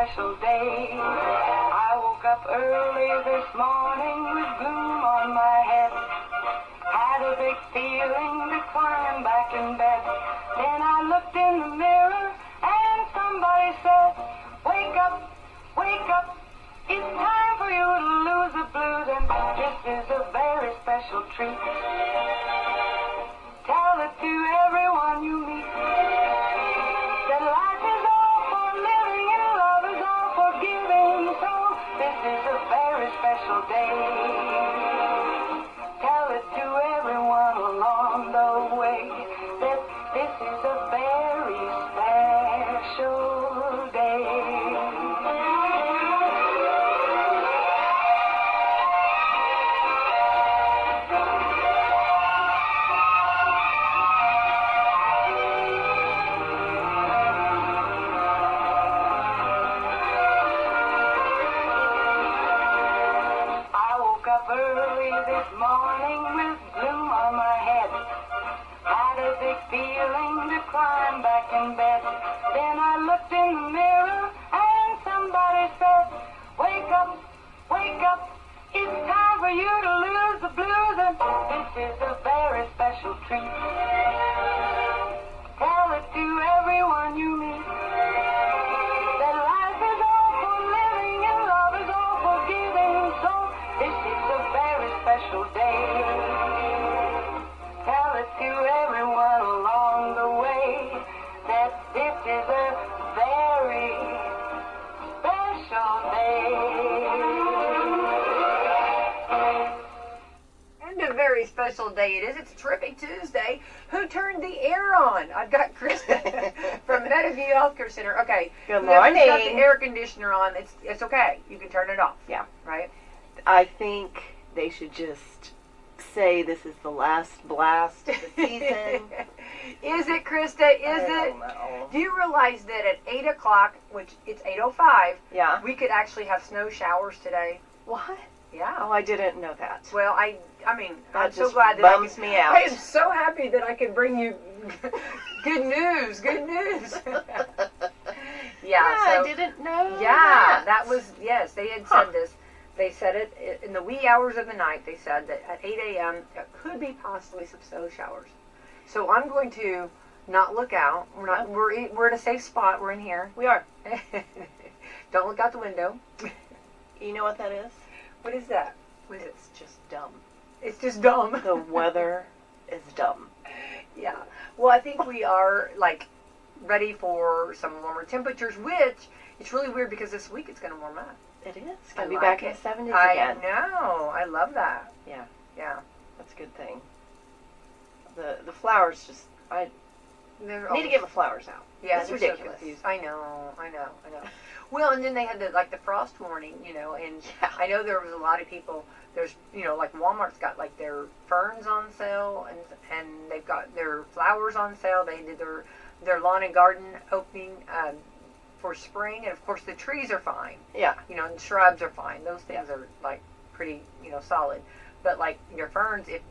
special day. I woke up early this morning with gloom on my head. Had a big feeling to climb back in bed. Then I looked in the mirror and somebody said, wake up, wake up. It's time for you to lose the blues, and this is a very special treat. Tell it to everyone you meet, that life is all for living and love is all for giving. So this is a very special day. Tell it to everyone along the way, that this is a very special day. Early this morning with gloom on my head. Had a big feeling to climb back in bed. Then I looked in the mirror and somebody said, wake up, wake up. It's time for you to lose the blues, and this is a very special treat. Tell it to everyone you meet, that life is all for living and love is all for giving. So this is a very special day. Tell it to everyone along the way, that this is a very special day. And a very special day it is. It's Terrific Tuesday. Who turned the air on? I've got Krista from Meadowview Healthcare Center. Okay. Good morning. Whoever's got the air conditioner on, it's okay. You can turn it off. Yeah. Right? I think they should just say this is the last blast of the season. Is it, Krista? Is I it? don't know. Do you realize that at 8 o'clock, which it's 8:05, Yeah. we could actually have snow showers today? What? Yeah. Oh, I didn't know that. Well, I mean, That I'm so just glad that bums me out. I am so happy that I can bring you good news. Good news. Yeah, so, I didn't know yeah, that. that was, yes, they had said this. They said it in the wee hours of the night. They said that at 8 a.m. there could be possibly some snow showers. So I'm going to not look out. We're in a safe spot. We're in here. We are. Don't look out the window. You know what that is? What is that? What is it? It's just dumb. It's just dumb. The weather is dumb. Yeah. Well, I think we are ready for some warmer temperatures, which it's really weird because this week it's going to warm up. It is. It's going to be back in the 70s again. I know. I love that. Yeah. Yeah. That's a good thing. The flowers just, I need to get my flowers out. Yeah, it's they're ridiculous. So confused. I know. Well, and then they had the frost warning, and Yeah. I know there was a lot of people. There's Walmart's got their ferns on sale, and they've got their flowers on sale. They did their lawn and garden opening for spring, and of course the trees are fine. Yeah. And shrubs are fine. Those things are pretty solid. But your ferns, if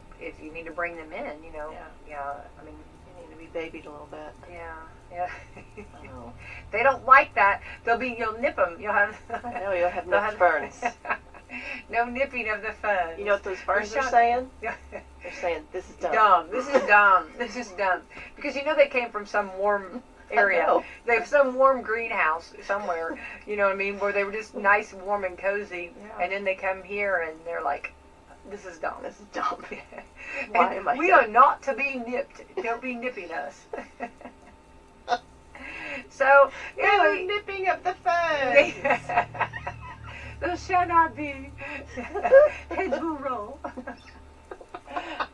you need to bring them in, Yeah. I mean, You need to be babied a little bit. yeah. Oh. They don't like that. You'll nip them. You'll have. I know, you'll have no ferns. No nipping of the ferns. You know what those ferns are saying? They're saying, this is dumb. This is dumb. This is dumb. Because they came from some warm area. I know. They have some warm greenhouse somewhere, where they were just nice, warm, and cozy. Yeah. And then they come here and they're like, this is dumb. This is dumb. Why am I we here? are not to be nipped. Don't be nipping us. So, Anyway, nipping up the ferns. those shall not be. Heads will roll.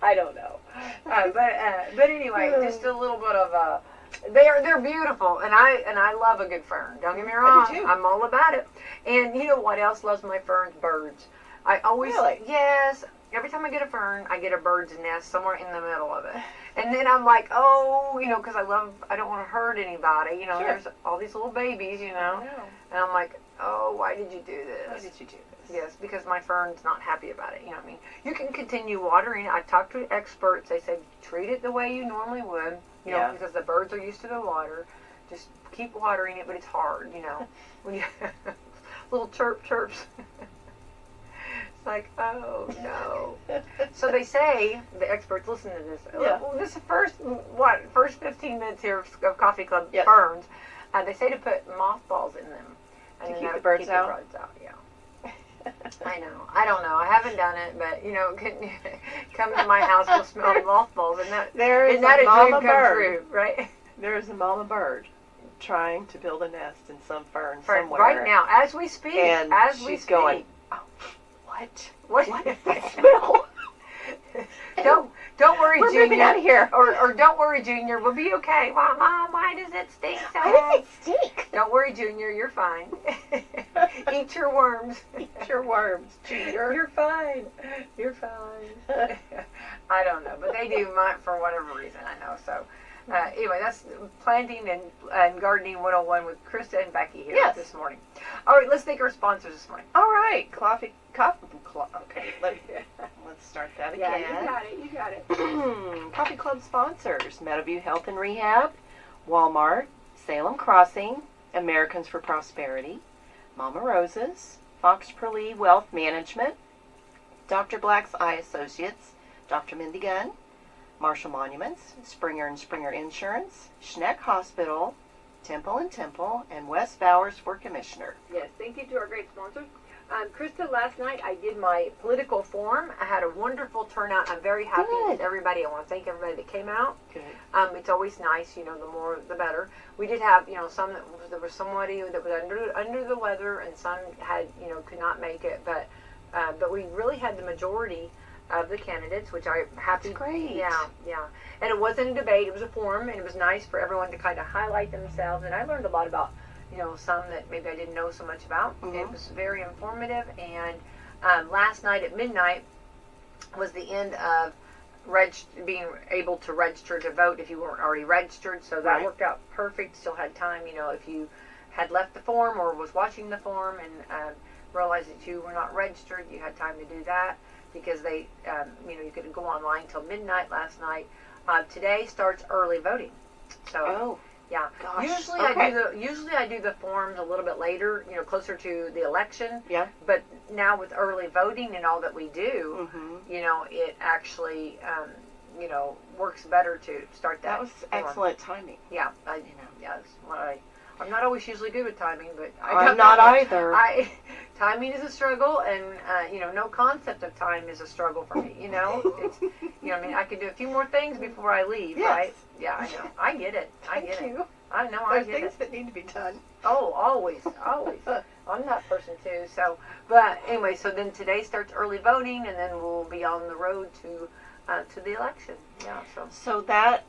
I don't know. But anyway, just a little bit of they're beautiful, and I love a good fern. Don't get me wrong. I do too. I'm all about it. And you know what else loves my ferns? Birds. I always Yes. Every time I get a fern, I get a bird's nest somewhere in the middle of it. And then I'm like, because I don't want to hurt anybody. Sure. There's all these little babies, I know. And I'm like, why did you do this? Why did you do this? Yes, because my fern's not happy about it. You know what I mean? You can continue watering it. I've talked to experts. They said treat it the way you normally would. Because the birds are used to the water. just keep watering it, but it's hard, when you little chirps. It's like, oh no. So they say, the experts listen to this. Yeah. Well, this first 15 minutes here of Coffee Club Yes. burns. They say to put mothballs in them. And To then keep that the birds keep out? The birds out, yeah. I know. I don't know. I haven't done it, but come to my house, we'll smell the mothballs, and There is isn't that a a mama dream come bird. true, right? There is a mama bird trying to build a nest in some fern For somewhere. right now, as we speak, And she's going, oh, what? What? What is that smell? Don't worry, We're Junior. moving out of here. Or don't worry, Junior. We'll be okay. Why does it stink so Why bad? does it stink? Don't worry, Junior. You're fine. Eat your worms. Eat your worms, Junior. You're fine. You're fine. I don't know, but they do for whatever reason. I know. So anyway, that's planting and gardening 101 with Krista and Becky here this morning. All right, let's thank our sponsors this morning. All right, okay, let's start that again. Yeah, you got it. Coffee Club sponsors: Meadowview Health and Rehab, Walmart, Salem Crossing, Americans for Prosperity, Mama Rosa's, Fox Perlee Wealth Management, Dr. Black's Eye Associates, Dr. Mindy Gunn, Marshall Monuments, Springer and Springer Insurance, Schneck Hospital, Temple and Temple, and Wes Bowers for Commissioner. Yes, thank you to our great sponsors. Krista, last night I did my political forum. I had a wonderful turnout. I'm very happy with everybody. I want to thank everybody that came out. Good. It's always nice, the more the better. We did have, there was somebody that was under the weather, and some had, could not make it, but we really had the majority of the candidates, which I'm happy. That's great. Yeah. And it wasn't a debate; it was a forum, and it was nice for everyone to kind of highlight themselves. And I learned a lot about, some that maybe I didn't know so much about. Mm-hmm. It was very informative. And last night at midnight was the end of being able to register to vote if you weren't already registered. So that worked out perfect. Still had time, if you had left the forum or was watching the forum and realized that you were not registered, you had time to do that. Because they, you could go online till midnight last night. Today starts early voting. So, yeah. Gosh. Usually I do the forms a little bit later, closer to the election. Yeah. But now with early voting and all that we do, Mm-hmm. it actually, works better to start that. That was excellent timing. Yeah. That's what I'm not always usually good with timing, but I'm not either. Timing is a struggle, and no concept of time is a struggle for me. It's I can do a few more things before I leave, right? Yeah, I know. I get it. Thank you. I know. There's I get things it. that need to be done. Oh, always. I'm that person too. So, but anyway, so then today starts early voting, and then we'll be on the road to the election. Yeah. So that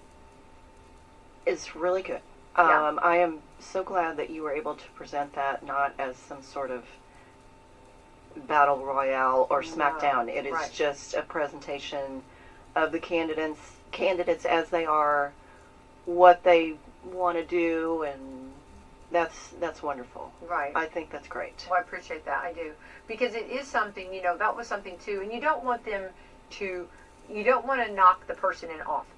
is really good. I am so glad that you were able to present that not as some sort of battle royale or smackdown. It is just a presentation of the candidates as they are, what they want to do, and that's wonderful. Right. I think that's great. Well, I appreciate that. I do, because it is something. That was something too, and you don't want to knock the person in office,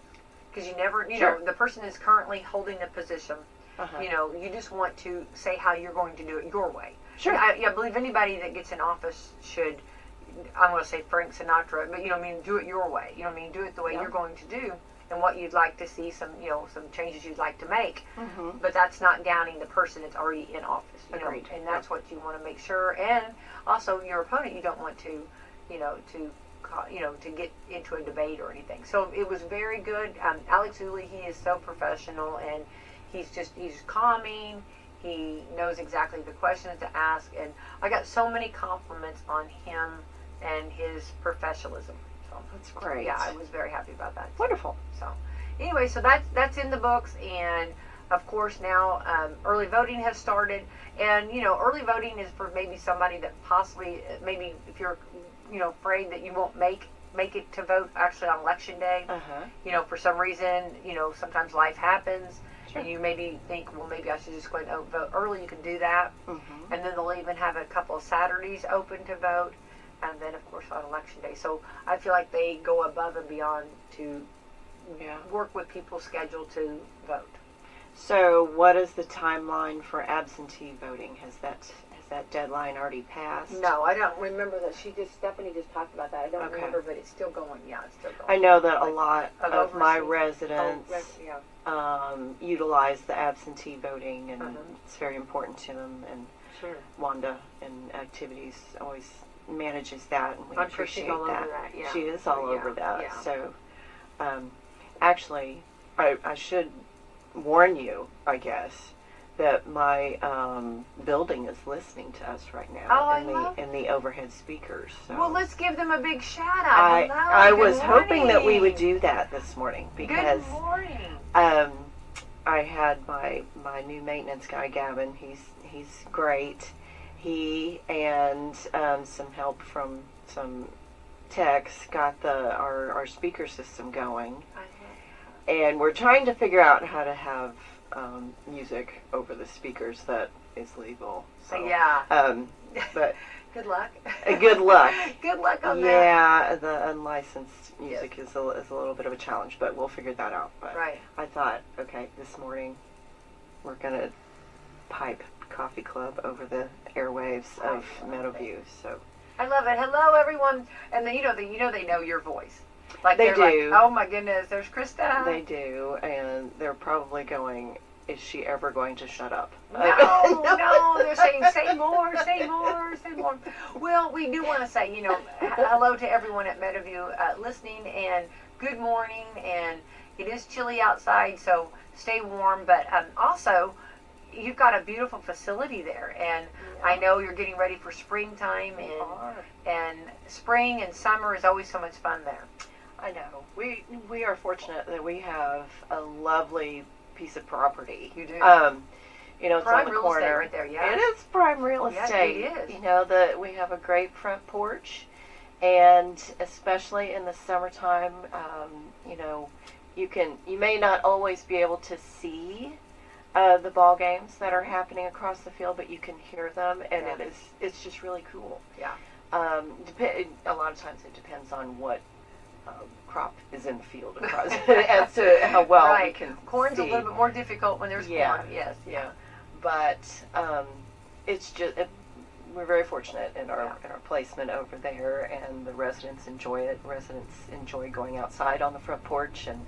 because you never, the person is currently holding a position. Uh-huh. You just want to say how you're going to do it your way. Sure. I believe anybody that gets in office should, I'm going to say Frank Sinatra, but do it your way. Do it the way you're going to do, and what you'd like to see, some changes you'd like to make. Mm-hmm. But that's not downing the person that's already in office. Agreed. And that's what you want to make sure. And also your opponent, you don't want to, to get into a debate or anything. So it was very good. Alex Uli, he is so professional, and he's calming. He knows exactly the questions to ask, and I got so many compliments on him and his professionalism. So That's great. yeah, I was very happy about that. Wonderful. So anyway, so that's in the books, and of course now early voting has started, and early voting is for maybe somebody that possibly, maybe if you're afraid that you won't make it to vote actually on election day. Uh-huh. For some reason, sometimes life happens. Sure. And you maybe think, well, maybe I should just go ahead and vote early. You can do that. Mm-hmm. And then they'll even have a couple of Saturdays open to vote. And then, of course, on election day. So I feel like they go above and beyond to work with people's schedule to vote. So, what is the timeline for absentee voting? Has that deadline already passed? No, I don't remember that. Stephanie just talked about that. I don't Okay. remember, but it's still going. Yeah, it's still going. I know that a lot of my overseas- residents yeah. utilize the absentee voting, and Uh-huh. it's very important to them. And Sure. Wanda in activities always manages that, and we I'm sure she's appreciate all over that. that, yeah. She is all Yeah, over that. yeah. So, actually, I should warn you, I guess, that my building is listening to us right now Oh, in the overhead speakers. So. Well, let's give them a big shout out. Hello, I good was hoping that we would morning. do that this morning because Good morning. I had my new maintenance guy Gavin. He's great. He and some help from some techs got our speaker system going, and we're trying to figure out how to have music over the speakers that is legal. So, Yeah. but Good luck. good luck. Good luck on that. Yeah, the unlicensed music is a little bit of a challenge, but we'll figure that out. But Right. I thought, okay, this morning we're gonna pipe Coffee Club over the airwaves of Meadowview. So I love it. Hello, everyone. And then, they know your voice. Like They they're do. Like, oh my goodness, there's Krista. they do, and they're probably going, is she ever going to shut up? No, they're saying, say more, say more, say more. Well, we do want to say, hello to everyone at Meadowview listening, and good morning, and it is chilly outside, so stay warm, but also, you've got a beautiful facility there, and I know you're getting ready for springtime, and spring and summer is always so much fun there. I know. We are fortunate that we have a lovely piece of property. You do. It's Prime on the real corner. estate right there, yeah. It is prime real Yes, estate. it is. We have a great front porch, and especially in the summertime, you may not always be able to see the ball games that are happening across the field, but you can hear them, and it's just really cool. Yeah. A lot of times it depends on what crop is in the field across as to how well we can Corn's see. a little bit more difficult when there's corn. Yes. Yeah. But it's just we're very fortunate in our placement over there, and the residents enjoy it. Residents enjoy going outside on the front porch and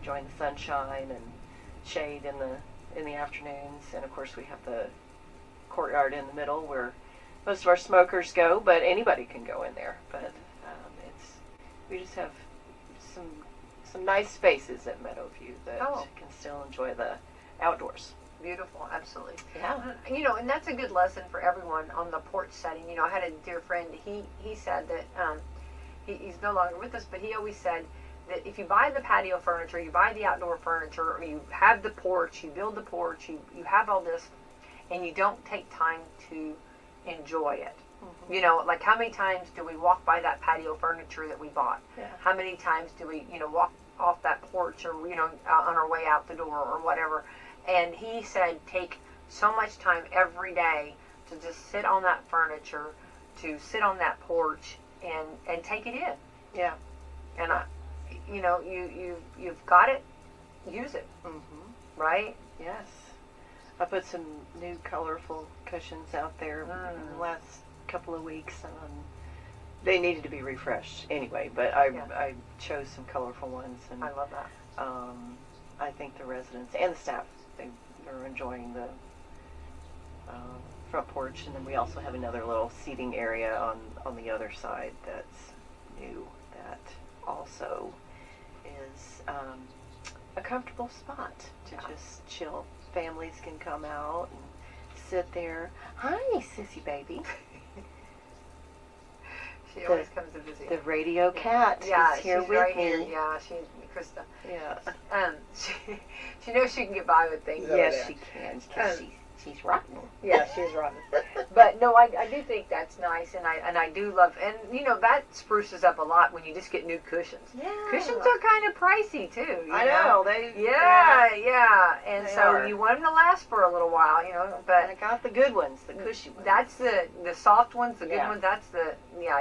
enjoying the sunshine and shade in the afternoons. And of course, we have the courtyard in the middle where most of our smokers go, but anybody can go in there. But we just have some nice spaces at Meadowview that can still enjoy the outdoors. Beautiful, absolutely. Yeah. And that's a good lesson for everyone on the porch setting. I had a dear friend, he said that, he's no longer with us, but he always said that if you buy the patio furniture, you buy the outdoor furniture, or you have the porch, you build the porch, you have all this, and you don't take time to enjoy it. Mm-hmm. Like how many times do we walk by that patio furniture that we bought? Yeah. How many times do we, walk off that porch, or, on our way out the door or whatever? And he said, take so much time every day to just sit on that furniture, to sit on that porch, and take it in. Yeah. And you've got it, use it. Mm-hmm. Right? Yes. I put some new colorful cushions out there in the last couple of weeks. They needed to be refreshed anyway, but I chose some colorful ones, and I love that. I think the residents and the staff, they're enjoying the front porch, and then we also have another little seating area on the other side that's new, that also is a comfortable spot to just chill. Families can come out and sit there. Hi, sissy baby. She always comes to visit. The radio cat is here she's with right me. Here. Yeah, she's Krista. Yeah. She knows she can get by with things. Yes, she can, because she's rotten. Yeah, she's rotten. But no, I do think that's nice, and I do love, and that spruces up a lot when you just get new cushions. Yeah. Cushions are kind of pricey too. I know. Yeah. And They so are. you want them to last for a little while, but I got the good ones, the cushy ones. that's the soft ones, the good Yeah. ones.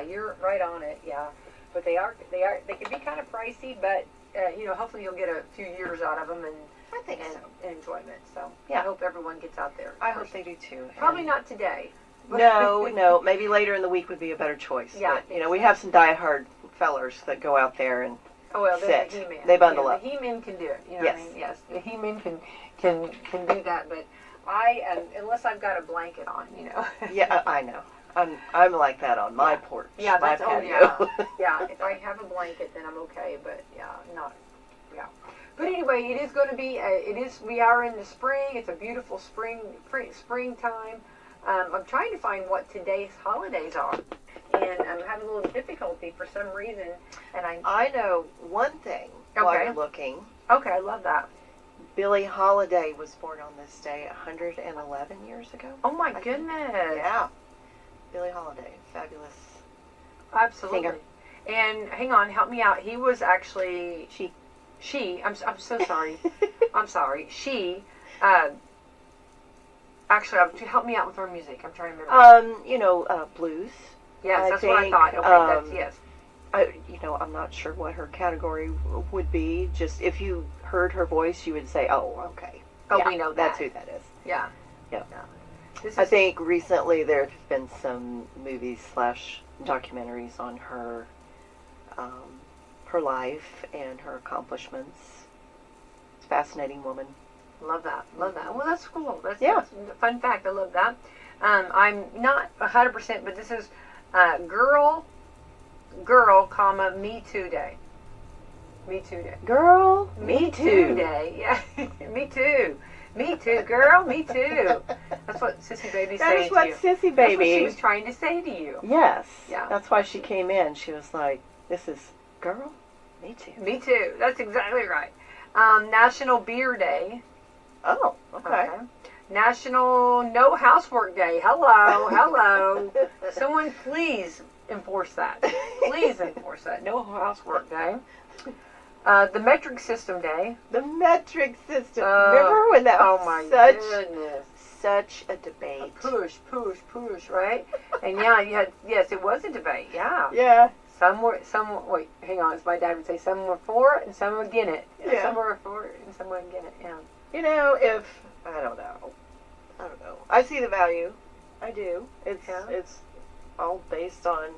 You're right on it. Yeah, but they can be kind of pricey, but hopefully you'll get a few years out of them and I think so. and enjoyment. So Yeah. I hope everyone gets out there. I hope they do too. Probably And not today. No. Maybe later in the week would be a better choice. Yeah, I But, think we so. have some diehard fellers that go out there and Oh well, sit. the He-Man. They bundle up. The He-Man can do it. You know Yes. what I mean? Yes, the He-Man can do that. But I, unless I've got a blanket on, Yeah, I know. I'm like that on my porch. Yeah, my that's patio. yeah. If I have a blanket, then I'm okay. But not. But anyway, it is going to be. We are in the spring. It's a beautiful springtime. I'm trying to find what today's holidays are, and I'm having a little difficulty for some reason. And I know one thing while Okay. you're looking. Okay, I love that. Billie Holiday was born on this day 111 years ago. Oh my I think. goodness! Yeah. Billie Holiday, fabulous. Absolutely. Singer. And hang on, help me out. He was actually She. I'm so sorry. I'm sorry. She. Actually, help me out with her music. I'm trying to remember. Blues. Yes, I that's what I think, thought. Okay, yes. I'm not sure what her category would be. Just if you heard her voice, you would say, "Oh, okay." Oh, Yeah, we know that. That's who that is. Yeah. Yeah. This I is, think recently there have been some movies / documentaries on her, her life and her accomplishments. It's a fascinating woman. love that. Love that. Well, that's cool. That's Yeah. a fun fact. I love that. I'm not 100%, but this is girl, comma, Me Too Day. Me Too Day. Girl, me too. Day. Yeah. Me too. Me too, girl. Me too. That's what Sissy Baby's That saying is what to you. Sissy That's what she Baby. was trying to say to you. Yes. Yeah. That's why she came in. She was like, "This is girl, me too." Me too. That's exactly right. National Beer Day. Oh, okay. National No Housework Day. Hello. Someone please enforce that. Please enforce that. No Housework Day. The Metric System Day. The metric system. Remember when that was Oh my such goodness. a debate? Push, right? And yeah, yes, it was a debate. Yeah. Yeah. Wait, hang on. As my dad would say, some were for it and some were against it. Yeah. Some were for it and some were against it. Yeah. If I don't know. I see the value. I do. It's all based on,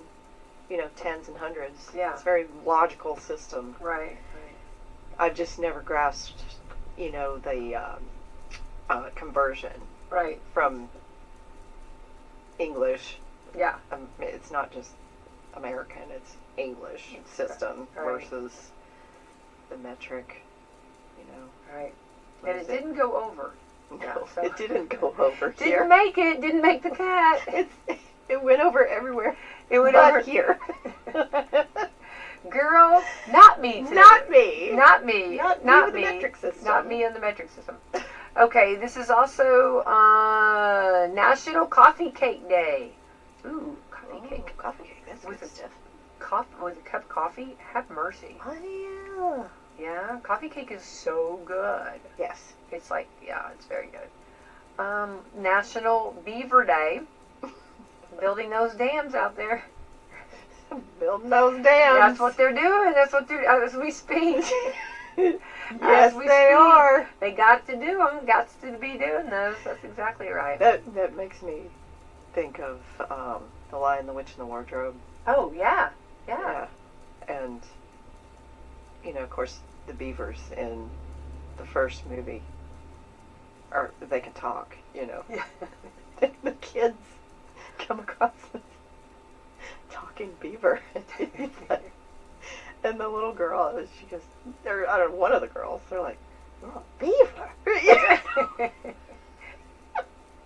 tens and hundreds. Yeah. It's a very logical system. Right. I've just never grasped, the conversion Right. from English. Yeah. It's not just American, it's English system Right. versus the metric, Right. What And is it didn't go over. No, Yeah, so- it didn't go over Didn't here. make it. Didn't make the cut. It went over everywhere. It went but over here. Girl, not me too. Not me. Not me. Not me with the metric system. Not me in the metric system. Okay, this is also National Coffee Cake Day. Ooh, coffee cake. Coffee cake. That's With good a- stuff. With a cup of coffee? Have mercy. Oh, Yeah, coffee cake is so good. yeah. Yes. It's like, it's very good. National Beaver Day. Building those dams out there. Building those dams. That's what they're doing. That's what they're, as we speak. Yes, we they speak. are. They got to do them. Got to be doing those. That's exactly right. That makes me think of The Lion, the Witch, and the Wardrobe. Oh, yeah. And, of course, the beavers in the first movie, they can talk, Yeah. The kids come across this talking beaver. And the little girl, she goes, one of the girls, they're like, "You're a beaver."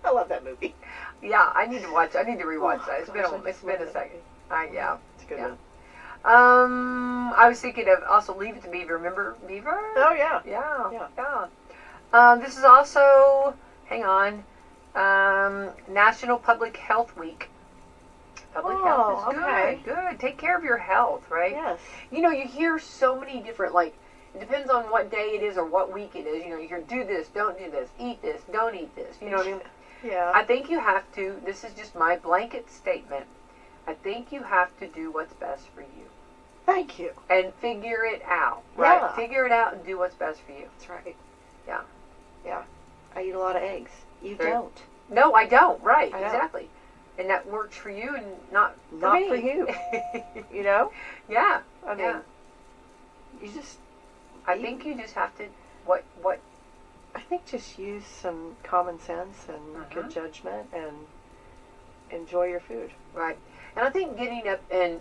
I love that movie. Yeah, I need to watch. I need to rewatch that. It's gosh, been a second. Yeah. It's a good Yeah. one. I was thinking of also Leave It to Beaver. Remember Beaver? Oh, yeah. Yeah. This is also, hang on, National Public Health Week. Public health is good. Okay. Good. Take care of your health, right? Yes. You hear so many different, it depends on what day it is or what week it is. You hear do this, don't do this, eat this, don't eat this. You know what I mean? Yeah. I think you have to, this is just my blanket statement, I think you have to do what's best for you. Thank you. And figure it out, right? Yeah. Figure it out and do what's best for you. That's right. Yeah. Yeah. I eat a lot of eggs. You Very- don't. No, I don't. Right, I don't. exactly. And that works for you and not for Not me. for you. You know? Yeah. I mean, Yeah. you just, I think you just have to, what, I think just use some common sense and Uh-huh. good judgment and enjoy your food. right. And I think getting up and,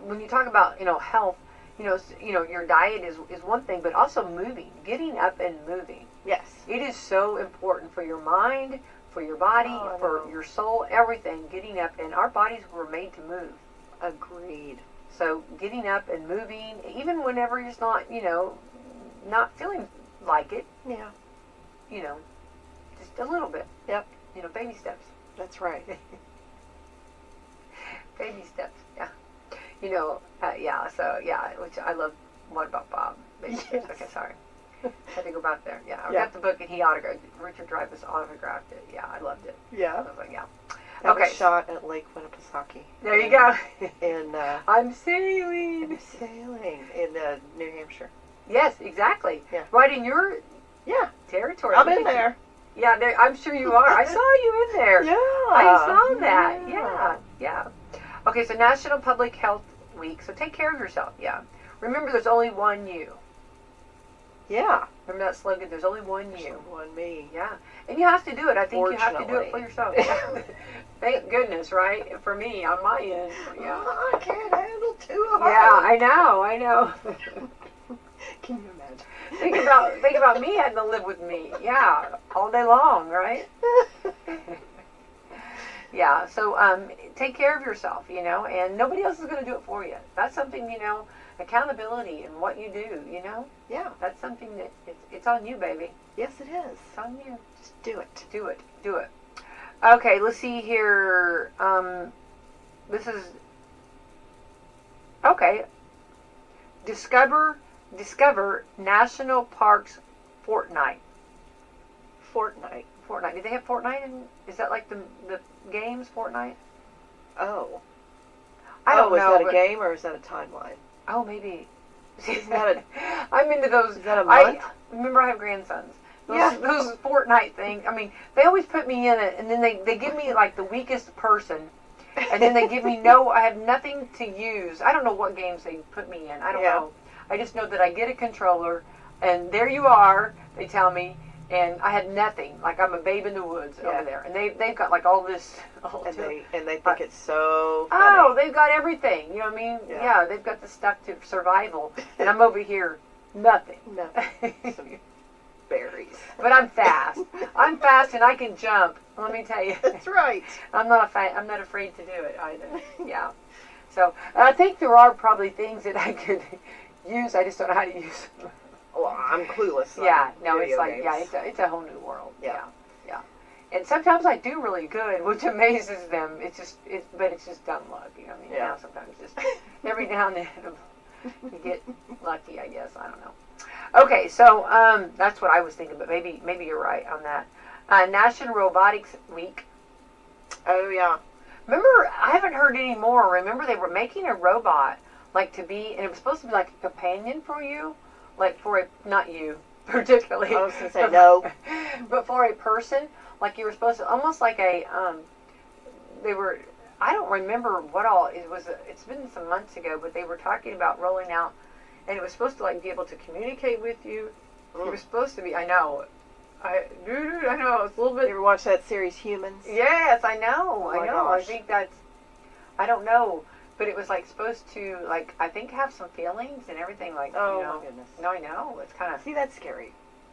when you talk about, health, your diet is one thing, but also moving, getting up and moving. Yes. It is so important for your mind, for your body, Oh, I for know. your soul, everything, getting up. And our bodies were made to move. Agreed. So getting up and moving, even whenever you're not, not feeling like it, Yeah. just a little bit. Yep. Baby steps. That's right. Baby steps, yeah. Which I love. What about Bob? Baby steps. Yes. Okay, sorry. Had to go back there. Yeah, I Yeah. got the book and he autographed it. Richard Dreyfuss autographed it. Yeah, I loved it. I Yeah. was like, yeah. That Okay. was shot at Lake Winnipesaukee. There you go. In I'm sailing. sailing in New Hampshire. Yes, exactly. Yeah. Right in your Yeah. territory. I'm in there. Yeah, I'm sure you are. I saw you in there. Yeah. I saw that. Yeah. Okay, so National Public Health Week. So take care of yourself. Yeah. Remember, there's only one you. Yeah. Remember that slogan? There's only one you. One me. Yeah. And you have to do it. I think you have to do it for Fortunately. yourself. Yeah. Thank goodness, right? For me, on my end. Yeah. I can't handle two of Yeah, I know. Can you imagine? think about me having to live with me. Yeah. All day long, right? Yeah, so take care of yourself, and nobody else is going to do it for you. That's something, accountability and what you do, Yeah. that's something that it's on you, baby. Yes, it is. It's on you. Just do it. Do it. Okay, let's see here. This is okay. Discover National Parks Fortnite. Fortnite. Fortnite. Did they have Fortnite? Is that like the games Fortnite? Oh. I don't Is know. that a but- game or is that a timeline? Oh, maybe. Isn't that I'm into those. Is that a month? Remember, I have grandsons. Yeah. Those Fortnite things. I mean, they always put me in it, and then they give me like the weakest person, and then they give me I have nothing to use. I don't know what games they put me in. I don't Yeah. know. I just know that I get a controller, and there you are. They tell me, and I had nothing. Like I'm a babe in the woods Yeah. over there, and they've got like all this. And they think it's so funny. Oh, they've got everything. You know what I mean? Yeah. Yeah, they've got the stuff to survival, and I'm over here, nothing. Nothing. Some berries. But I'm fast. I'm fast, and I can jump. Let me tell you, That's right. I'm not afraid to do it either. Yeah. So I think there are probably things that I could use. I just don't know how to use them. Well, I'm clueless. on Yeah. No, it's video like games. it's a whole new world. Yeah. Yeah. And sometimes I do really good, which amazes them. But it's just dumb luck. You know what I mean? Yeah. Now sometimes just every now and then you get lucky. I guess I don't know. Okay, so that's what I was thinking, but maybe you're right on that. National Robotics Week. Oh, yeah. Remember, I haven't heard any more. Remember, they were making a robot like to be, and it was supposed to be like a companion for you, like for not you particularly. I was going to say no. But for a person, like you were supposed to, almost like a, they were, I don't remember what all, it's been some months ago, but they were talking about rolling out, and it was supposed to like be able to communicate with you. It was supposed to be, I know, I know, it's a little You bit, ever watch that series Humans? yes, I know, Oh my I know, I gosh. think that's, I don't know, but it was like supposed to, like, I think have some feelings and everything, like, Oh, my goodness. No, I know, it's kind of, See, that's scary.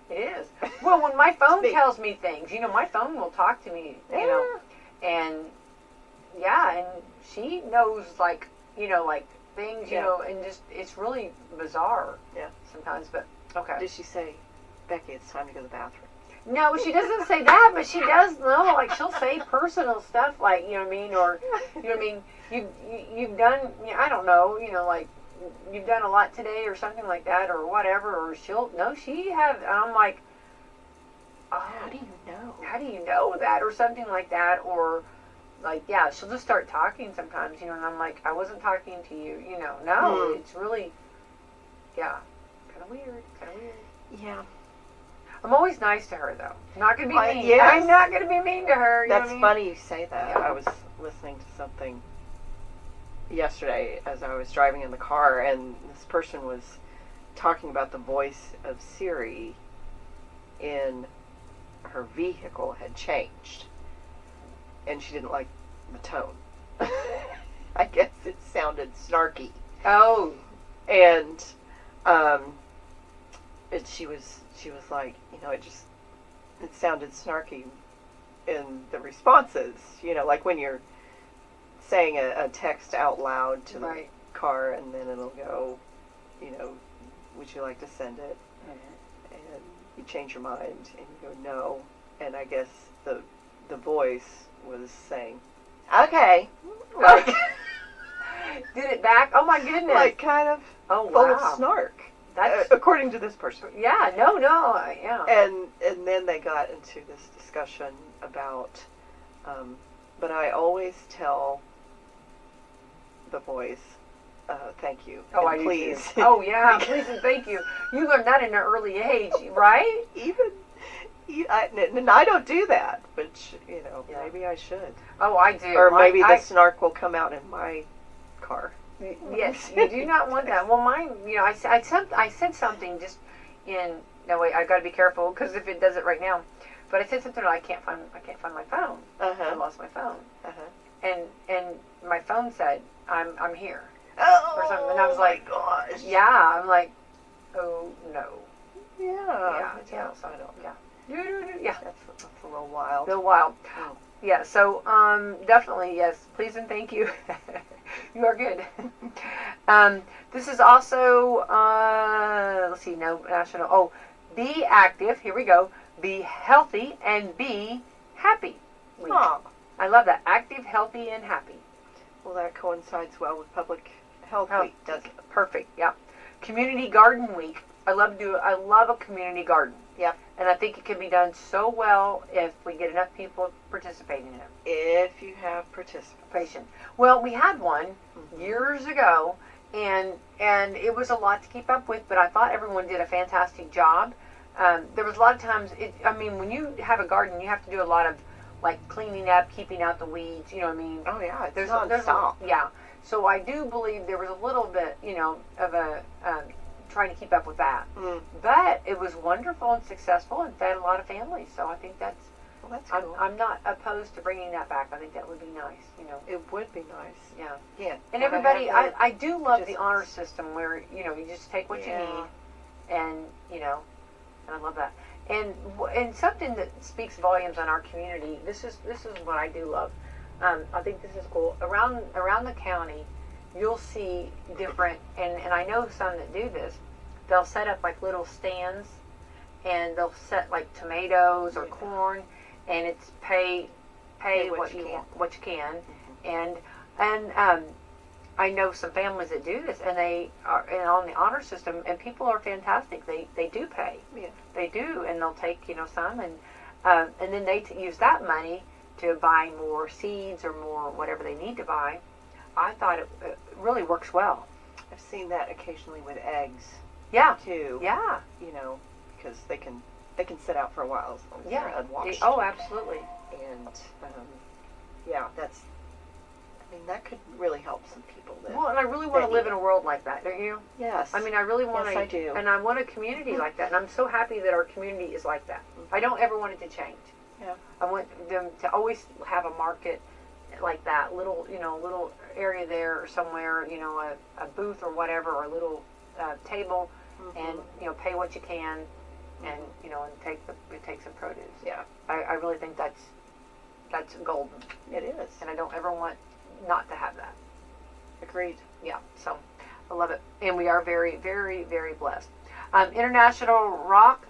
it is. Well, when my phone Speak. tells me things, my phone will talk to me, and yeah, and she knows like things, Yeah. and just it's really bizarre. Yeah. Sometimes, but okay. Did she say, Becky, it's time to go to the bathroom? No, she doesn't say that, but she does know. Like she'll say personal stuff, like you know what I mean, or you know what I mean. You've done, I don't know, like you've done a lot today, or something like that, or whatever. Or she have. And I'm like, oh, How do you know? how do you know that, or something like that, or like, yeah, she'll just start talking sometimes, and I'm like, I wasn't talking to you, no, it's really, yeah, kind of weird. Yeah. I'm always nice to her, though. I'm not going to be mean. Yes. I'm not going to be mean to her. You know That's what I mean? funny you say that. Yeah. I was listening to something yesterday as I was driving in the car, and this person was talking about the voice of Siri in her vehicle had changed, and she didn't like the tone. I guess it sounded snarky. Oh. And she was like, it sounded snarky in the responses, like when you're saying a text out loud to the car, and then it'll go, would you like to send it? Mm-hmm. And you change your mind and you go no, and I guess the voice was saying, okay, like did it back? Oh my goodness! Like kind of full of snark. That's according to this person. Yeah, no, yeah. And then they got into this discussion about, but I always tell the voice, thank you. Oh, and please. Oh yeah, please and thank you. You learned that in an early age, right? And I don't do that, but maybe I should. Oh, I do. Or maybe the snark will come out in my car. Yes, you do not want that. Well, mine, I said something just in. No wait, I got to be careful because if it does it right now, but I said something that I can't find my phone. I lost my phone. And my phone said I'm here. Or something, and I was like, gosh. Yeah, I'm like, oh no. Yeah. Yeah. So I don't. Yeah. Yeah. That's a little wild. Oh. Yeah. So definitely yes. Please and thank you. You are good. This is also let's see. No national. Oh, be active. Here we go. Be healthy and be happy week. Oh. I love that. Active, healthy, and happy. Well, that coincides well with Public Health Week, doesn't it? Perfect. Yeah. Community Garden Week. I love a community garden. Yep. And I think it can be done so well if we get enough people participating in it. If you have participation. Well, we had one years ago, and it was a lot to keep up with, but I thought everyone did a fantastic job. There was a lot of times, when you have a garden, you have to do a lot of like cleaning up, keeping out the weeds, you know what I mean? Oh yeah, there's non-stop. Yeah. So I do believe there was a little bit, of a trying to keep up with that. But it was wonderful and successful and fed a lot of families. So I think that's cool. I'm not opposed to bringing that back. I think that would be nice, It would be nice. Yeah. Yeah. And everybody, I do love the honor system where, you just take what you need and, and I love that. And something that speaks volumes on our community, this is what I do love. I think this is cool. Around the county, you'll see different, and I know some that do this, they'll set up like little stands, and they'll set like tomatoes or corn, and it's pay what you can. And I know some families that do this, and they are on the honor system, and people are fantastic. They do pay. Yeah. They do, and they'll take some, and then they use that money to buy more seeds or more whatever they need to buy. I thought it really works well. I've seen that occasionally with eggs. Yeah. Too. Yeah. Because they can sit out for a while as long as they're unwashed. Oh, absolutely. And that could really help some people. Well, and I really want to live in a world like that, don't you? Yes. I really want to. Yes, I do. And I want a community like that, and I'm so happy that our community is like that. I don't ever want it to change. Yeah. I want them to always have a market like that, little area there or somewhere, a booth or whatever, or a little table, and pay what you can, and and take some produce. Yeah. I really think that's golden. It is. And I don't ever want not to have that. Agreed. Yeah, so I love it. And we are very, very, very blessed. International Rock.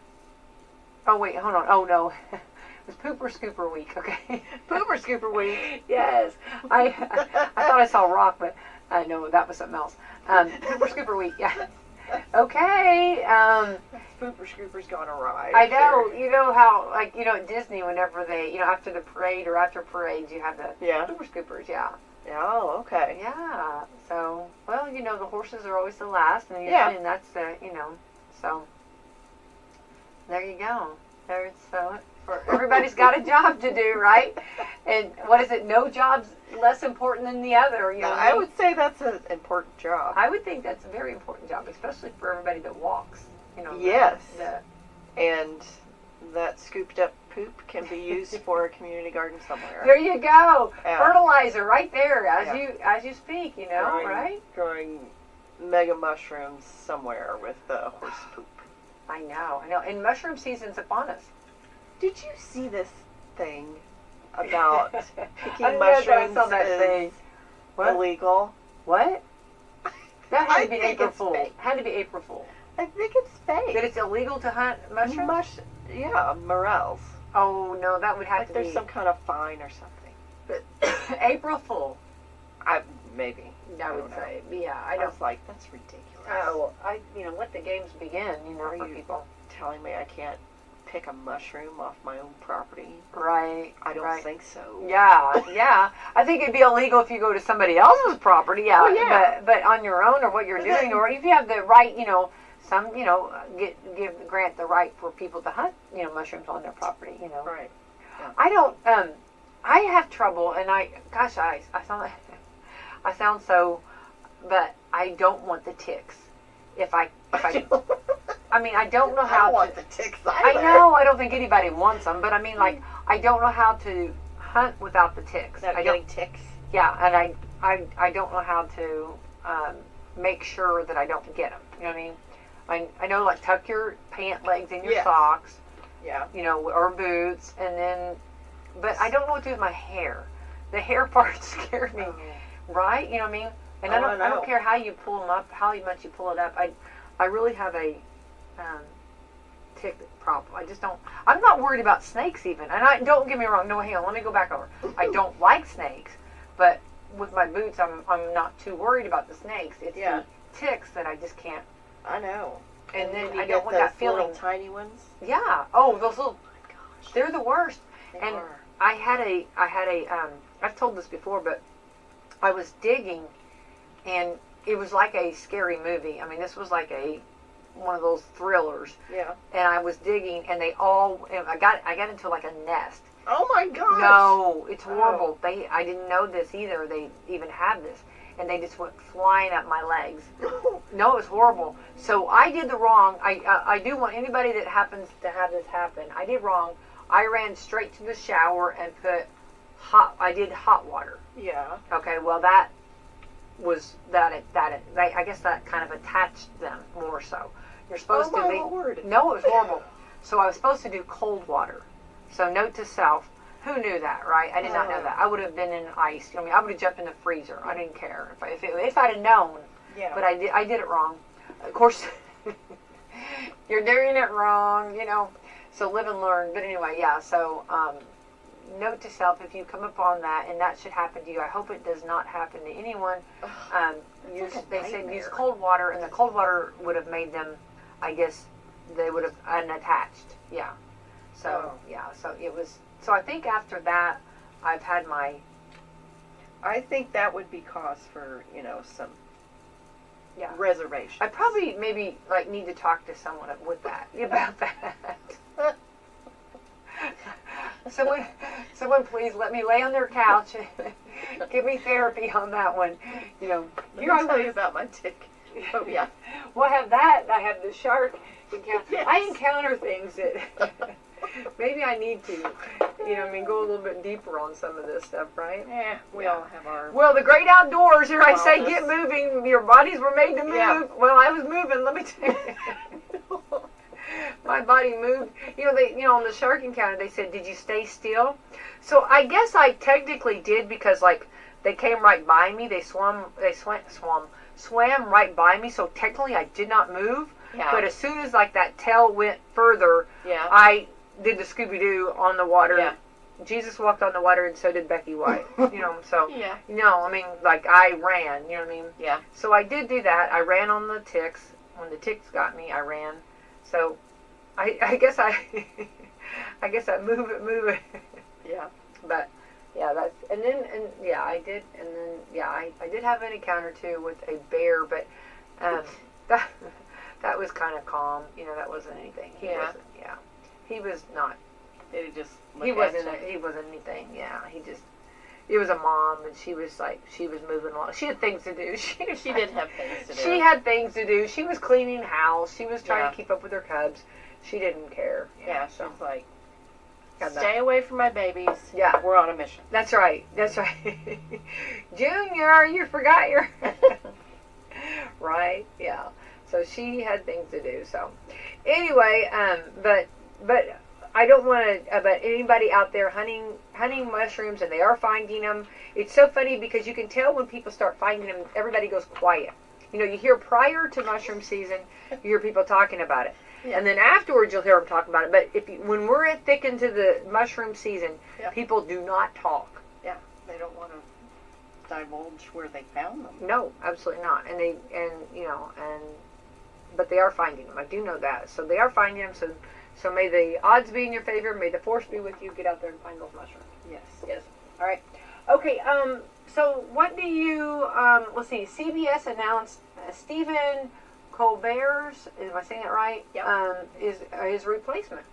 Oh, wait, hold on. Oh, no. It was Pooper Scooper Week, okay? Pooper Scooper Week. Yes. I thought I saw Rock, but no, that was something else. Pooper Scooper Week, yeah. Okay. Spooper Scooper's gone awry. I know. Sure. You know how, like, at Disney, whenever they, after the parade or after parades, you have the Super Scoopers. Yeah. Oh, okay. Yeah. So, well, the horses are always the last, and usually, and that's the, so there you go. There's for everybody's got a job to do, right? And what is it? No job's less important than the other. I would say that's an important job. I would think that's a very important job, especially for everybody that walks. Yes. And that scooped up poop can be used for a community garden somewhere. There you go. Yeah. Fertilizer right there as you speak, right? Growing mega mushrooms somewhere with horse poop. I know. And mushroom season's upon us. Did you see this thing about picking I mushrooms saw that is thing. What? illegal? What? That had to be I think April it's Fool. fake. Had to be April Fool. I think it's fake. That it's illegal to hunt mushrooms? Morels. Oh, no, that would have Like to there's be some kind of fine or something. April Fool. Maybe. I would say. Yeah, I was like, that's ridiculous. Oh, let the games begin, Are for you people. telling me I can't pick a mushroom off my own property? Right. I don't think so. Yeah. I think it'd be illegal if you go to somebody else's property, yeah. Well, yeah. But on your own or what you're doing, or if you have the right, some, grant the right for people to hunt, mushrooms on their property, Right. Yeah. I don't, I have trouble, and I sound so, but I don't want the ticks. I don't know how I don't want the ticks either. I know, I don't think anybody wants them, but I don't know how to hunt without the ticks. Without getting ticks? Yeah, and I don't know how to make sure that I don't get them. You know what I mean? I know, like, tuck your pant legs in your socks. Yeah. Or boots, but I don't know what to do with my hair. The hair part scared me, right? You know what I mean? And I don't care how you pull them up, how much you pull it up. I really have a tick problem. I just don't. I'm not worried about snakes even. And don't get me wrong. No, hang on. Let me go back over. I don't like snakes, but with my boots, I'm not too worried about the snakes. It's the ticks that I just can't. I know. And then I don't want that feeling. Little tiny ones. Yeah. Oh, those little. Oh my gosh. They're the worst. They and are. I had a. I've told this before, but I was digging, and it was like a scary movie. I mean, this was like one of those thrillers. Yeah. And I was digging, and I got into like a nest. Oh my gosh. No, it's horrible. I didn't know this either. They even had this, and they just went flying up my legs. No, it was horrible. So I did the wrong. I do want anybody that happens to have this happen. I did wrong. I ran straight to the shower and I did hot water. Yeah. Okay. Well, that was I guess that kind of attached them more so. You're supposed to make. Lord. No, it was horrible. So I was supposed to do cold water. So note to self, who knew that, right? I did not know that. I would have been in ice. I mean, I would have jumped in the freezer. I didn't care if I'd have known. Yeah. But I did it wrong. Of course, you're doing it wrong, So live and learn. But anyway, yeah. So note to self, if you come upon that, and that should happen to you, I hope it does not happen to anyone. They said use cold water, and the cold water would have made them, I guess, they would have unattached. Yeah. So so it was. So I think after that, I've had my. I think that would be cause for some Yeah. reservation. I probably maybe need to talk to someone about that. Someone please let me lay on their couch and give me therapy on that one. Let me tell you about my tick. Oh yeah. Well, I have that. I have the shark. Yes. I encounter things that maybe I need to, go a little bit deeper on some of this stuff, right? Yeah, we all have our. Well, the great outdoors. Here I say, wellness. get moving. Your bodies were made to move. Yeah. Well, I was moving. Let me tell you. My body moved. On the shark encounter, they said, "Did you stay still?" So I guess I technically did because, they came right by me. They swam right by me. So technically, I did not move. Yeah. But as soon as that tail went further, Yeah. I did the Scooby-Doo on the water. Yeah. Jesus walked on the water, and so did Becky White. So Yeah. I ran. You know what I mean? Yeah. So I did do that. I ran on the ticks. when the ticks got me, I ran. So I guess I move it. Yeah. But yeah, I did I did have an encounter too with a bear, but that was kind of calm. That wasn't anything. He was not. Did he just? He wasn't anything. Yeah, it was a mom, and she was moving along. She had things to do. She did have things to do. She had things to do. She was cleaning house. She was trying to keep up with her cubs. She didn't care. Yeah, she was like, stay away from my babies. Yeah. We're on a mission. That's right. Junior, you forgot your... Right? Yeah. So she had things to do. So anyway, but I don't want to, but anybody out there hunting mushrooms, and they are finding them. It's so funny because you can tell when people start finding them, everybody goes quiet. You hear prior to mushroom season, you hear people talking about it. Yeah. And then afterwards, you'll hear them talking about it. But when we're thick into the mushroom season, people do not talk. Yeah, they don't want to divulge where they found them. No, absolutely not. But they are finding them. I do know that. So they are finding them. So may the odds be in your favor. May the force be with you. Get out there and find those mushrooms. Yes. Yes. All right. Okay. So what do you? Let's see. CBS announced Stephen Colbert's, am I saying it right? Yeah. Is his replacement.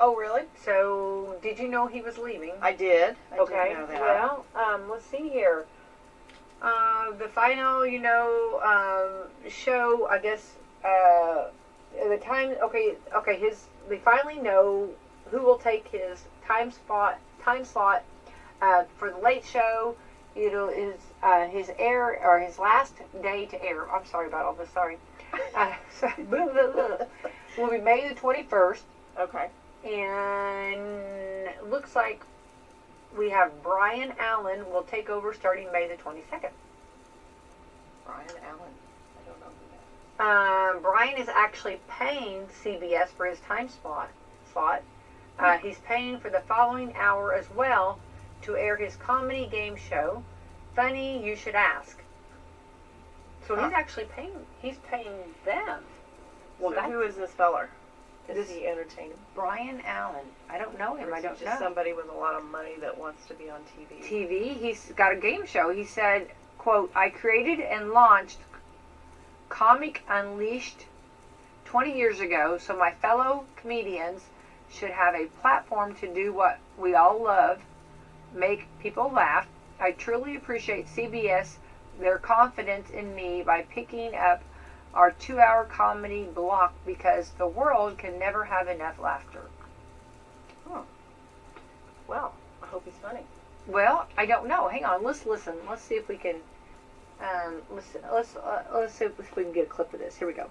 Oh, really? So, did you know he was leaving? I did. I did know that. Well, let's see here. The final, show, I guess, the time, they finally know who will take his time slot for the Late Show. Is his air, or his last day to air. I'm sorry about all this, sorry. Will be May the 21st. Okay. And it looks like we have Brian Allen will take over starting May the 22nd. Brian Allen? I don't know who that is. Brian is actually paying CBS for his time slot. He's paying for the following hour as well to air his comedy game show, Funny You Should Ask. So he's actually paying them. Well, so who is this feller? Is he entertaining? Brian Allen. I don't know him. I don't know. Just somebody with a lot of money that wants to be on TV. He's got a game show. He said, quote, I created and launched Comic Unleashed 20 years ago, so my fellow comedians should have a platform to do what we all love, make people laugh. I truly appreciate CBS, their confidence in me by picking up our 2-hour comedy block because the world can never have enough laughter. Oh. Well, I hope he's funny. Well, I don't know. Hang on. Let's listen. Let's see if we can. Let's see if we can get a clip of this. Here we go.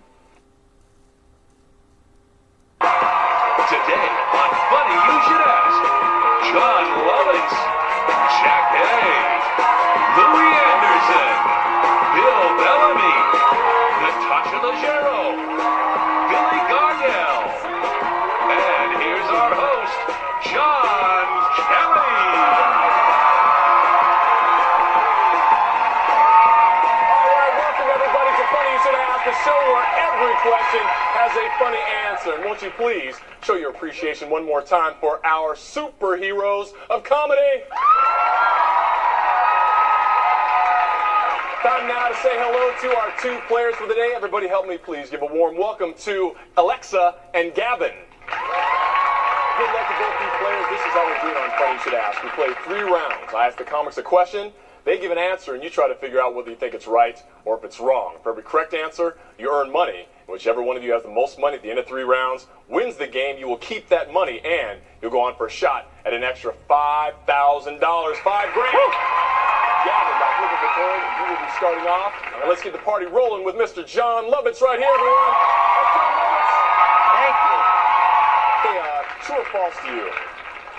Today on Funny You Should Ask, John Lovitz, Jack Hay, Louis Anderson, Bill Bellamy, Natasha Leggero, Billy Gardell, and here's our host, John Kelly. All right, welcome everybody to Funny You Should Ask, the show where every question has a funny answer. And won't you please show your appreciation one more time for our superheroes of comedy. Time now to say hello to our two players for the day. Everybody help me please give a warm welcome to Alexa and Gavin. Good luck to both these players. This is how we do it on Funny You Should Ask. We play 3 rounds. I ask the comics a question, they give an answer, and you try to figure out whether you think it's right or if it's wrong. For every correct answer, you earn money. Whichever one of you has the most money at the end of 3 rounds wins the game. You will keep that money, and you'll go on for a shot at an extra $5,000, $5 grand. Gavin, back looking for turn. You will be starting off. And let's get the party rolling with Mr. John Lovitz right here, everyone. Thank you. Hey, true or false to you?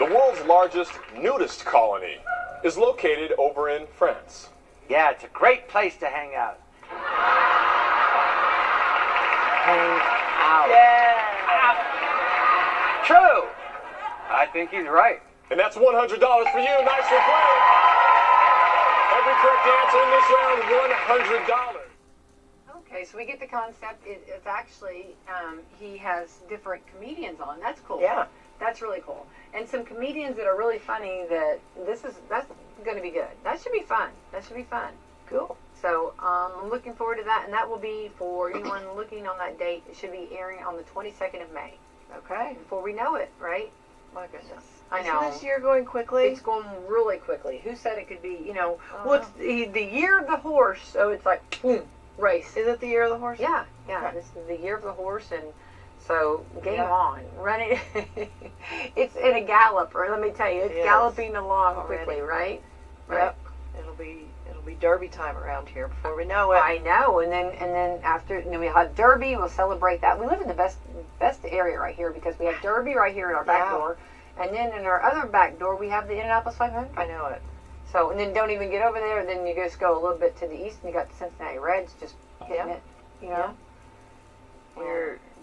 The world's largest nudist colony is located over in France. Yeah, it's a great place to hang out. Hang out. Yeah. True. I think he's right. And that's $100 for you. Nicely played. Every correct answer in this round, $100. Okay, so we get the concept. It's actually, he has different comedians on. That's cool. Yeah. That's really cool. And some comedians that are really funny that's going to be good. That should be fun. Cool. So I'm looking forward to that, and that will be for anyone looking on that date. It should be airing on the 22nd of May. Okay. Before we know it, right? My goodness. I know. Isn't this year going quickly? It's going really quickly. Who said it could be, well, it's the year of the horse, so it's like, boom, race. Is it the year of the horse? Yeah. Okay. This is the year of the horse, and so game Yeah. on. Run it. It's in a gallop, or let me tell you, it's It is. galloping along Already. quickly, right? Yep. It'll be Derby time around here before we know it. I know, and then after, and then we have Derby. We'll celebrate that. We live in the best area right here because we have Derby right here in our back Yeah. door, and then in our other back door we have the Indianapolis 500. I know it. So, and then don't even get over there. Then you just go a little bit to the east, and you got the Cincinnati Reds just hitting it.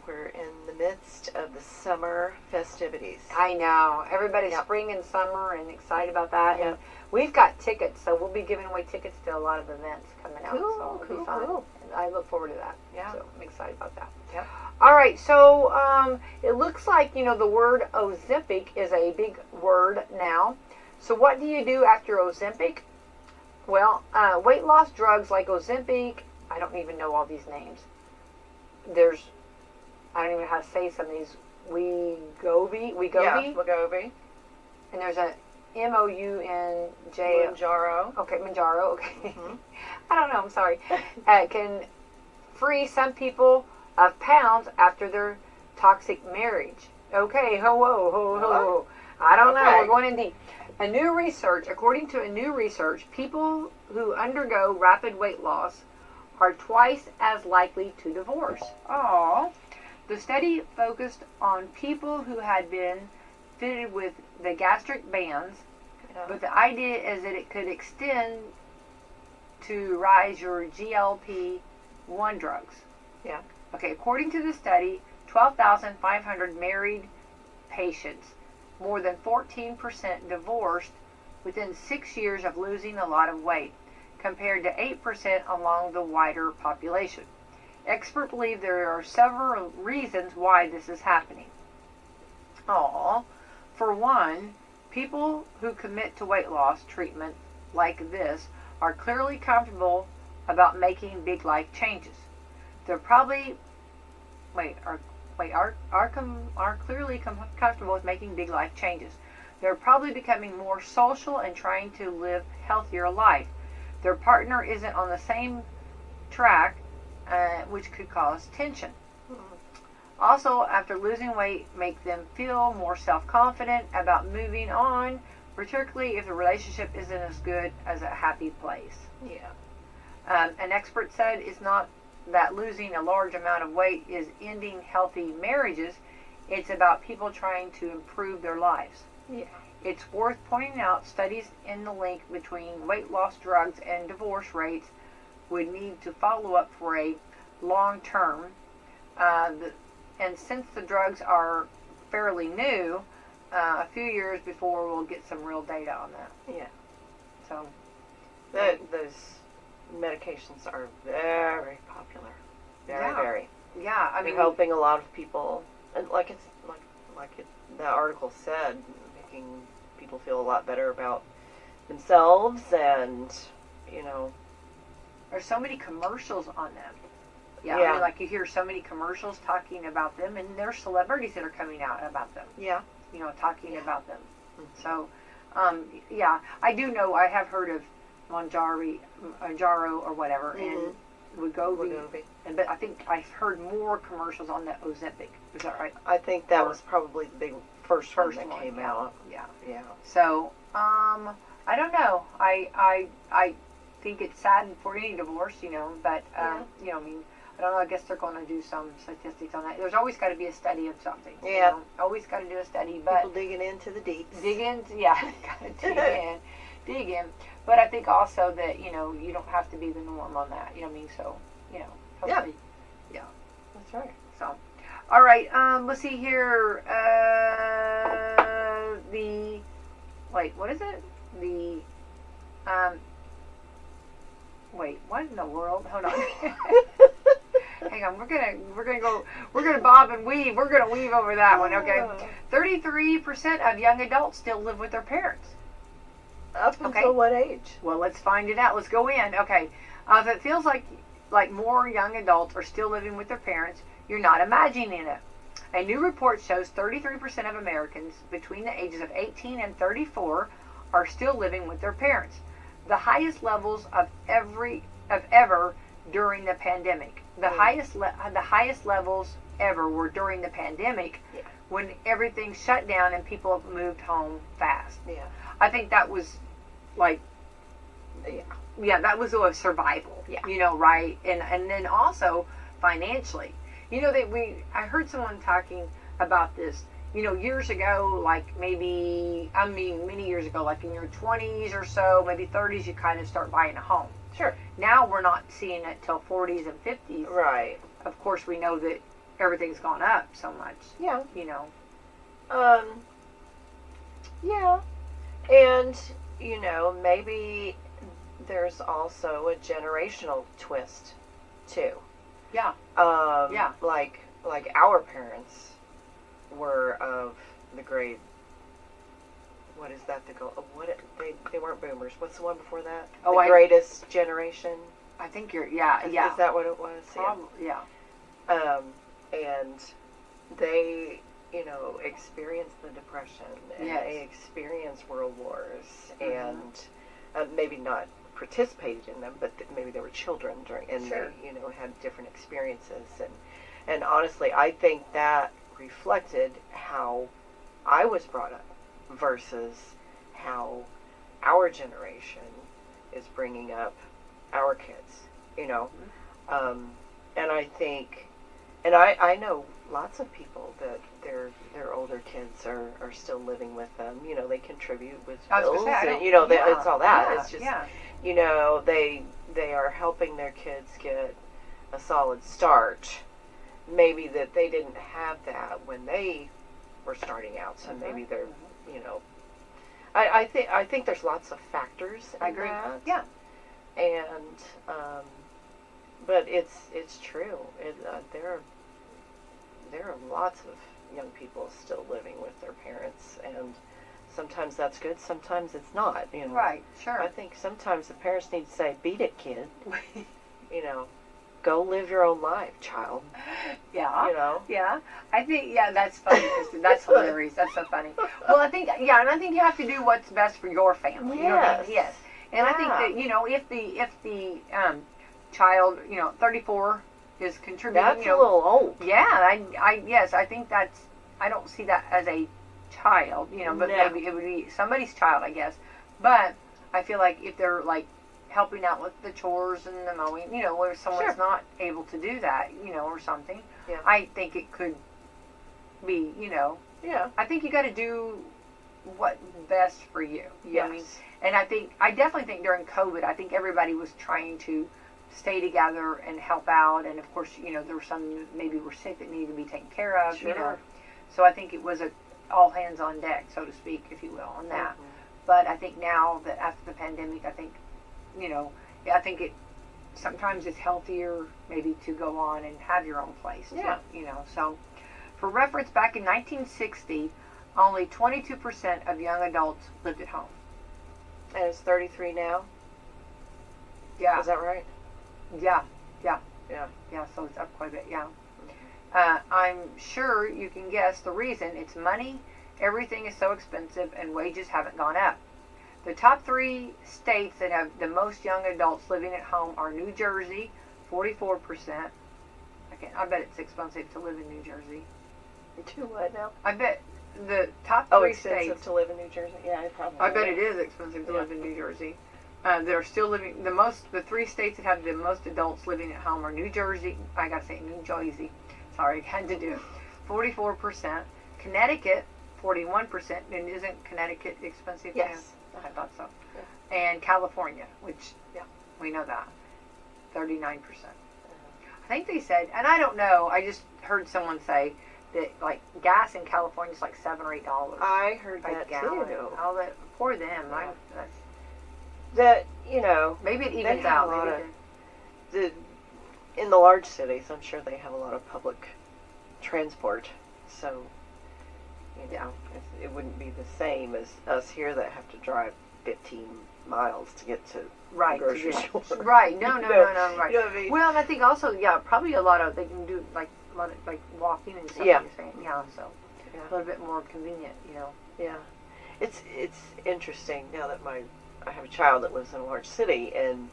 We're in the midst of the summer festivities. I know. Everybody's Yep. spring and summer and excited about that. Yep. And we've got tickets, so we'll be giving away tickets to a lot of events coming out. Cool, So it'll cool, be fun. cool. And I look forward to that. Yeah. So I'm excited about that. Yep. All right. So it looks like, the word Ozempic is a big word now. So what do you do after Ozempic? Well, weight loss drugs like Ozempic, I don't even know all these names. I don't even know how to say some of these. Wegovy, Yeah, Wegovy. and there's a Mounj. Manjaro. Okay, Manjaro. Okay, Mhm. I don't know. I'm sorry. Can free some people of pounds after their toxic marriage. Okay, whoa. I don't know. Okay. We're going in deep. According to a new research, people who undergo rapid weight loss are twice as likely to divorce. Oh. The study focused on people who had been fitted with the gastric bands, Yeah. but the idea is that it could extend to rise your GLP-1 drugs. Yeah. Okay, according to the study, 12,500 married patients, more than 14% divorced within 6 years of losing a lot of weight, compared to 8% among the wider population. Experts believe there are several reasons why this is happening. For one, people who commit to weight loss treatment like this are clearly comfortable about making big life changes. They're probably are clearly comfortable with making big life changes. They're probably becoming more social and trying to live healthier life. Their partner isn't on the same track, which could cause tension. Also, after losing weight, make them feel more self-confident about moving on, particularly if the relationship isn't as good as a happy place. Yeah. An expert said it's not that losing a large amount of weight is ending healthy marriages. It's about people trying to improve their lives. Yeah. It's worth pointing out studies in the link between weight loss drugs and divorce rates would need to follow up for a long term. And since the drugs are fairly new, a few years before we'll get some real data on that. Yeah. So Those medications are very popular. Very. yeah, I They're mean, helping a lot of people, and the article said, making people feel a lot better about themselves, and there's so many commercials on them. Yeah, Yeah. I mean, like you hear so many commercials talking about them, and there's celebrities that are coming out about them. yeah, Talking Yeah. about them. Mhm. So, yeah, I do know. I have heard of Manjaro or whatever, and Wegovy. But I think I've heard more commercials on the Ozempic. Is that right? I think that was probably the big first one that one, came yeah. out. Yeah. Yeah. So, I don't know. I think it's sad for any divorce, but I mean, I don't know. I guess they're going to do some statistics on that. There's always got to be a study of something. Yeah. Always got to do a study, but People digging into the deeps. dig in. Yeah, got to dig in. But I think also that you don't have to be the norm on that. You know what I mean? So hopefully, yeah. That's right. So, all right. Let's see here. What is it? Wait, what in the world? Hold on. hang on. We're gonna bob and weave. We're gonna weave over that one. Okay. 33% of young adults still live with their parents. Up until what age? Well, let's find it out. Let's go in. Okay. If it feels like more young adults are still living with their parents, you're not imagining it. A new report shows 33% of Americans between the ages of 18 and 34 are still living with their parents. The highest levels of ever during the pandemic. The highest levels ever were during the pandemic, when everything shut down and people moved home fast. Yeah. I think that was that was a survival. Yeah. You know, right? And then also financially. You know, I heard someone talking about this, you know, years ago, like many years ago, like in your 20s or so, maybe 30s, you kind of start buying a home. Sure. Now we're not seeing it till 40s and 50s. Right. Of course, we know that everything's gone up so much. Yeah. You know. Yeah. And, you know, maybe there's also a generational twist, too. Yeah. Like our parents were of the great, what is that? They weren't boomers. What's the one before that? The greatest generation. I think you're, Is that what it was? Yeah. And they, you know, experienced the Depression, and they experienced World Wars, and maybe not participated in them, but maybe they were children during, and they, you know, had different experiences, and honestly, I think that reflected how I was brought up versus how our generation is bringing up our kids, you know. And I think, and I know lots of people that their older kids are still living with them. You know, they contribute with bills, and you know, it's all that. It's just, you know, they are helping their kids get a solid start. Maybe that they didn't have that when they were starting out, so maybe they're, you know, I think there's lots of factors in that. Yeah. And but it's true. There are lots of young people still living with their parents, and sometimes that's good, sometimes it's not. You know. Right. Sure. I think sometimes the parents need to say, "Beat it, kid." You know, go live your own life, child. Yeah. You know. Yeah. I think that's funny. That's hilarious. That's so funny. Well, I think and I think you have to do what's best for your family. You know what I mean? Yes. And I think that, you know, if the child, you know, 34 is contributing. That's you know, a little old. Yeah. I think that's. I don't see that as a child. You know, but maybe it would be somebody's child, I guess. But I feel like if they're like helping out with the chores and the mowing, you know, where someone's not able to do that, you know, or something. Yeah. I think it could be, you know. Yeah. I think you got to do what's best for you. You know what I mean? Yes. And I definitely think during COVID, I think everybody was trying to stay together and help out. And of course, you know, there were some that maybe were sick that needed to be taken care of. Sure. You know, so I think it was a all hands on deck, so to speak, if you will, on that. But I think now that after the pandemic, I think, you know, I think sometimes it's healthier maybe to go on and have your own place. Yeah. You know, so for reference, back in 1960, only 22% of young adults lived at home. And it's 33 now? Yeah. Is that right? Yeah. Yeah. Yeah, so it's up quite a bit, yeah. I'm sure you can guess the reason. It's money. Everything is so expensive and wages haven't gone up. The top 3 states that have the most young adults living at home are New Jersey, 44%. I bet it's expensive to live in New Jersey. To what now? I bet the top 3 expensive states. to live in New Jersey? Yeah, it probably I bet it is expensive to live in New Jersey. They're still living, the 3 states that have the most adults living at home are New Jersey, I gotta say New Jersey, sorry, I had to do it, 44%, Connecticut, 41%, and isn't Connecticut expensive? Yes. I thought so. Yeah. And California, which, we know that, 39%. I think they said, and I don't know, I just heard someone say that, like, gas in California is like $7 or $8. I heard a that gallon. too. Oh, poor them. Yeah. That's, That, you know, maybe it they evens have out. a lot Maybe of, in the large cities, I'm sure they have a lot of public transport. So, you know, it wouldn't be the same as us here that have to drive 15 miles to get to Right. the grocery store. Right. No, You no, know, no, no, right. You know what I mean? Well, and I think also, yeah, probably a lot of, they can do like a lot of like walking and stuff. Yeah. You're saying, yeah, so Yeah. a little bit more convenient, you know. Yeah, it's interesting now that I have a child that lives in a large city, and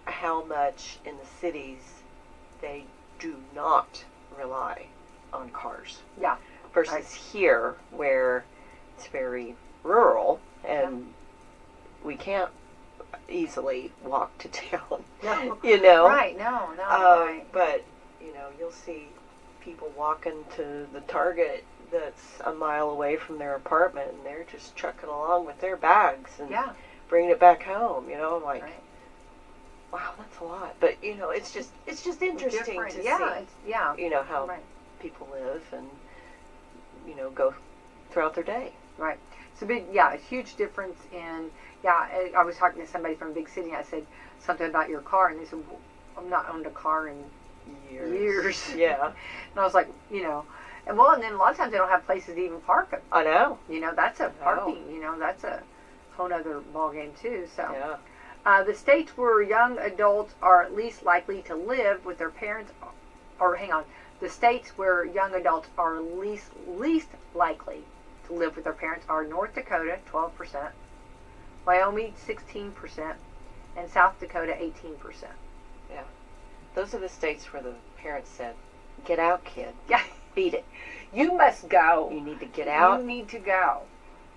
how much in the cities they do not rely on cars. Yeah. Versus Right. here, where it's very rural and we can't easily walk to town. No. You know. Right. No. No. Right. But you know, you'll see people walking to the Target that's a mile away from their apartment, and they're just trucking along with their bags and Yeah. bringing it back home. You know, I'm like, Right. wow, that's a lot. But you know, it's just interesting Different. to Yeah. see. It's, yeah. You know how Right. people live and you know go throughout their day. Right. It's a big, yeah, a huge difference in, yeah, I was talking to somebody from a big city, and I said something about your car, and they said, well, I'm not owned a car in years. Yeah, And I was like, you know, and well, and then a lot of times they don't have places to even park them. I know. You know, that's a parking, you know, that's a whole nother ballgame too, so. Yeah. The states where young adults are least likely to live with their parents, or hang on, the states where young adults are least likely to live with their parents are North Dakota, 12%, Wyoming, 16%, and South Dakota, 18%. Yeah. Those are the states where the parents said, "Get out, kid. Yeah, Beat it. you must go. You need to get out. You need to go,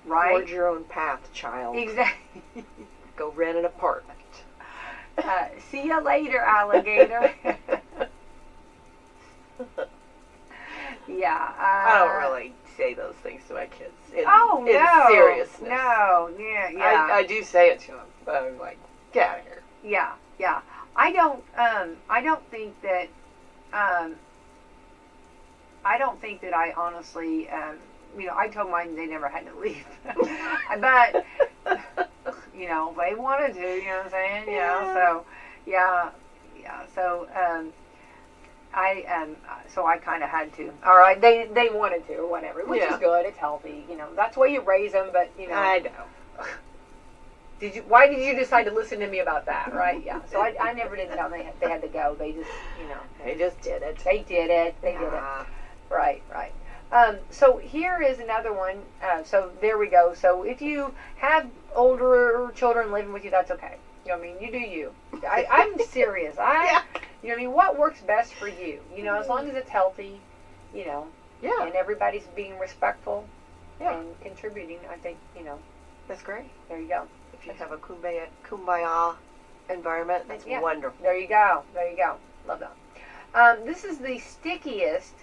right? Forge your own path, child. Exactly. Go rent an apartment." See you later, alligator. Yeah. I don't really say those things to my kids. In seriousness. No. Yeah. I do say it to them, but I'm like, get out of here. Yeah. I don't think that. I don't think that I honestly. You know, I told mine they never had to leave, but you know, they wanted to. You know what I'm saying? Yeah. So, yeah. So, so I kind of had to. All right, they wanted to or whatever, which is good. It's healthy. You know, that's the way you raise them. But you know, I know. Why did you decide to listen to me about that? Right? Yeah. So I never did tell them they had to go. They just, you know, They just did it. They did it. Right. So here is another one. So there we go. So if you have older children living with you, that's okay. You know what I mean? You do you. I'm serious. You know what I mean? What works best for you? You know, as long as it's healthy, you know, and everybody's being respectful and contributing, I think, you know. That's great. There you go. If you have a kumbaya environment, that's wonderful. There you go. Love that. This is the stickiest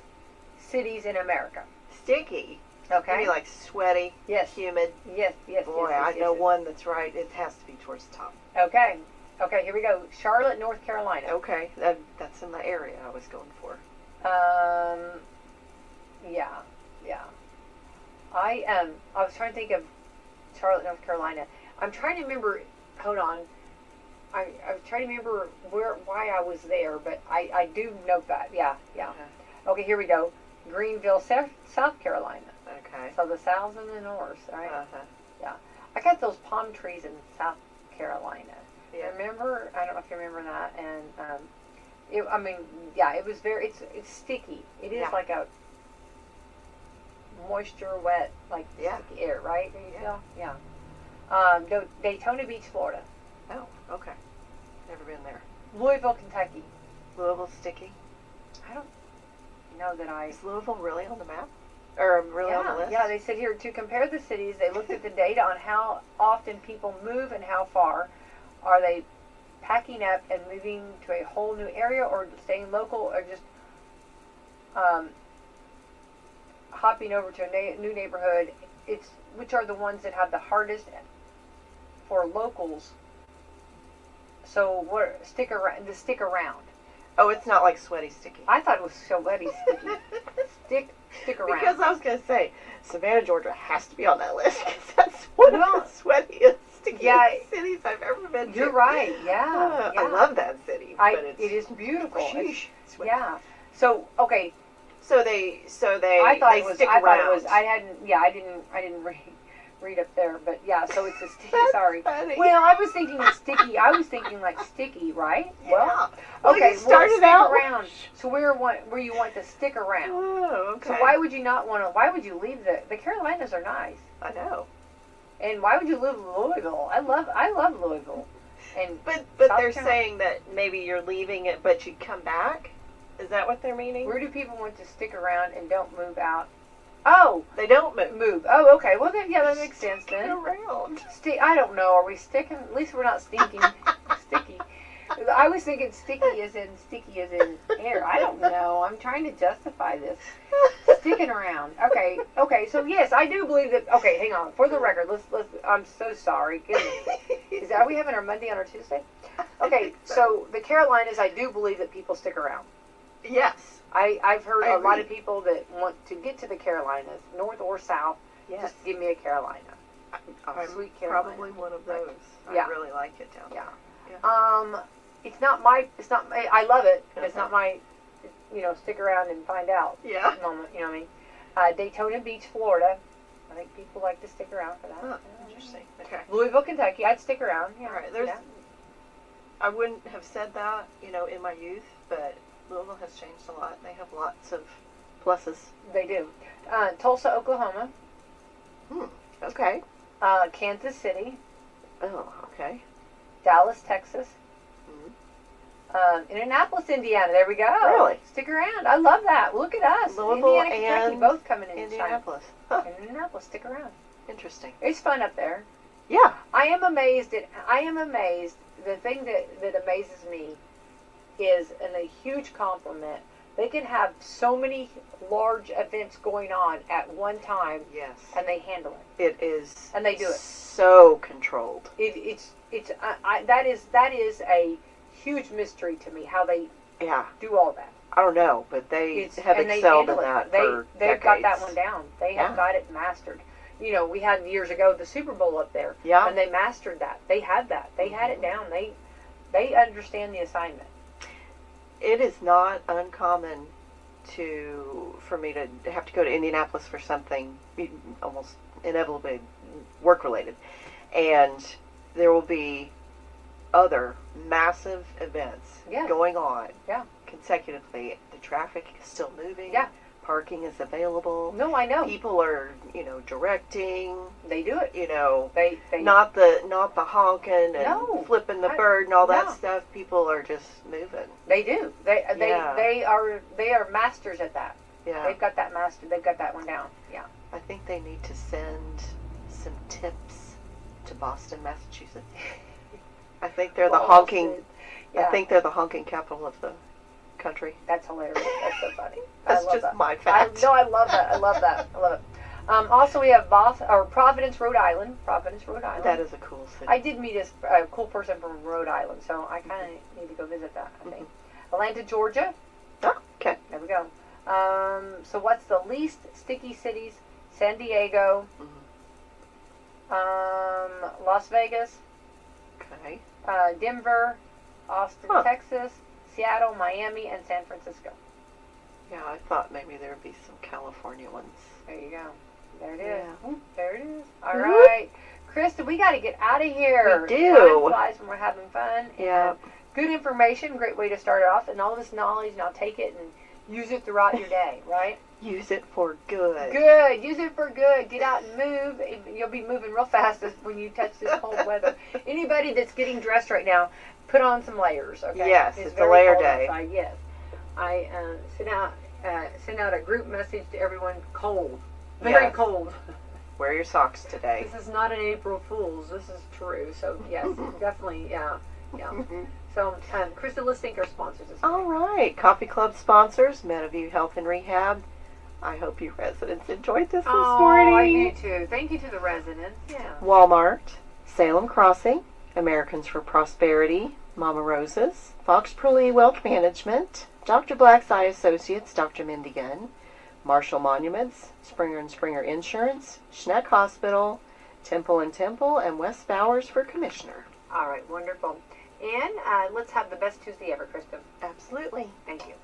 cities in America. Sticky. Okay. Maybe like sweaty, humid. Yes. Boy, I know one that's right. It has to be towards the top. Okay, here we go. Charlotte, North Carolina. Okay, that's in the area I was going for. Yeah. I was trying to think of Charlotte, North Carolina. I'm trying to remember. Hold on. I was trying to remember why I was there, but I do note that. Yeah. Okay, here we go. Greenville, South Carolina. Okay. So the South and the North, right? Yeah. I got those palm trees in South Carolina. Yeah. Remember? I don't know if you remember that. And it was very. It's sticky. It is like a moisture, wet, like sticky air, right? There you go. Yeah. Daytona Beach, Florida. Oh, okay. Never been there. Louisville, Kentucky. Louisville sticky? I don't know that I... Is Louisville really on the map? Or really on the list? Yeah, they said here, to compare the cities, they looked at the data on how often people move and how far. Are they packing up and moving to a whole new area, or staying local, or just hopping over to a new neighborhood? Which are the ones that have the hardest for locals? So stick around. Oh, it's not like sweaty sticky. I thought it was sweaty sticky. Stick around. Because I was going to say, Savannah, Georgia has to be on that list because that's one of the sweatiest. stickiest cities I've ever been to. You're right. Yeah. I love that city. But It is beautiful. Sheesh. Yeah. So okay. So they I thought they it was. stick I thought around. it was. I hadn't. Yeah. I didn't read up there. But yeah. So it's a sticky. Sorry. Funny. Well, I was thinking sticky. I was thinking like sticky, right? Well, Okay. you started stick out around. So where you want to stick around? Oh, okay. So why would you not want to? Why would you leave the Carolinas are nice, I know. and why would you live in Louisville? I love Louisville, and But South they're Carolina. saying that maybe you're leaving it, but you come back. Is that what they're meaning? Where do people want to stick around and don't move out? Oh, They don't move. move. Oh, okay. Well, then, yeah, that makes sense Stick then. around. I don't know. Are we sticking? At least we're not stinking. Sticky. I was thinking sticky as in air. I don't know. I'm trying to justify this. Sticking around. Okay. So yes, I do believe that. Okay, hang on. For the record, let's. I'm so sorry. Goodness. Are we having our Monday on our Tuesday? Okay. So the Carolinas, I do believe that people stick around. Yes. I've heard I a lot agree. of people that want to get to the Carolinas, north or south. Yes. Just give me a Carolina. I'm Sweet Carolina. probably one of those. Yeah. I really like it down there. Yeah. It's not my. I love it, but it's Uh-huh. not my. Stick around and find out. Yeah. Moment. You know what I mean? Daytona Beach, Florida. I think people like to stick around for that. Huh, interesting. Okay. Louisville, Kentucky. I'd stick around. Yeah. All right. There's. Yeah. I wouldn't have said that, in my youth, but Louisville has changed a lot. They have lots of pluses. They do. Tulsa, Oklahoma. Okay. Kansas City. Oh, okay. Dallas, Texas. Mhm. Indianapolis, Indiana. There we go. Really? Stick around. I love that. Look at us. Louisville Indiana, Kentucky, and both coming in. Indianapolis. Huh. Indianapolis. Stick around. Interesting. It's fun up there. Yeah. I am amazed. The thing that amazes me is, and a huge compliment, they can have so many large events going on at one time, Yes. and they handle it. It is. And they do it. So controlled. That is a huge mystery to me how they Yeah. do all that. I don't know, but they have and they excelled in handle that it. for They've got that decades. one down. They have Yeah. got it mastered. We had years ago the Super Bowl up there, Yeah. and they mastered that. They had that. They had it down. They understand the assignment. It is not uncommon for me to have to go to Indianapolis for something almost inevitably work related, and there will be other massive events Yes. going on Yeah. consecutively. The traffic is still moving. Yeah. Parking is available. No, I know. People are, directing, They do it. They not the honking and No. flipping the bird and all that No. stuff. People are just moving. They do. Yeah. They are masters at that. Yeah. They've got that master. They've got that one down. Yeah. I think they need to send some tips to Boston, Massachusetts. I think they're the honking. Yeah. I think they're the honking capital of the country. That's hilarious. That's so funny. That's I love just that. my fact. I love that. I love that. I love it. Also, we have Providence, Rhode Island. Providence, Rhode Island. That is a cool city. I did meet a cool person from Rhode Island, so I kind of need to go visit that, I think. Atlanta, Georgia. Oh, okay. There we go. So what's the least sticky cities? San Diego. Las Vegas. Okay. Denver. Austin, Huh. Texas. Seattle, Miami, and San Francisco. Yeah, I thought maybe there would be some California ones. There you go. There it is. Yeah. There it is. All Whoop. right. Krista, we got to get out of here. We do. Time flies when we're having fun. Yeah. Good information. Great way to start it off. And all this knowledge, now take it and use it throughout your day, right? Use it for good. Good. Use it for good. Get out and move. You'll be moving real fast when you touch this cold weather. Anybody that's getting dressed right now, put on some layers, okay? Yes, it's a very layer cold day. outside, yes. I sent out a group message to everyone, cold. Very Yes. cold. Wear your socks today. This is not an April Fool's. This is true. So, yes, definitely, yeah. So, Krista, let's thank our sponsors this All right. Coffee Club sponsors, Meadowview Health and Rehab. I hope you residents enjoyed this morning. I do too. Thank you to the residents. Yeah. Walmart, Salem Crossing, Americans for Prosperity, Mama Rosa's, Fox Perley Wealth Management, Dr. Black's Eye Associates, Dr. Mindy Gunn, Marshall Monuments, Springer & Springer Insurance, Schneck Hospital, Temple and Temple, and Wes Bowers for Commissioner. All right, wonderful. And let's have the best Tuesday ever, Kristen. Absolutely. Thank you.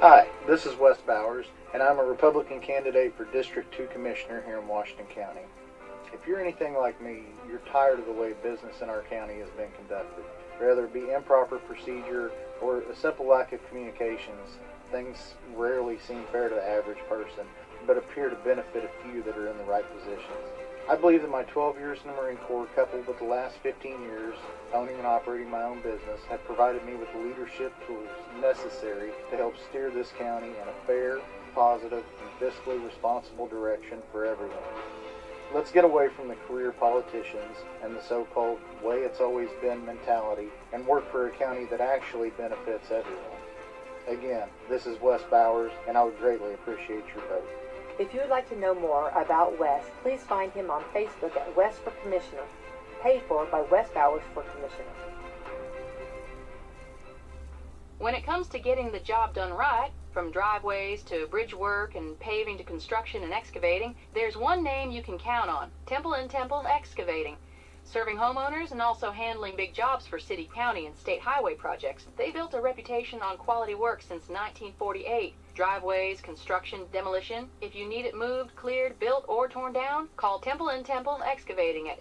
Hi, this is Wes Bowers, and I'm a Republican candidate for District 2 Commissioner here in Washington County. If you're anything like me, you're tired of the way business in our county has been conducted. Whether it be improper procedure or a simple lack of communications, things rarely seem fair to the average person, but appear to benefit a few that are in the right positions. I believe that my 12 years in the Marine Corps, coupled with the last 15 years owning and operating my own business, have provided me with the leadership tools necessary to help steer this county in a fair, positive, and fiscally responsible direction for everyone. Let's get away from the career politicians and the so-called way it's always been mentality and work for a county that actually benefits everyone. Again, this is Wes Bowers, and I would greatly appreciate your vote. If you would like to know more about Wes, please find him on Facebook at Wes for Commissioner, paid for by Wes Bowers for Commissioner. When it comes to getting the job done right, from driveways to bridge work and paving to construction and excavating, there's one name you can count on: Temple and Temple Excavating. Serving homeowners and also handling big jobs for city, county, and state highway projects, they built a reputation on quality work since 1948. Driveways, construction, demolition. If you need it moved, cleared, built, or torn down, call Temple and Temple Excavating at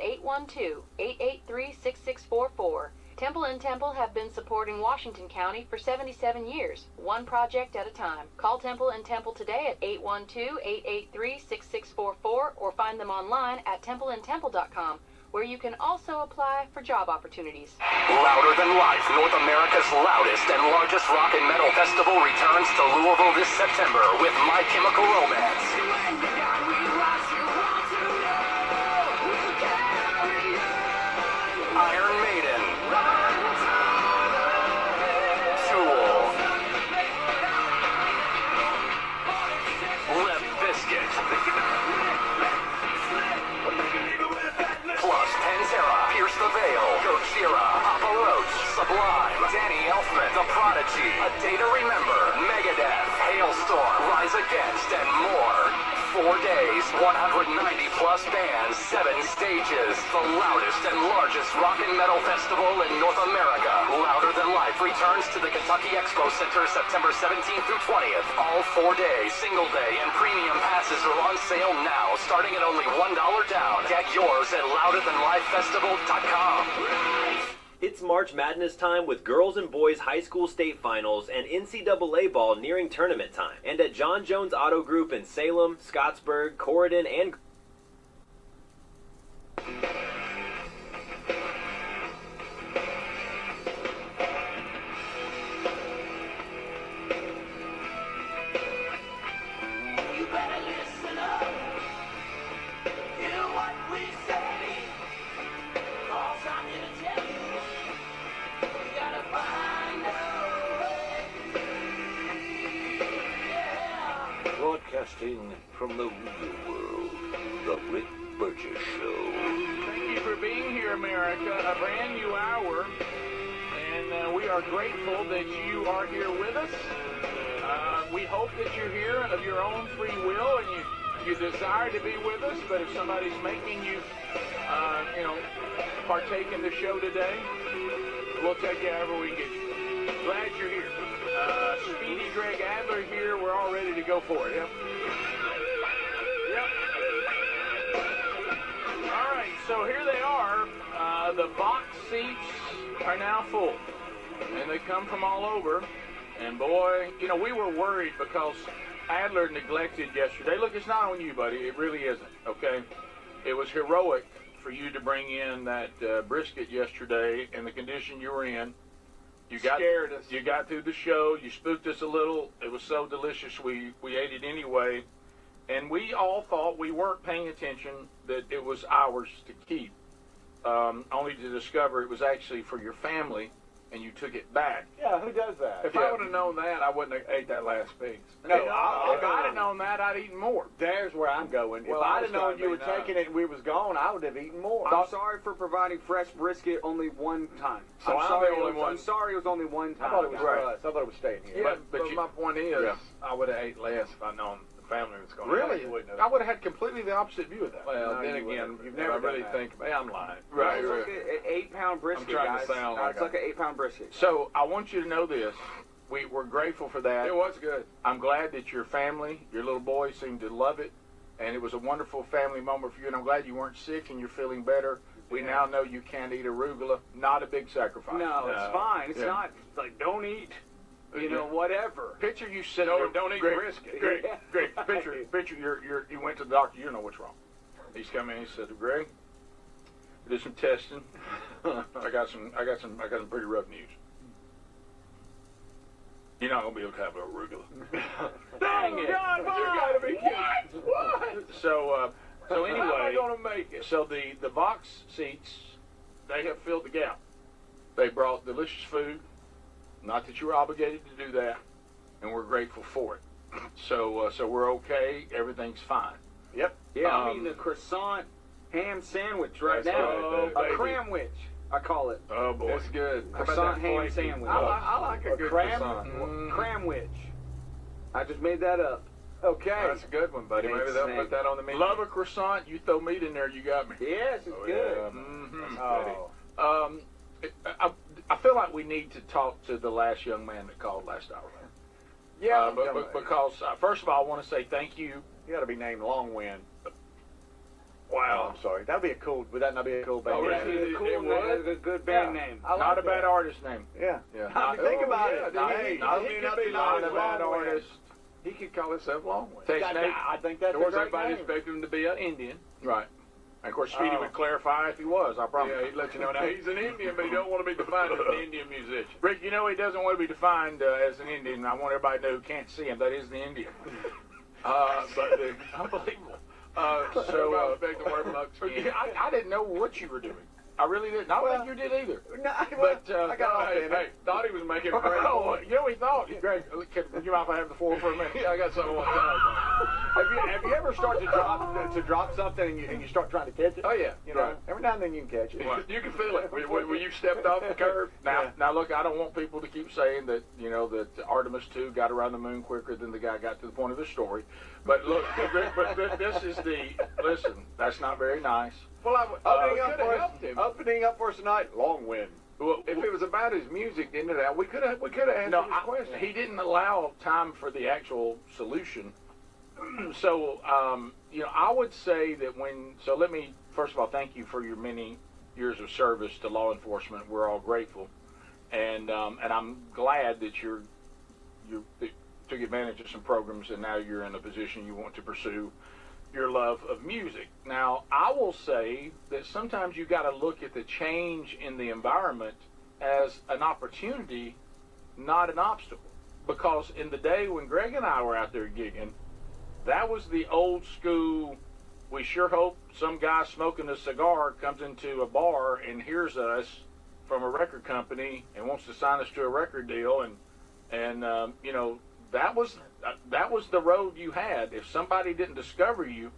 812-883-6644. Temple and Temple have been supporting Washington County for 77 years, one project at a time. Call Temple and Temple today at 812-883-6644 or find them online at templeandtemple.com, where you can also apply for job opportunities. Louder Than Life, North America's loudest and largest rock and metal festival, returns to Louisville this September with My Chemical Romance, Iron Maiden, Tool, Limp Bizkit, plus Pantera, Pierce the Veil, Gojira, Papa Roach, Sublime, Danny Elfman, The Prodigy, A Day to Remember, Megadeth, Hailstorm, Rise Against, and more. 4 days, 190 plus bands, 7 stages, the loudest and largest rock and metal festival in North America. Louder Than Life returns to the Kentucky Expo Center September 17th through 20th. All 4 days, single day, and premium passes are on sale now, starting at only $1 down. Get yours at louderthanlifefestival.com. It's March Madness time with girls and boys high school state finals and NCAA ball nearing tournament time. And at John Jones Auto Group in Salem, Scottsburg, Corydon, and broadcasting from the real world, the Rick Burgess Show. Thank you for being here, America. A brand new hour, and we are grateful that you are here with us. We hope that you're here of your own free will and you desire to be with us, but if somebody's making you, partake in the show today, we'll take you however we get you. Glad you're here. Speedy Greg Adler here. We're all ready to go for it. Yep. All right, so here they are. The box seats are now full, and they come from all over. And boy, we were worried because Adler neglected yesterday. Look, it's not on you, buddy. It really isn't, okay? It was heroic for you to bring in that brisket yesterday in the condition you were in. You scared us. You got through the show. You spooked us a little. It was so delicious. We ate it anyway. And we all thought we weren't paying attention that it was ours to keep, only to discover it was actually for your family and you took it back. Yeah, who does that? If I would have known that, I wouldn't have ate that last piece. No, if I'd have known that, I'd eaten more. There's where I'm going. Well, if I I'd was have known trying to you were be nice. taking it and we was gone, I would have eaten more. I'm sorry for providing fresh brisket only one time. So I'm the only one. I'm sorry it was only one time. I thought it was guys. for us. I thought it was staying here. Yeah, but you, my point is, Yeah. I would have ate less if I'd known the family was going to Really? eat. You wouldn't have. I would have had completely the opposite view of that. Well, No, then you again, wouldn't. You've if never I done really that. think, I'm lying. It's like an 8-pound brisket, I'm trying guys. to sound like It's like an 8-pound brisket. So I want you to know this. We're grateful for that. It was good. I'm glad that your family, your little boy, seemed to love it, and it was a wonderful family moment for you. And I'm glad you weren't sick and you're feeling better. We now know you can't eat arugula. Not a big sacrifice. No, it's fine. It's Yeah. not it's like don't eat. You know, Yeah. whatever. Picture you sitting No, there. don't eat Greg, brisket. Greg, Yeah. Greg, picture you went to the doctor. You know what's wrong. He's come in. He said, Greg, did some testing. I got some pretty rough news. You're not gonna be able to have arugula. Dang it! God, you gotta be kidding! What? So How anyway, am I gonna make it? So the box seats, they have filled the gap. They brought delicious food. Not that you were obligated to do that, and we're grateful for it. So we're okay. Everything's fine. Yep. Yeah, I'm eating a croissant ham sandwich right That's now. right, baby. A cramwich, I call it. Oh boy, That's good. How about Croissant that ham flaky? sandwich. I like a good croissant. Cramwich. I just made that up. Okay. That's a good one, buddy. Maybe they'll put that on the menu. Love a croissant. You throw meat in there, you got me. Yes, it's good. Yeah. I feel like we need to talk to the last young man that called last hour. Yeah, Because first of all, I want to say thank you. You got to be named Longwind. Wow. Oh, I'm sorry. That'd be a cool. Would that not be a cool band? Oh, name? it Cool, would. a good band Yeah. name. I like Not a that. bad artist name. Yeah. Yeah. I mean, think about yeah, it. not Hey, not he could be not a named bad Longwind. artist. He could call himself Longwind. I think that's Of a course, great everybody name. expected him to be an Indian. Right. And of course, Speedy would clarify if he was. I promise. Yeah, he'd let you know now. He's an Indian, but he don't want to be defined as an Indian musician. Rick, you know he doesn't want to be defined as an Indian. I want everybody to know who can't see him. That is the Indian. Unbelievable. I didn't know what you were doing. I really didn't. I don't think you did either. No, But I got off in it. thought he was making a great point. You know what he thought? Greg, can you mind if I have the floor for a minute? Yeah, I got something I want to tell you. Have you ever started to drop something and you start trying to catch it? Oh yeah, You know, every now and then you can catch it. You can feel it when you stepped off the curb. Now look, I don't want people to keep saying that that Artemis 2 got around the moon quicker than the guy got to the point of the story. But look, this is listen. That's not very nice. Well, opening up for us tonight, Longwind. Well, if it was about his music, we could have answered his question. He didn't allow time for the actual solution. So, I would say that let me first of all thank you for your many years of service to law enforcement. We're all grateful, and I'm glad that you took advantage of some programs, and now you're in a position you want to pursue your love of music. Now, I will say that sometimes you got to look at the change in the environment as an opportunity, not an obstacle. Because in the day when Greg and I were out there gigging, that was the old school, we sure hope some guy smoking a cigar comes into a bar and hears us from a record company and wants to sign us to a record deal, and that was the road you had. If somebody didn't discover you,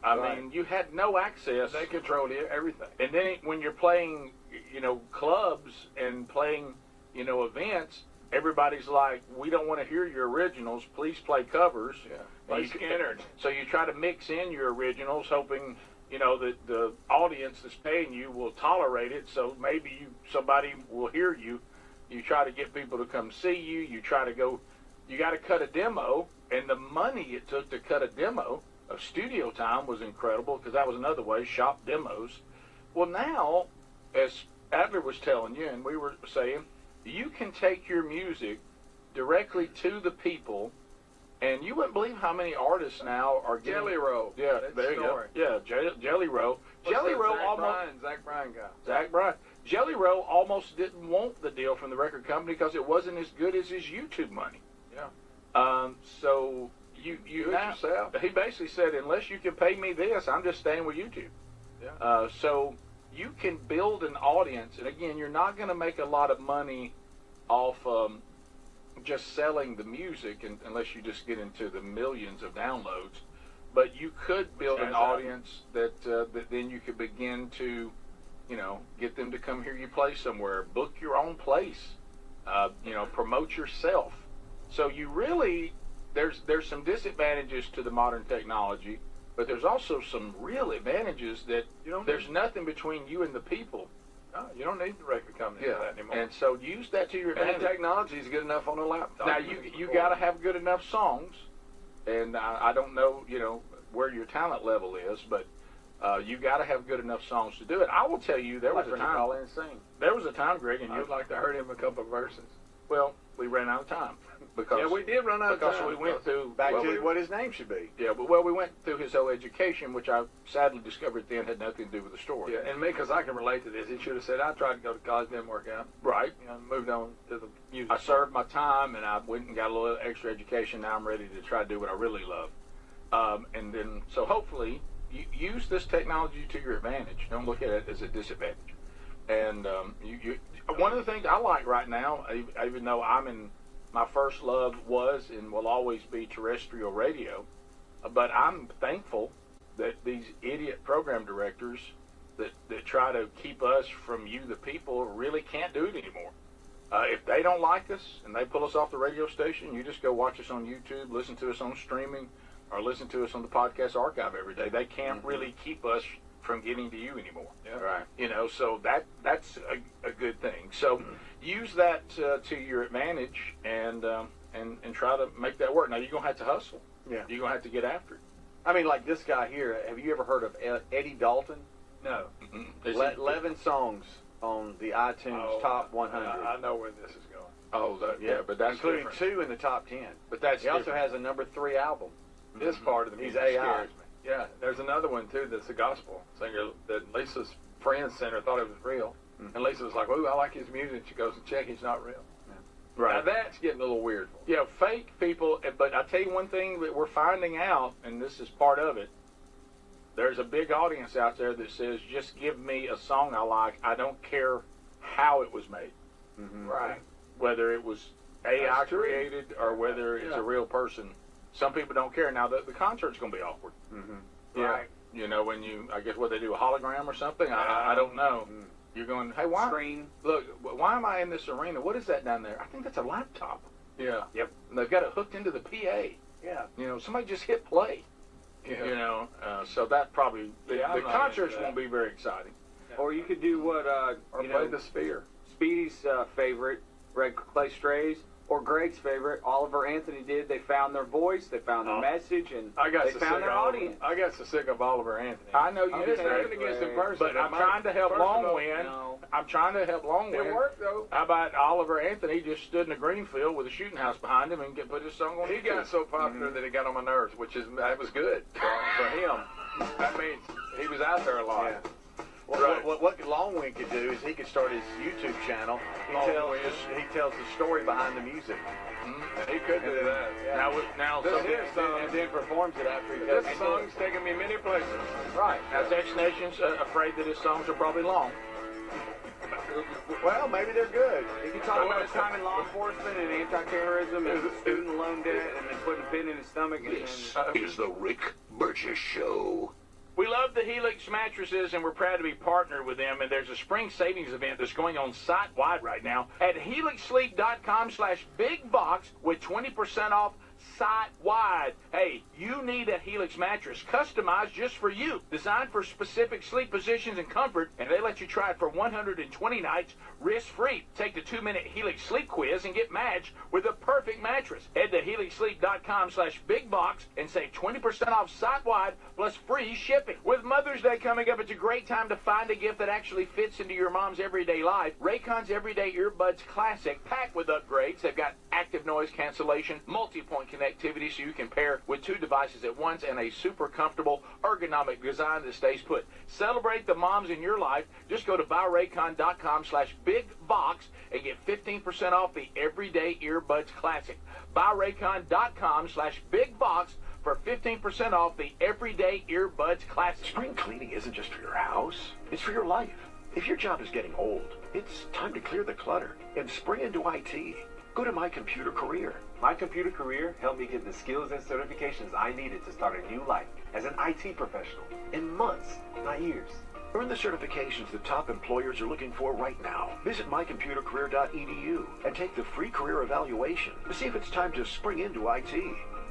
I mean, you had no access. They controlled everything. And then when you're playing, clubs and playing, events, everybody's like, we don't want to hear your originals. Please play covers. Yeah. Play Skinner. So you try to mix in your originals, hoping, that the audience that's paying you will tolerate it. So maybe somebody will hear you. You try to get people to come see you. You try to go. You got to cut a demo, and the money it took to cut a demo of studio time was incredible, because that was another way, shop demos. Well, now, as Adler was telling you, and we were saying, you can take your music directly to the people, and you wouldn't believe how many artists now are getting... Jelly Roll. Yeah, That's there you go. story. Yeah, Jelly Roll. Jelly Roll almost... Zach Bryan guy. Zach Bryan. Jelly Roll almost didn't want the deal from the record company because it wasn't as good as his YouTube money. Yeah. So you Do it yourself. He basically said, unless you can pay me this, I'm just staying with YouTube. Yeah. So you can build an audience, and again, you're not going to make a lot of money off just selling the music, unless you just get into the millions of downloads. But you could build an audience that then you could begin to, get them to come hear you play somewhere, book your own place, promote yourself. So you really, there's some disadvantages to the modern technology, but there's also some real advantages that there's nothing between you and the people. No, you don't need the record company for that anymore. And so use that to your advantage. And the technology is good enough on a laptop. Now you got to have good enough songs, and I don't know, where your talent level is, but you got to have good enough songs to do it. I will tell you, there was a time. Call in and sing. There was a time, Greg, and I'd like to heard him a couple of verses. Well, we ran out of time because we did run out of time because we went through back to what his name should be. Yeah, but we went through his whole education, which I sadly discovered then had nothing to do with the story. Yeah, and me, because I can relate to this, he should have said, I tried to go to college, didn't work out. Right. Moved on to the music. I served my time, and I went and got a little extra education. Now I'm ready to try to do what I really love. And then, so hopefully, you use this technology to your advantage. Don't look at it as a disadvantage. And one of the things I like right now, even though my first love was and will always be terrestrial radio, but I'm thankful that these idiot program directors that try to keep us from you, the people, really can't do it anymore. If they don't like us and they pull us off the radio station, you just go watch us on YouTube, listen to us on streaming, or listen to us on the podcast archive every day. They can't really keep us from getting to you anymore. Yeah. Right. So that's a good thing. So use that to your advantage and try to make that work. Now you're gonna have to hustle. Yeah. You're gonna have to get after it. I mean, like this guy here. Have you ever heard of Eddie Dalton? No. 11 songs on the iTunes Top 100. I know where this is going. Oh, but that's including different. 2 in the top 10. But that's he also has a number 3 album. This part of the He's music AI. scares me. Yeah, there's another one too that's a gospel singer that Lisa's friends sent her, thought it was real. And Lisa was like, "Ooh, I like his music." She goes and check, he's not real. Right. Now that's getting a little weird. Yeah, fake people. But I tell you one thing that we're finding out, and this is part of it. There's a big audience out there that says, "Just give me a song I like. I don't care how it was made." Right. Whether it was AI created or whether it's a real person. Some people don't care. Now, the concert's going to be awkward. Yeah. Right. When I guess what they do, a hologram or something? I don't know. You're going, hey, why? Screen. Look, why am I in this arena? What is that down there? I think that's a laptop. Yeah. Yep. And they've got it hooked into the PA. Yeah. Somebody just hit play. Yeah. So that probably, the I'm not concerts into that. won't be very exciting. Or you could do what, Or play the sphere. Speedy's favorite, Red Clay Strays, or Greg's favorite, Oliver Anthony did. They found their voice, they found their message, and they found their audience. I got so sick of Oliver Anthony. I know you It's did, nothing against him personally. but I'm trying to help First of all, Longwind. I'm trying to help Longwind. It worked though. How about Oliver Anthony just stood in a green field with a shooting house behind him and put his song on He YouTube? got so popular that it got on my nerves, that was good for him. That means he was out there a lot. Yeah. What Longwind could do is he could start his YouTube channel. He tells the story behind the music. And he could do that. Yeah. Now, and then performs it after he does This it. song's taken me many places. Right. Now, X Nation's afraid that his songs are probably long. Well, maybe they're good. He can talk about his time in law enforcement and anti-terrorism and student loan debt and then putting a pin in his stomach. This is the Rick Burgess Show. We love the Helix mattresses, and we're proud to be partnered with them. And there's a spring savings event that's going on site-wide right now at helixsleep.com/bigbox with 20% off site-wide. Hey, you need a Helix mattress customized just for you, designed for specific sleep positions and comfort, and they let you try it for 120 nights risk-free. Take the 2-minute Helix sleep quiz and get matched with the perfect mattress. Head to helixsleep.com/bigbox and save 20% off site-wide plus free shipping. With Mother's Day coming up, it's a great time to find a gift that actually fits into your mom's everyday life. Raycon's Everyday Earbuds Classic, packed with upgrades. They've got active noise cancellation, multi-point connectivity so you can pair with 2 devices at once, and a super comfortable ergonomic design that stays put. Celebrate the moms in your life. Just go to buyraycon.com/bigbox and get 15% off the Everyday Earbuds Classic. Buyraycon.com/bigbox for 15% off the Everyday Earbuds Classic. Spring cleaning isn't just for your house, it's for your life. If your job is getting old, it's time to clear the clutter and spring into IT. Go to My Computer Career. My Computer Career helped me get the skills and certifications I needed to start a new life as an IT professional in months, not years. Earn the certifications that top employers are looking for right now. Visit mycomputercareer.edu and take the free career evaluation to see if it's time to spring into IT.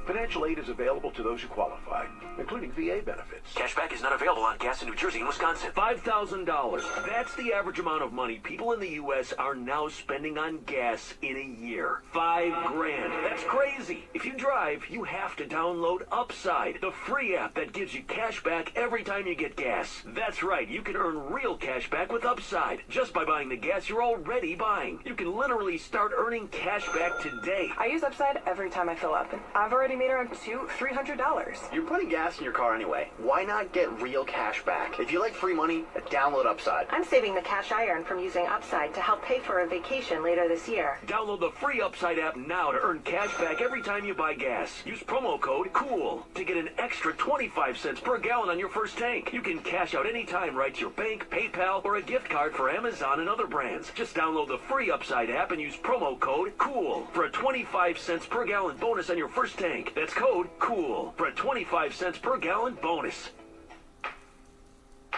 Financial aid is available to those who qualify, including VA benefits. Cashback is not available on gas in New Jersey and Wisconsin. $5,000. That's the average amount of money people in the U.S. are now spending on gas in a year. $5,000. That's crazy. If you drive, you have to download Upside, the free app that gives you cash back every time you get gas. That's right. You can earn real cash back with Upside just by buying the gas you're already buying. You can literally start earning cash back today. I use Upside every time I fill up, and I've already made around $300. You're putting gas in your car anyway. Why not get real cash back? If you like free money, download Upside. I'm saving the cash I earn from using Upside to help pay for a vacation later this year. Download the free Upside app now to earn cash back every time you buy gas. Use promo code COOL to get an extra 25 cents per gallon on your first tank. You can cash out anytime right to your bank, PayPal, or a gift card for Amazon and other brands. Just download the free Upside app and use promo code COOL for a 25 cents per gallon bonus on your first tank. That's code COOL for a 25 cents per gallon bonus.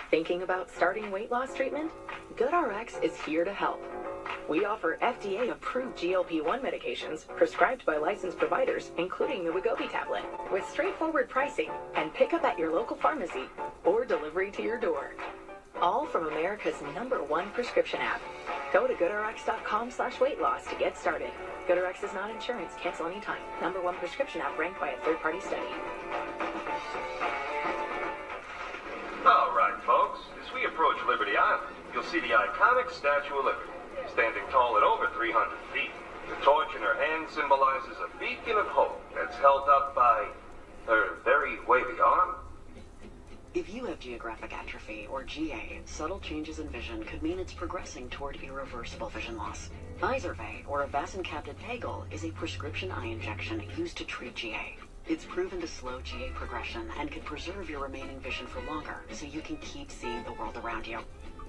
Thinking about starting weight loss treatment? GoodRx is here to help. We offer FDA-approved GLP-1 medications prescribed by licensed providers, including the Wegovy tablet, with straightforward pricing and pickup at your local pharmacy or delivery to your door. All from America's #1 prescription app. Go to goodrx.com/weight-loss to get started. GoodRx is not insurance. Cancel anytime. #1 prescription app ranked by a third-party study. All right, folks. As we approach Liberty Island, you'll see the iconic Statue of Liberty, standing tall at over 300 feet. The torch in her hand symbolizes a beacon of hope that's held up by her very wavy arm. If you have geographic atrophy, or GA, subtle changes in vision could mean it's progressing toward irreversible vision loss. Izervay, or avastin-capted Pagel, is a prescription eye injection used to treat GA. It's proven to slow GA progression and can preserve your remaining vision for longer, so you can keep seeing the world around you.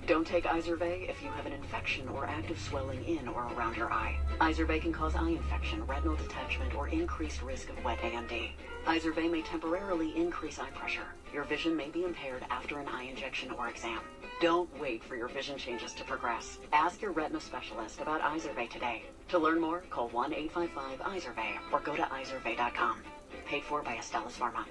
Don't take Izervay if you have an infection or active swelling in or around your eye. Izervay can cause eye infection, retinal detachment, or increased risk of wet AMD. Izervay may temporarily increase eye pressure. Your vision may be impaired after an eye injection or exam. Don't wait for your vision changes to progress. Ask your retina specialist about Izervay today. To learn more, call 1-855-IZERVAY or go to izervay.com. Paid for by Astellas Pharma.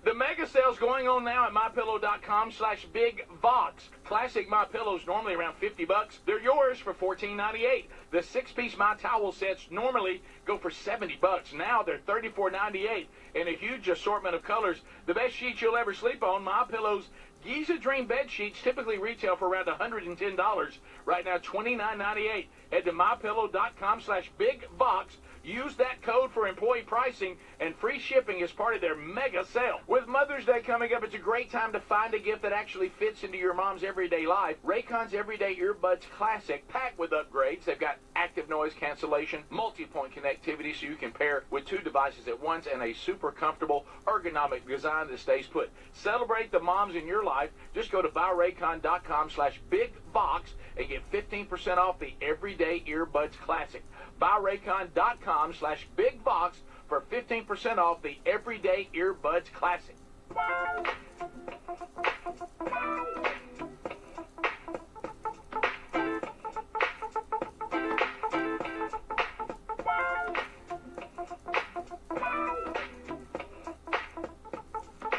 The mega sale's going on now at mypillow.com/bigbox. Classic My Pillows normally around $50. They're yours for $14.98. The 6-piece My Towel sets normally go for $70. Now they're $34.98 in a huge assortment of colors. The best sheets you'll ever sleep on. My Pillow's Giza Dream bed sheets typically retail for around $110. Right now, $29.98. Head to mypillow.com/bigbox. Use that code for employee pricing and free shipping as part of their mega sale. With Mother's Day coming up, it's a great time to find a gift that actually fits into your mom's everyday life. Raycon's Everyday Earbuds Classic, packed with upgrades. They've got active noise cancellation, multi-point connectivity so you can pair with 2 devices at once, and a super comfortable ergonomic design that stays put. Celebrate the moms in your life. Just go to buyraycon.com/bigbox and get 15% off the Everyday Earbuds Classic. buyraycon.com/bigbox for 15% off the Everyday Earbuds Classic.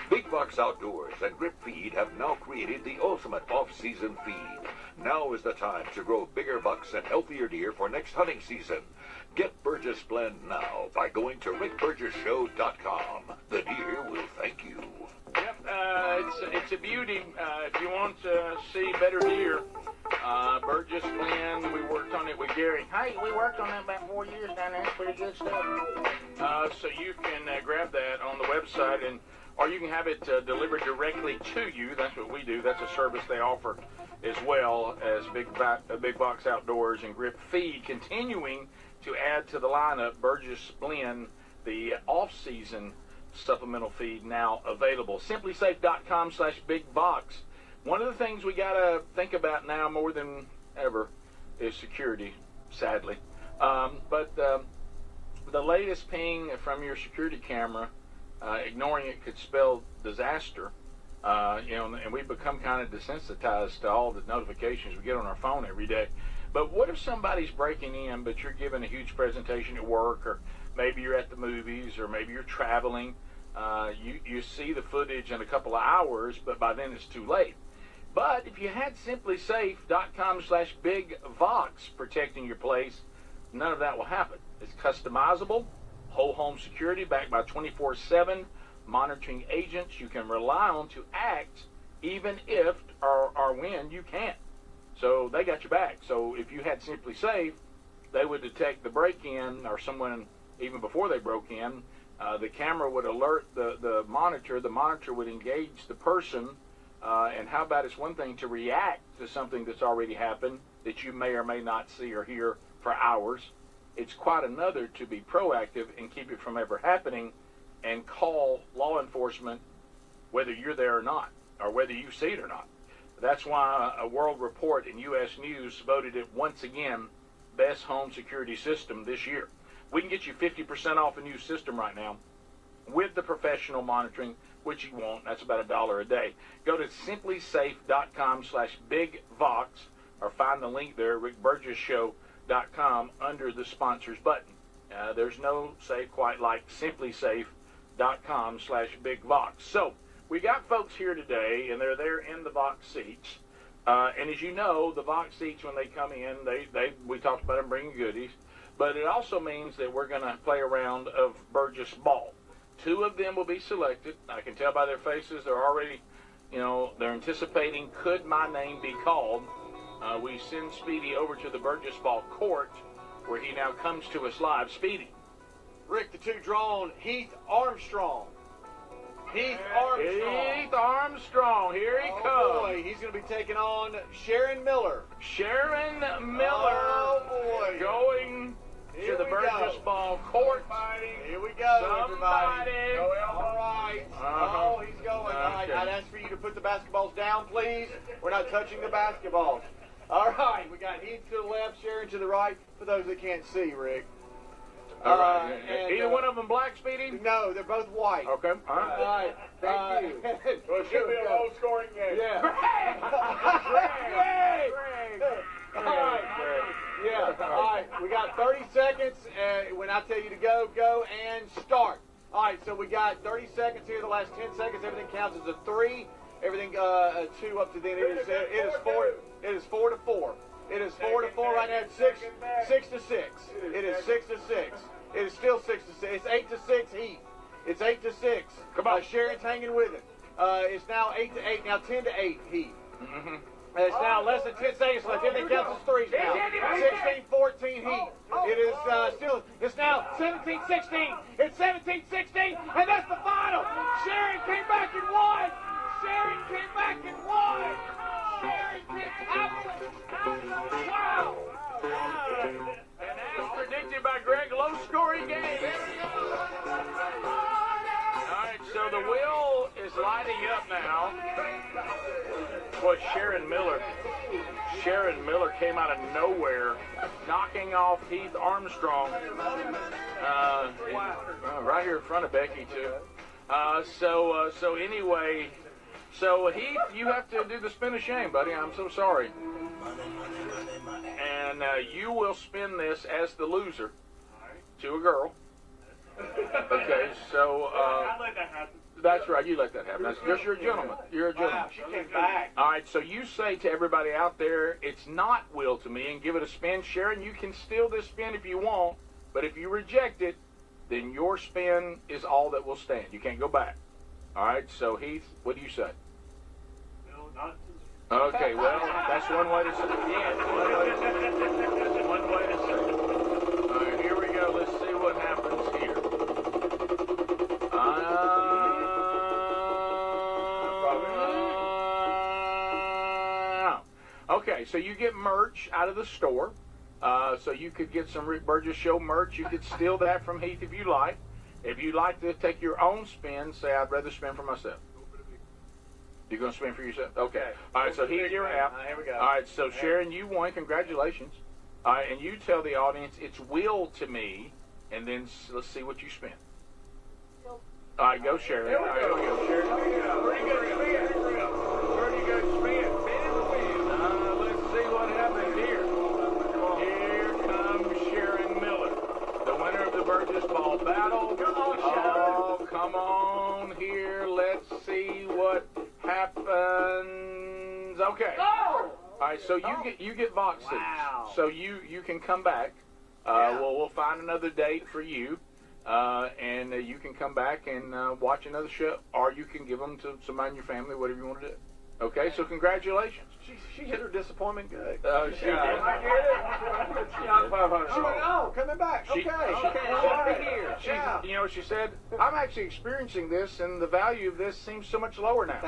Big Box Outdoors and Grip Feed have now created the ultimate off-season feed. Now is the time to grow bigger bucks and healthier deer for next hunting season. Get Burgess Blend now by going to rickburgesshow.com. The deer will thank you. Yep, it's a beauty. If you want to see better deer, Burgess Blend, we worked on it with Gary. Hey, we worked on that about 4 years down there. It's pretty good stuff. So you can grab that on the website, or you can have it delivered directly to you. That's what we do. That's a service they offer, as well as Big Box Outdoors and Grip Feed, continuing to add to the lineup. Burgess Blend the off-season supplemental feed now available. SimplySafe.com/BigBox. One of the things we got to think about now more than ever is security, sadly. But the latest ping from your security camera, ignoring it could spell disaster. And we've become kind of desensitized to all the notifications we get on our phone every day. But what if somebody's breaking in, but you're giving a huge presentation at work, or maybe you're at the movies, or maybe you're traveling? You see the footage in a couple of hours, but by then it's too late. But if you had SimplySafe.com/BigVox protecting your place, none of that will happen. It's customizable, whole home security backed by 24/7 monitoring agents you can rely on to act even if or when you can't. So they got your back. So if you had SimplySafe, they would detect the break-in or someone even before they broke in. The camera would alert the monitor. The monitor would engage the person. And how about it's one thing to react to something that's already happened that you may or may not see or hear for hours. It's quite another to be proactive and keep it from ever happening and call law enforcement whether you're there or not, or whether you see it or not. That's why a world report in U.S. News voted it once again best home security system this year. We can get you 50% off a new system right now with the professional monitoring, which you won't. That's about $1 a day. Go to SimplySafe.com/BigVox or find the link there, rickburgesshow.com, under the sponsors button. There's no safe quite like SimplySafe.com/BigVox. So we got folks here today, and they're there in the Vox seats. And as you know, the Vox seats, when they come in, we talked about them bringing goodies. But it also means that we're going to play a round of Burgess Ball. 2 of them will be selected. I can tell by their faces they're already, they're anticipating, could my name be called? We send Speedy over to the Burgess Ball court, where he now comes to us live. Speedy. Rick, the 2 drawn, Heath Armstrong. Heath Armstrong, here he comes. Oh boy, he's going to be taking on Sharon Miller. Sharon Miller. Oh boy. Going to the Burgess Ball court. Here we go, everybody. All right. Oh, he's going. All right, I'd ask for you to put the basketballs down, please. We're not touching the basketballs. All right, we got Heath to the left, Sharon to the right, for those that can't see, Rick. All right. Either one of them black, Speedy? No, they're both white. Okay. All right. Thank you. Well, it should be a low-scoring game. Yeah. All right. Yeah. All right. We got 30 seconds. When I tell you to go, go and start. All right. So we got 30 seconds here. The last 10 seconds, everything counts as a 3. Everything 2 up to then. It is 4. It is 4 to 4. It is 4 to 4 right now. It's 6 to 6. It is 6 to 6. It is still 6 to 6. It's 8 to 6 Heath. It's 8 to 6. Come on. Sharon's hanging with it. It's now 8 to 8. Now 10 to 8 Heath. It's now less than 10 seconds left. Everything counts as 3 now. 16-14 Heath. It is still. It's now 17-16. It's 17-16, and that's the final. Sharon came back and won. Sharon came back and won. Sharon came back. Wow. And as predicted by Greg, low-scoring game. All right, so the wheel is lighting up now. Boy, Sharon Miller came out of nowhere, knocking off Heath Armstrong. Right here in front of Becky, too. So anyway, Heath, you have to do the spin of shame, buddy. I'm so sorry. And you will spin this as the loser to a girl. Okay, so I'd let that happen. That's right, you let that happen. That's just you're a gentleman. You're a gentleman. Wow, she came back. All right, so you say to everybody out there, it's not will to me, and give it a spin. Sharon, you can steal this spin if you want, but if you reject it, then your spin is all that will stand. You can't go back. All right, so Heath, what do you say? No, not. Okay, well, that's one way to say it. Yeah, that's one way to say it. All right, here we go. Let's see what happens here. Okay, so you get merch out of the store. So you could get some Rick Burgess Show merch. You could steal that from Heath if you like. If you'd like to take your own spin, say, I'd rather spin for myself. You're going to spin for yourself? Okay. All right, so here's your app. Here we go. All right, so Sharon, you won. Congratulations. All right, and you tell the audience it's will to me, and then let's see what you spin. All right, go, Sharon. All right, here we go. Sharon, pretty good spin. Pretty good spin. Spin in the wheel. Let's see what happens here. Here comes Sharon Miller, the winner of the Burgess Ball Battle. Come on, Sharon. Oh, come on here. Let's see what happens. Okay. All right, so you get box seats. Wow. So you can come back. We'll find another date for you, and you can come back and watch another show, or you can give them to somebody in your family, whatever you want to do. Okay, so congratulations. She hit her disappointment good. She did. I get it. She got $500. She went, oh, coming back. Okay. She here. You know what she said? I'm actually experiencing this, and the value of this seems so much lower now.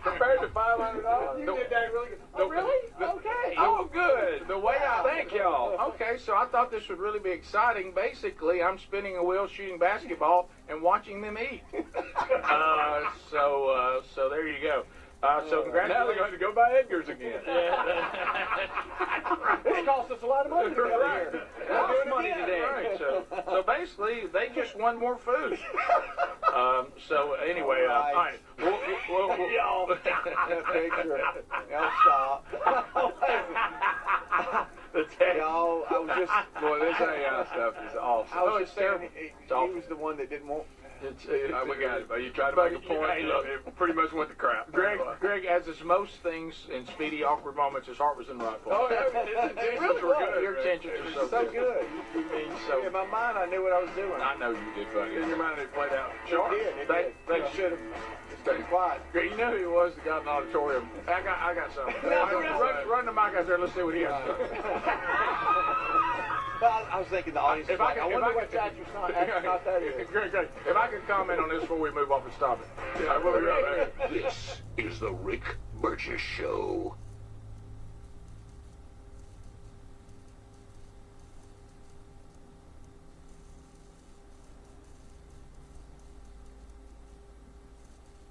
Compared to $500. You did that really good. Oh, really? Okay. Oh, good. The way I Thank y'all. Okay, so I thought this would really be exciting. Basically, I'm spinning a wheel, shooting basketball, and watching them eat. So there you go. So congratulations. Now they're going to go buy Edgar's again. This cost us a lot of money to get Right. here. Lost money today. Right. So basically, they just won more food. So anyway, all right. We'll Y'all, that picture. Y'all stop. Y'all, I was just. Boy, this AI stuff is awesome. I was just saying, he awful. was the one that didn't want. We got it, but you tried to make a point. Hey, look, it pretty much went to crap. Greg, as is most things in speedy, awkward moments, his heart was in the right place. Oh, yeah, his intentions were good. Your intentions were So good. You mean so. In my mind, I knew what I was doing. I know you did, buddy. In your mind, it played out. It did. It did. They should have stayed quiet. Greg, you know who he was that got in the auditorium? I got something. Run the mic out there. Let's see what he has to say. I was thinking the audience. I wonder what astronaut that is. Greg, if I could comment on this before we move off and stop it. Yeah, we'll be right back. This is the Rick Burgess Show.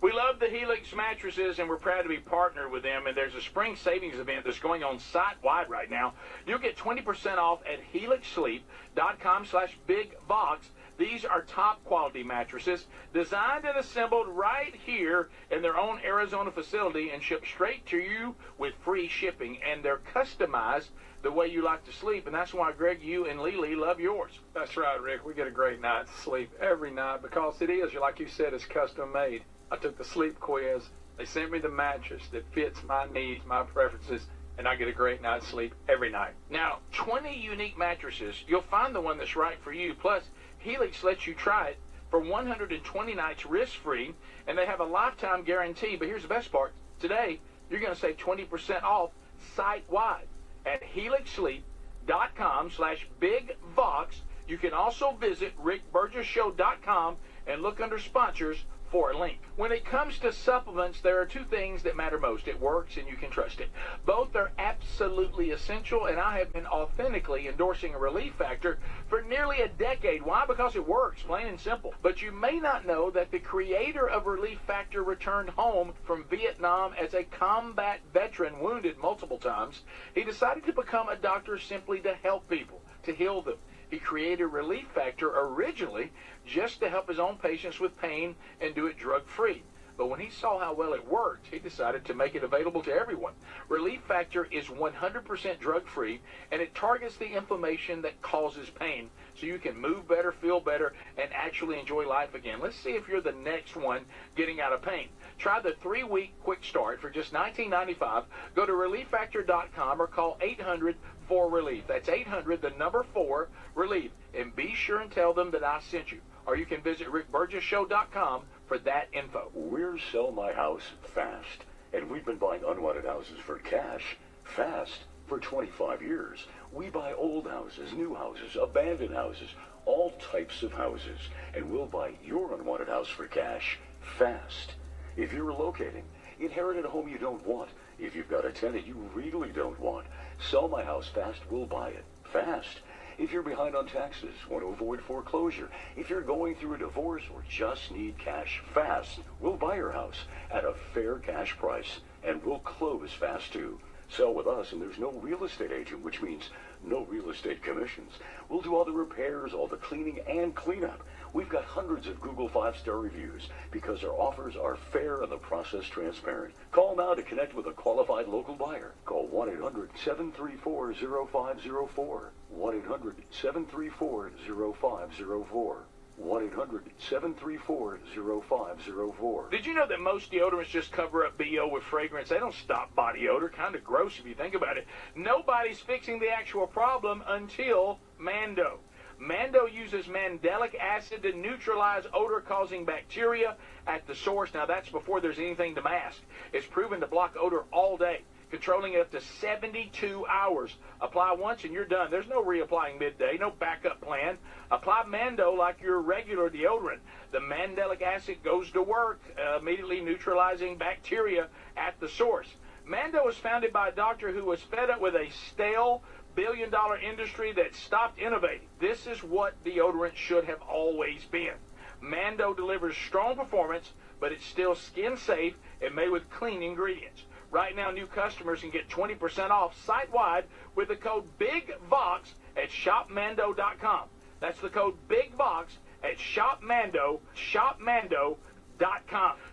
We love the Helix mattresses, and we're proud to be partnered with them. And there's a spring savings event that's going on site-wide right now. You'll get 20% off at helixsleep.com/bigbox. These are top-quality mattresses designed and assembled right here in their own Arizona facility and shipped straight to you with free shipping. And they're customized the way you like to sleep, and that's why, Greg, you and Lily love yours. That's right, Rick. We get a great night's sleep every night because it is, like you said, it's custom made. I took the sleep quiz. They sent me the mattress that fits my needs, my preferences, and I get a great night's sleep every night. Now, 20 unique mattresses. You'll find the one that's right for you. Plus, Helix lets you try it for 120 nights risk-free, and they have a lifetime guarantee. But here's the best part. Today, you're going to save 20% off site-wide at helixsleep.com/bigbox. You can also visit rickburgesshow.com and look under sponsors for a link. When it comes to supplements, there are two things that matter most. It works and you can trust it. Both are absolutely essential, and I have been authentically endorsing a Relief Factor for nearly a decade. Why? Because it works, plain and simple. But you may not know that the creator of Relief Factor returned home from Vietnam as a combat veteran, wounded multiple times. He decided to become a doctor simply to help people, to heal them. He created Relief Factor originally just to help his own patients with pain and do it drug-free. But when he saw how well it worked, he decided to make it available to everyone. Relief Factor is 100% drug-free, and it targets the inflammation that causes pain, so you can move better, feel better, and actually enjoy life again. Let's see if you're the next one getting out of pain. Try the 3-week quick start for just $19.95. Go to ReliefFactor.com or call 800-4RELIEF. That's 800, the number 4, RELIEF. And be sure and tell them that I sent you. Or you can visit RickBurgessShow.com for that info. We're Sell My House Fast, and we've been buying unwanted houses for cash fast for 25 years. We buy old houses, new houses, abandoned houses, all types of houses, and we'll buy your unwanted house for cash fast. If you're relocating, inherited a home you don't want, if you've got a tenant you really don't want, Sell My House Fast will buy it fast. If you're behind on taxes, want to avoid foreclosure, if you're going through a divorce or just need cash fast, we'll buy your house at a fair cash price, and we'll close fast too. Sell with us, and there's no real estate agent, which means no real estate commissions. We'll do all the repairs, all the cleaning, and cleanup. We've got hundreds of Google 5-star reviews because our offers are fair and the process transparent. Call now to connect with a qualified local buyer. Call 1-800-734-0504. 1-800-734-0504. 1-800-734-0504. Did you know that most deodorants just cover up BO with fragrance? They don't stop body odor. Kind of gross if you think about it. Nobody's fixing the actual problem until Mando. Mando uses mandelic acid to neutralize odor-causing bacteria at the source. Now, that's before there's anything to mask. It's proven to block odor all day, controlling it up to 72 hours. Apply once and you're done. There's no reapplying midday, no backup plan. Apply Mando like your regular deodorant. The mandelic acid goes to work, immediately neutralizing bacteria at the source. Mando was founded by a doctor who was fed up with a stale, billion-dollar industry that stopped innovating. This is what deodorant should have always been. Mando delivers strong performance, but it's still skin-safe and made with clean ingredients. Right now, new customers can get 20% off site-wide with the code BIGVOX at shopmando.com. That's the code BIGVOX at shopmando.com.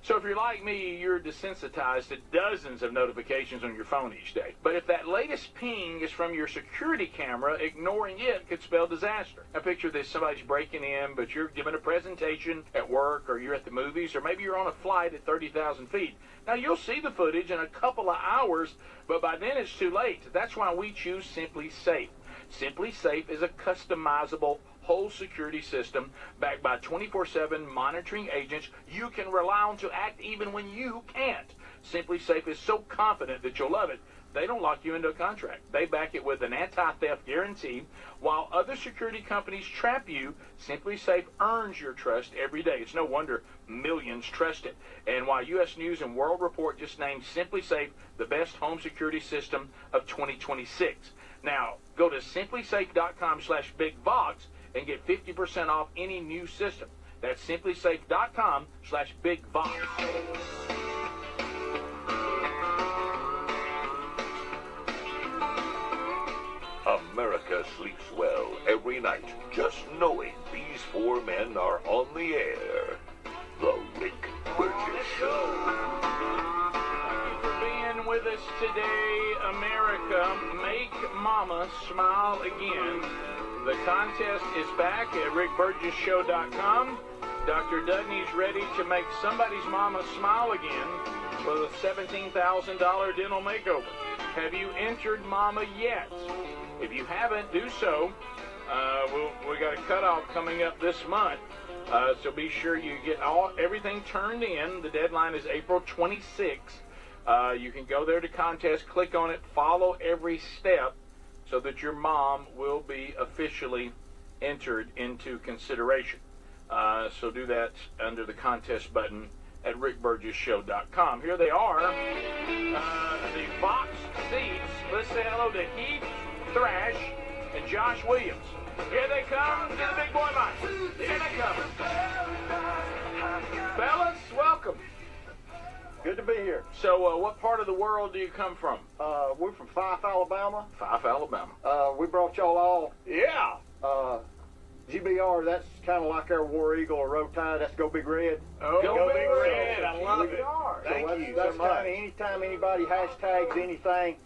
So if you're like me, you're desensitized to dozens of notifications on your phone each day. But if that latest ping is from your security camera, ignoring it could spell disaster. Now picture this, somebody's breaking in, but you're giving a presentation at work, or you're at the movies, or maybe you're on a flight at 30,000 feet. Now you'll see the footage in a couple of hours, but by then it's too late. That's why we choose Simply Safe. Simply Safe is a customizable whole security system backed by 24/7 monitoring agents you can rely on to act even when you can't. Simply Safe is so confident that you'll love it, they don't lock you into a contract. They back it with an anti-theft guarantee. While other security companies trap you, Simply Safe earns your trust every day. It's no wonder millions trust it. And while U.S. News and World Report just named Simply Safe the best home security system of 2026. Now, go to simplysafe.com/BigVox and get 50% off any new system. That's simplysafe.com/BigVox. America sleeps well every night just knowing these four men are on the air. The Rick Burgess Show. Thank you for being with us today, America. Make Mama Smile Again. The contest is back at rickburgesshow.com. Dr. Dudney's ready to make somebody's mama smile again with a $17,000 dental makeover. Have you entered Mama yet? If you haven't, do so. We got a cutoff coming up this month, so be sure you get everything turned in. The deadline is April 26th. You can go there to contest, click on it, follow every step, so that your mom will be officially entered into consideration. So do that under the contest button at rickburgesshow.com. Here they are, the box seats. Let's say hello to Heath Thrash and Josh Williams. Here they come to the big boy mic. Here they come. Fellas, welcome. Good to be here. So, what part of the world do you come from? We're from Fife, Alabama. Fife, Alabama. We brought y'all all. Yeah. GBR, that's kind of like our War Eagle or Road Tide. That's Go Big Red. Oh, Go Big Red. I love it. Thank you so much. Anytime anybody hashtags anything,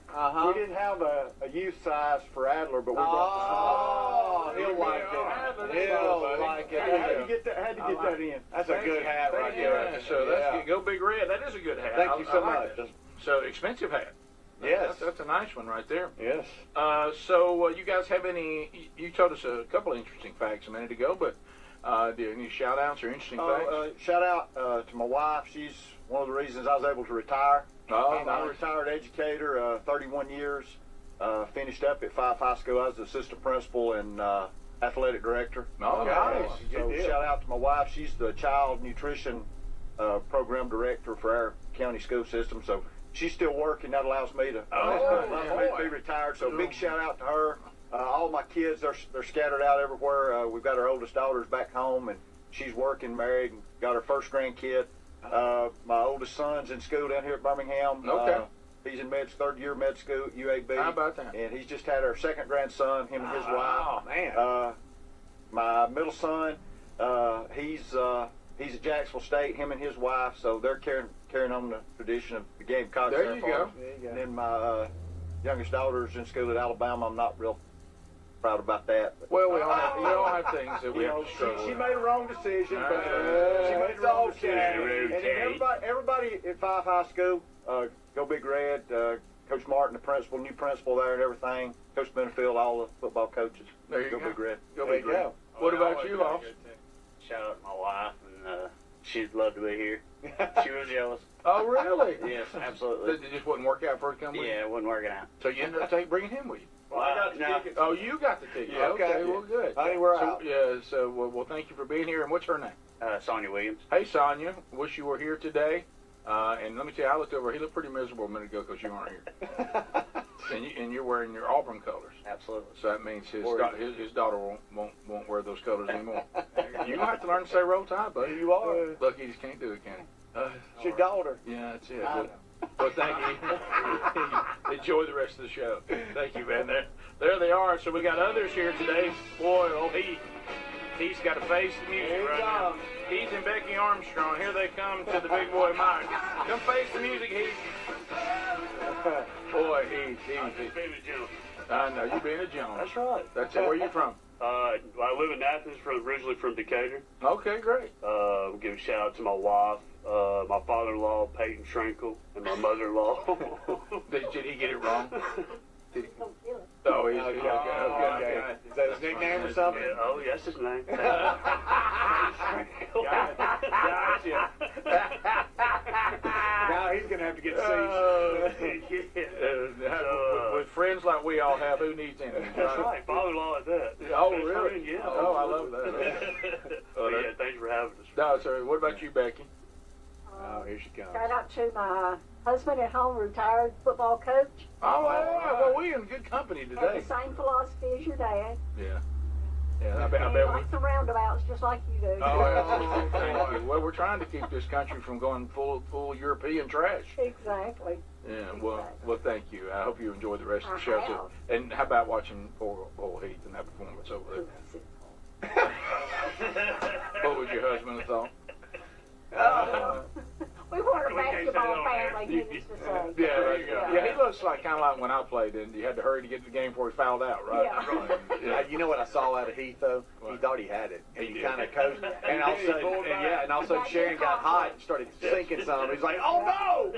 we didn't have a youth size for Adler, but we brought the small. He'll like it. He'll like it. Had to get that in. That's a good hat right there. So that's Go Big Red. That is a good hat. Thank you so much. So expensive hat. Yes. That's a nice one right there. Yes. So you guys have any, you told us a couple of interesting facts a minute ago, but do you have any shout outs or interesting facts? Shout out to my wife. She's one of the reasons I was able to retire. I'm a retired educator, 31 years. Finished up at Fife High School. I was the assistant principal and athletic director. Oh, nice. So shout out to my wife. She's the child nutrition program director for our county school system. So she's still working. That allows me to be retired. So big shout out to her. All my kids, they're scattered out everywhere. We've got our oldest daughter's back home, and she's working, married, and got her first grandkid. My oldest son's in school down here at Birmingham. Okay. He's in third year med school at UAB. How about that? And he's just had our second grandson, him and his wife. Oh, man. My middle son, he's at Jacksonville State, him and his wife, so they're carrying on the tradition of the Gamecocks. There you go. And then my youngest daughter's in school at Alabama. I'm not real proud about that. But, Well, we all have things that we have to struggle she with. made a wrong decision, but she made a wrong decision. And then everybody at Five High School, go Big Red, Coach Martin, the principal, new principal there and everything, Coach Benefield, all the football coaches. There you go. Big Red. Go Big Red. What about you, Hoss? Shout out to my wife, and she'd love to be here. She was jealous. Oh, really? Yes, absolutely. It just wouldn't work out for her to come with you? Yeah, it wasn't working out. So you ended up bringing him with you? Well, I got the ticket. Oh, you got the ticket. Yeah, okay, well, good. Honey, we're so, out. Yeah, so, well, thank you for being here. And what's her name? Sonia Williams. Hey, Sonia. Wish you were here today. And let me tell you, I looked over. He looked pretty miserable a minute ago because you weren't here. and you're wearing your Auburn colors. Absolutely. So that means his daughter won't wear those colors anymore. You're going to have to learn to say roll tide, buddy. You are. Look, he just can't do it, can he? It's your daughter. Yeah, that's it. Well, thank you. Enjoy the rest of the show. Thank you, man. There they are. So we got others here today. Boy, he's got to face the music right now. Heath and Becky Armstrong. Here they come to the big boy mic. Come face the music, Heath. Boy, Heath. I know, you being a gentleman. That's right. That's it. Where are you from? I live in Athens, originally from Decatur. Okay, great. Give a shout out to my wife, my father-in-law, Peyton Shrinkle, and my mother-in-law. Did he get it wrong? Oh, he's okay. Is that his nickname or something? Yeah, oh, yes, his name. Gotcha. Now he's going to have to get With friends like we all have, who needs enemies? That's right. Father-in-law is that. Oh, really? Friend, yeah. Oh, I love that. Yeah, thanks for having us. No, sir. What about you, Becky? Oh, here she comes. Shout out to my husband at home, retired football coach. Oh, yeah. Well, we're in good company Has today. the same philosophy as your dad. Yeah. Yeah, I bet And we... lots of roundabouts, just like you do. Oh, absolutely. Thank you. Well, we're trying to keep this country from going full European trash. Exactly. Yeah, well, thank you. I hope you enjoy the rest of the show, too. And how about watching poor old Heath and that performance over there? What would your husband have thought? We weren't a basketball family, needless to say. Yeah, there you go. Yeah, he looks like kind of like when I played, and you had to hurry to get to the game before he fouled out, right? Yeah. Right. Yeah. You know what I saw out of Heath though? He thought he had it, and he kind of coached. And all of a sudden, Sharon got hot and started sinking some. He's like, "Oh no!"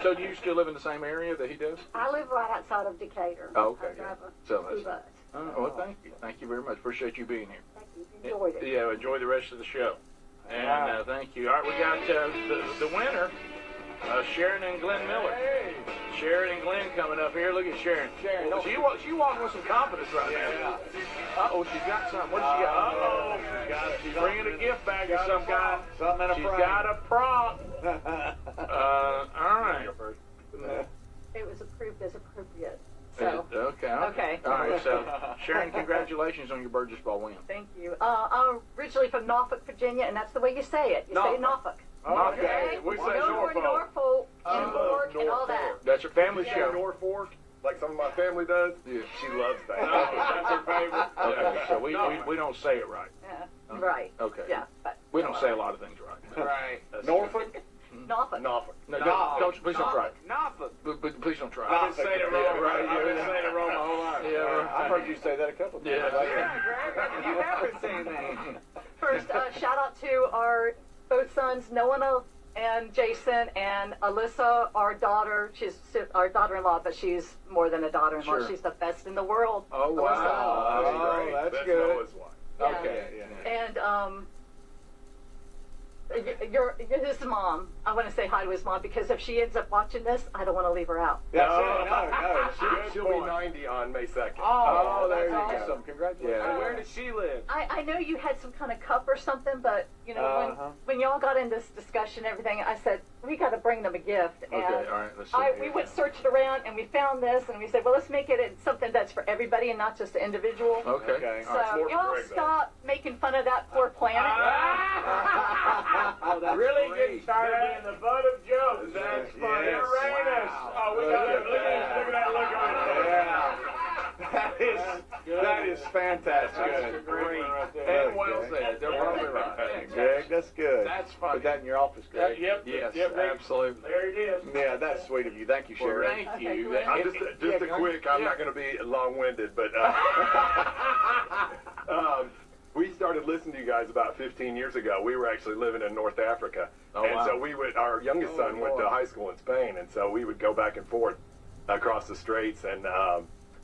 So do you still live in the same area that he does? I live right outside of Decatur. Oh, okay. I drive So a bus. well, thank you. Thank you very much. Appreciate you being here. Thank you. Enjoyed it. Yeah, enjoy the rest of the show. And thank you. All right, we got the winner, Sharon and Glenn Miller. Hey. Sharon and Glenn coming up here. Look at Sharon. She walking with some confidence right now. Uh-oh, she's got something. What does she got? Uh-oh. She's bringing a gift bag of some kind. Something in a She's frame. got a prompt. All right. It was approved as appropriate. So. Okay. All right, so Sharon, congratulations on your Burgess Ball win. Thank you. I'm originally from Norfolk, Virginia, and that's the way you say it. You say Norfolk. Okay. We say Norfolk. Norfolk and Norfolk and all that. That's your family show. Norfolk, like some of my family does. Yeah. She loves that. That's her favorite. Okay, so we don't say it right. Yeah. Right. Okay. Yeah. But we don't say a lot of things right. Right. Norfolk. Norfolk. Norfolk. No, please don't try. Norfolk. But please don't try. I've been saying it wrong. Right. I've been saying it wrong my whole life. Yeah. I've heard you say that a couple of times. Yeah. You have been saying that. First, shout out to our both sons, Noah and Jason, and Alyssa, our daughter. She's our daughter-in-law, but she's more than a daughter-in-law. Sure. She's the best in the world. Oh, wow. That's That's good. Yeah. Okay. And his mom. I want to say hi to his mom because if she ends up watching this, I don't want to leave her out. No. She'll be 90 on May 2nd. Oh, there you awesome. go. Congratulations. Yeah. Where does she live? I know you had some kind of cup or something, but you know when y'all got in this discussion and everything, I said we got to bring them a gift. And Okay, all right, let's see. we went searching around and we found this and we said, well, let's make it something that's for everybody and not just the individual. Okay. So y'all stop making fun of that poor planet. Really getting tired of being the butt of jokes. That's funny. Yes. Uranus. Oh, we got it. Look at that look on it. That is fantastic. That's great. And well said. They're probably right. Greg, that's good. That's funny. Put that in your office, Greg. Yep. Yes, Absolutely. There it is. Yeah, that's sweet of you. Thank you, Sherry. Thank you. Just a quick, I'm not going to be long-winded, but we started listening to you guys about 15 years ago. We were actually living in North Africa. Oh, and wow. so our youngest son went to high school in Spain, and so we would go back and forth across the straits, and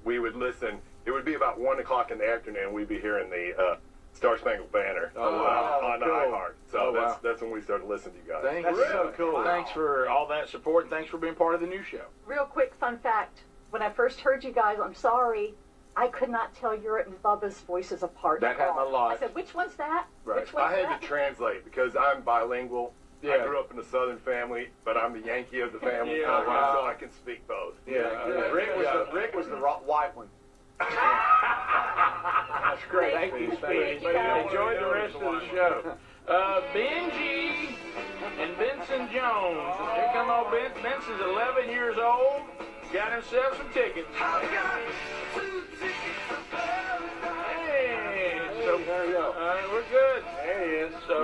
we would listen. It would be about 1 o'clock in the afternoon. We'd be hearing the Star Spangled Banner on cool. iHeart. So wow. that's when we started listening to you guys. Thanks. That's so cool. Thanks for all that support, and thanks for being part of the new show. Real quick fun fact. When I first heard you guys, I'm sorry, I could not tell your and Bubba's voices apart. That at happened all. a lot. I said, which one's that? Right. Which one's I had that? to translate because I'm bilingual. Yeah. I grew up in a Southern family, but I'm the Yankee of the family, Yeah, wow. so I can speak both. Rick was the white one. That's great. Thank Thank you. you. Thank you. Enjoy the rest of the show. Benji and Benson Jones. Here come old Ben. Benson's 11 years old. Got himself some tickets. Hey, so There you go. we're good. There he is. So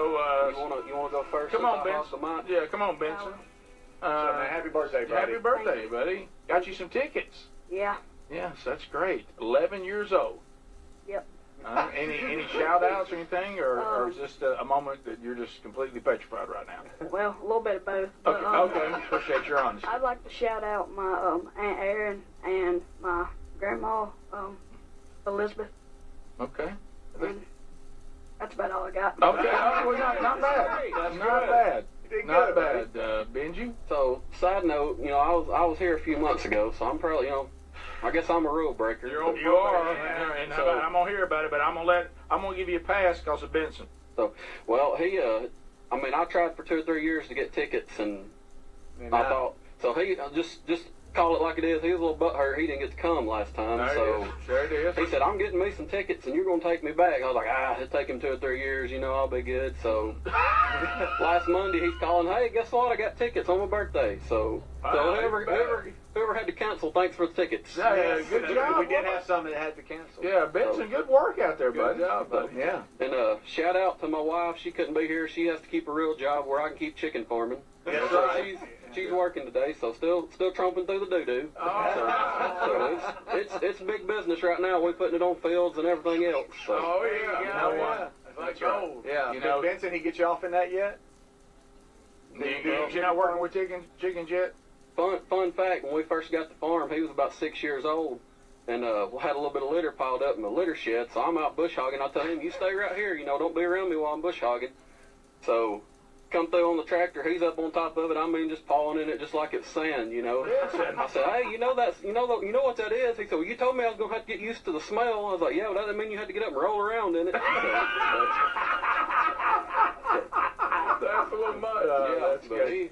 You wanna go first? come on, since I lost the Benson. mic? Yeah, come on, Benson. So, man, happy birthday, buddy. Happy birthday, buddy. Got you some tickets. Yeah. Yes, that's great. 11 years old. Yep. Any shout outs or anything, or is this a moment that you're just completely petrified right now? Well, a little bit of both. But, Okay, appreciate your honesty. I'd like to shout out my Aunt Erin and my grandma Elizabeth. Okay. And that's about all I got. Okay, well, not bad. That's Not good. bad. did Not good, bad. Benji? So, side note, I was here a few months ago, so I'm probably, I guess I'm a rule breaker. You are, and I'm gonna hear about it, but I'm gonna give you a pass because of Benson. So, well, I tried for 2 or 3 years to get tickets, and I thought, so he just call it like it is. He was a little butthurt. He didn't get to come last time, so sure it is. he said, "I'm getting me some tickets, and you're gonna take me back." I was like, it'll take him 2 or 3 years. I'll be good. So last Monday, he's calling, "Hey, guess what? I got tickets on my birthday." So whoever had to cancel, thanks for the tickets. Yeah, good job. We did have some that had to cancel. Yeah, Benson, good work out there, bud. Good job, buddy. Yeah. And shout out to my wife. She couldn't be here. She has to keep a real job where I can keep chicken farming. That's so right. she's working today, so still tromping through the doo-doo. So it's big business right now. We're putting it on fields and everything else. So. Oh yeah, You know what? That's gold. Yeah. You Did know, Benson, he get you off in that yet? you're not working with chickens yet? Fun fact: when we first got the farm, he was about 6 years old, and we had a little bit of litter piled up in the litter shed. So I'm out bush hogging. I tell him, "You stay right here. Don't be around me while I'm bush hogging." So. Come through on the tractor, he's up on top of it. Just pawing in it just like it's sand, I said, "Hey, you know what that is?" He said, "Well, you told me I was gonna have to get used to the smell." I was like, "Yeah, well, that doesn't mean you had to get up and roll around in it." That's a little much. That's but he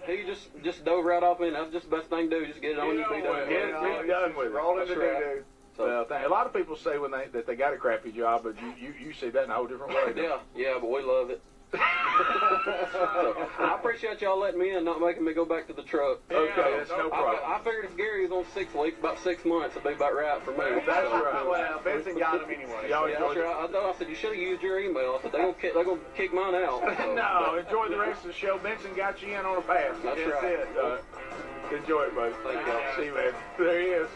just dove right off in. That's just the best thing to do. Just get it on you, be done. Get done with it. Roll into That's right. doo-doo. So, a lot of people say that they got a crappy job, but you see that in a whole different way. Yeah, but we love it. So, I appreciate y'all letting me in, not making me go back to the truck. Okay, that's no problem. I figured if Gary was on 6 weeks, about 6 months, it'd be about right for me. That's right. Well, Benson got him anyway. Y'all Yeah, enjoy that's right. I said you should have used your email. I said they're gonna kick mine out. So. No, enjoy the rest of the show. Benson got you in on a pass. That's right. it. Enjoy it, buddy. Thank y'all. See you, man. There he is.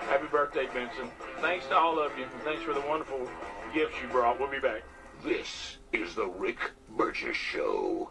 Happy birthday, Benson. Thanks to all of you. Thanks for the wonderful gifts you brought. We'll be back. This is the Rick Burgess Show.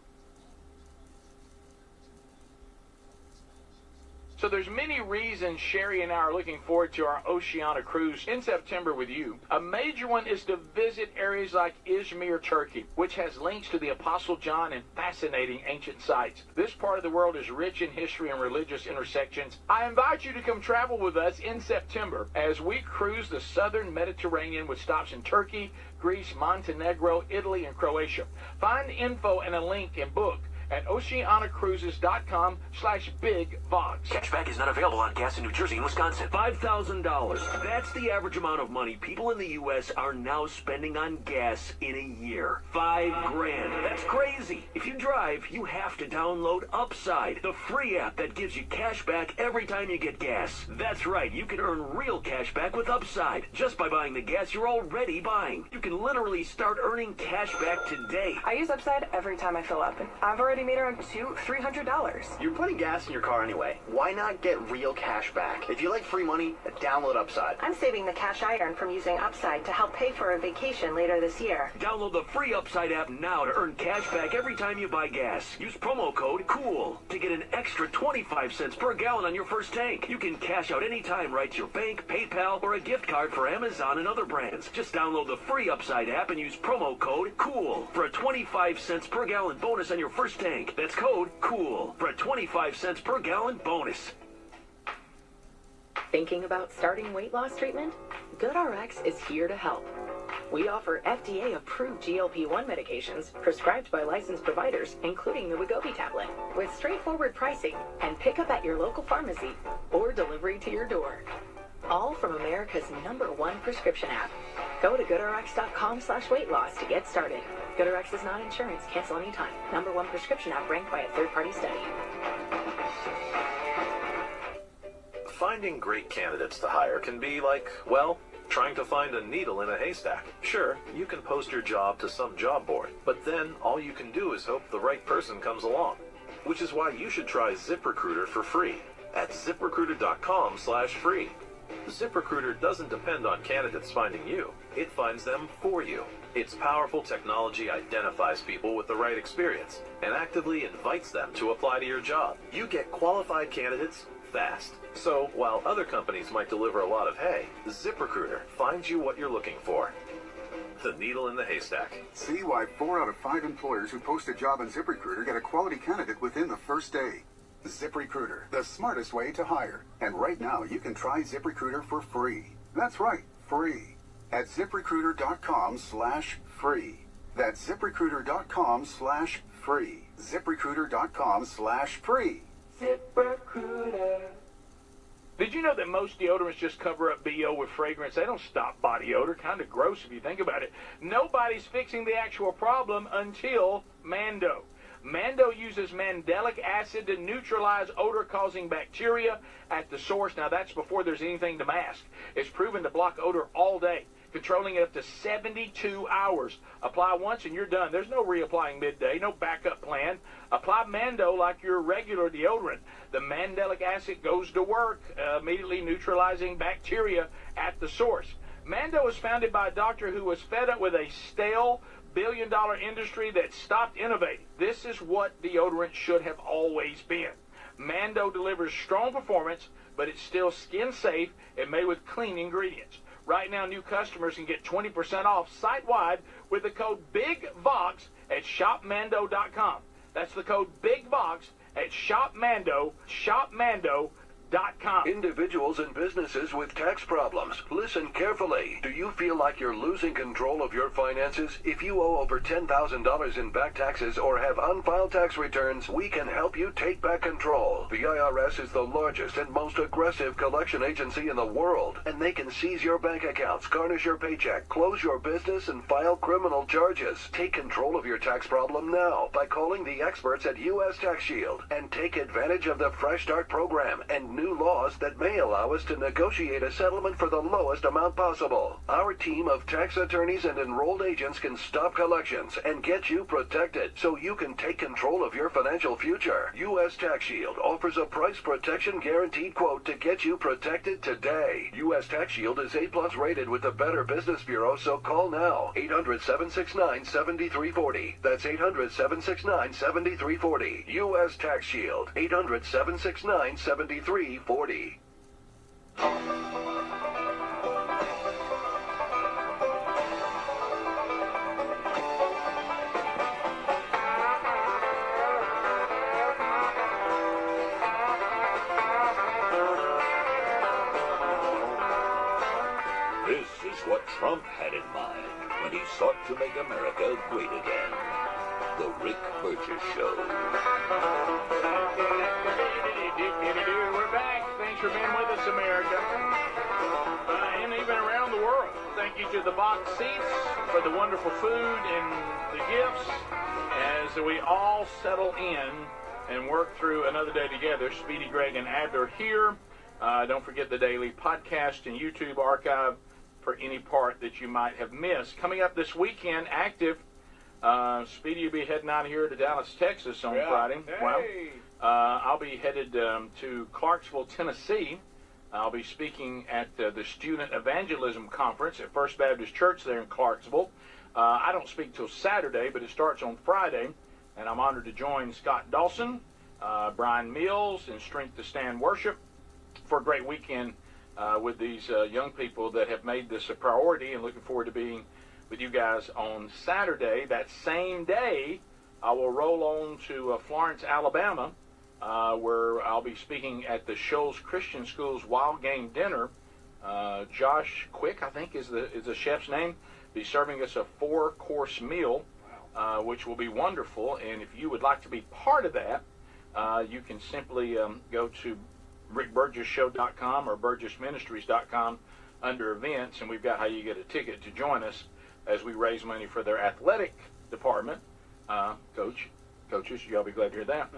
So there's many reasons Sherry and I are looking forward to our Oceania cruise in September with you. A major one is to visit areas like Izmir, Turkey, which has links to the Apostle John and fascinating ancient sites. This part of the world is rich in history and religious intersections. I invite you to come travel with us in September as we cruise the southern Mediterranean with stops in Turkey, Greece, Montenegro, Italy, and Croatia. Find info and a link and book at oceanacruises.com/bigvox. Cashback is not available on gas in New Jersey and Wisconsin. $5,000. That's the average amount of money people in the U.S. are now spending on gas in a year. $5,000. That's crazy. If you drive, you have to download Upside, the free app that gives you cash back every time you get gas. That's right. You can earn real cash back with Upside just by buying the gas you're already buying. You can literally start earning cash back today. I use Upside every time I fill up, and I've already made around $300. You're putting gas in your car anyway. Why not get real cash back? If you like free money, download Upside. I'm saving the cash I earn from using Upside to help pay for a vacation later this year. Download the free Upside app now to earn cash back every time you buy gas. Use promo code COOL to get an extra 25 cents per gallon on your first tank. You can cash out anytime right to your bank, PayPal, or a gift card for Amazon and other brands. Just download the free Upside app and use promo code COOL for a 25 cents per gallon bonus on your first tank. That's code COOL for a 25 cents per gallon bonus. Thinking about starting weight loss treatment? GoodRx is here to help. We offer FDA-approved GLP-1 medications prescribed by licensed providers, including the Wegovy tablet, with straightforward pricing and pickup at your local pharmacy or delivery to your door. All from America's #1 prescription app. Go to goodrx.com/weight loss to get started. GoodRx is not insurance. Cancel anytime. #1 prescription app ranked by a third-party study. Finding great candidates to hire can be like, well, trying to find a needle in a haystack. Sure, you can post your job to some job board, but then all you can do is hope the right person comes along. Which is why you should try ZipRecruiter for free at ziprecruiter.com/free. ZipRecruiter doesn't depend on candidates finding you. It finds them for you. Its powerful technology identifies people with the right experience and actively invites them to apply to your job. You get qualified candidates fast. So, while other companies might deliver a lot of hay, ZipRecruiter finds you what you're looking for. The needle in the haystack. See why 4 out of 5 employers who post a job on ZipRecruiter get a quality candidate within the first day. ZipRecruiter, the smartest way to hire. And right now, you can try ZipRecruiter for free. That's right, free. At ZipRecruiter.com/free. That's ZipRecruiter.com/free. ZipRecruiter.com/free. ZipRecruiter. Did you know that most deodorants just cover up BO with fragrance? They don't stop body odor. Kind of gross if you think about it. Nobody's fixing the actual problem until Mando. Mando uses mandelic acid to neutralize odor-causing bacteria at the source. Now, that's before there's anything to mask. It's proven to block odor all day, controlling it up to 72 hours. Apply once and you're done. There's no reapplying midday, no backup plan. Apply Mando like your regular deodorant. The mandelic acid goes to work, immediately neutralizing bacteria at the source. Mando was founded by a doctor who was fed up with a stale, billion-dollar industry that stopped innovating. This is what deodorant should have always been. Mando delivers strong performance, but it's still skin-safe and made with clean ingredients. Right now, new customers can get 20% off site-wide with the code BIGVOX at shopmando.com. That's the code BIGVOX at shopmando.com. Individuals and businesses with tax problems, listen carefully. Do you feel like you're losing control of your finances? If you owe over $10,000 in back taxes or have unfiled tax returns, we can help you take back control. The IRS is the largest and most aggressive collection agency in the world, and they can seize your bank accounts, garnish your paycheck, close your business, and file criminal charges. Take control of your tax problem now by calling the experts at U.S. Tax Shield and take advantage of the Fresh Start program and new laws that may allow us to negotiate a settlement for the lowest amount possible. Our team of tax attorneys and enrolled agents can stop collections and get you protected so you can take control of your financial future. U.S. Tax Shield offers a price protection guaranteed quote to get you protected today. U.S. Tax Shield is A+ rated with the Better Business Bureau, so call now. 800-769-7340. That's 800-769-7340. U.S. Tax Shield. 800-769-7340. This is what Trump had in mind when he sought to make America great again. The Rick Burgess Show. We're back. Thanks for being with us, America. And even around the world. Thank you to the box seats for the wonderful food and the gifts as we all settle in and work through another day together. Speedy, Greg, and Adler here. Don't forget the daily podcast and YouTube archive for any part that you might have missed. Coming up this weekend, active. Speedy will be heading out here to Dallas, Texas on Friday. Hey. Well, I'll be headed to Clarksville, Tennessee. I'll be speaking at the Student Evangelism Conference at First Baptist Church there in Clarksville. I don't speak till Saturday, but it starts on Friday, and I'm honored to join Scott Dawson, Brian Mills, and Strength to Stand Worship for a great weekend with these young people that have made this a priority, and looking forward to being with you guys on Saturday. That same day, I will roll on to Florence, Alabama, where I'll be speaking at the Shoals Christian School's Wild Game Dinner. Josh Quick, I think, is the chef's name. Be serving us a 4-course meal, which will be wonderful. And if you would like to be part of that, you can simply go to rickburgesshow.com or burgessministries.com under events, and we've got how you get a ticket to join us as we raise money for their athletic department. Coaches, y'all be glad to hear that,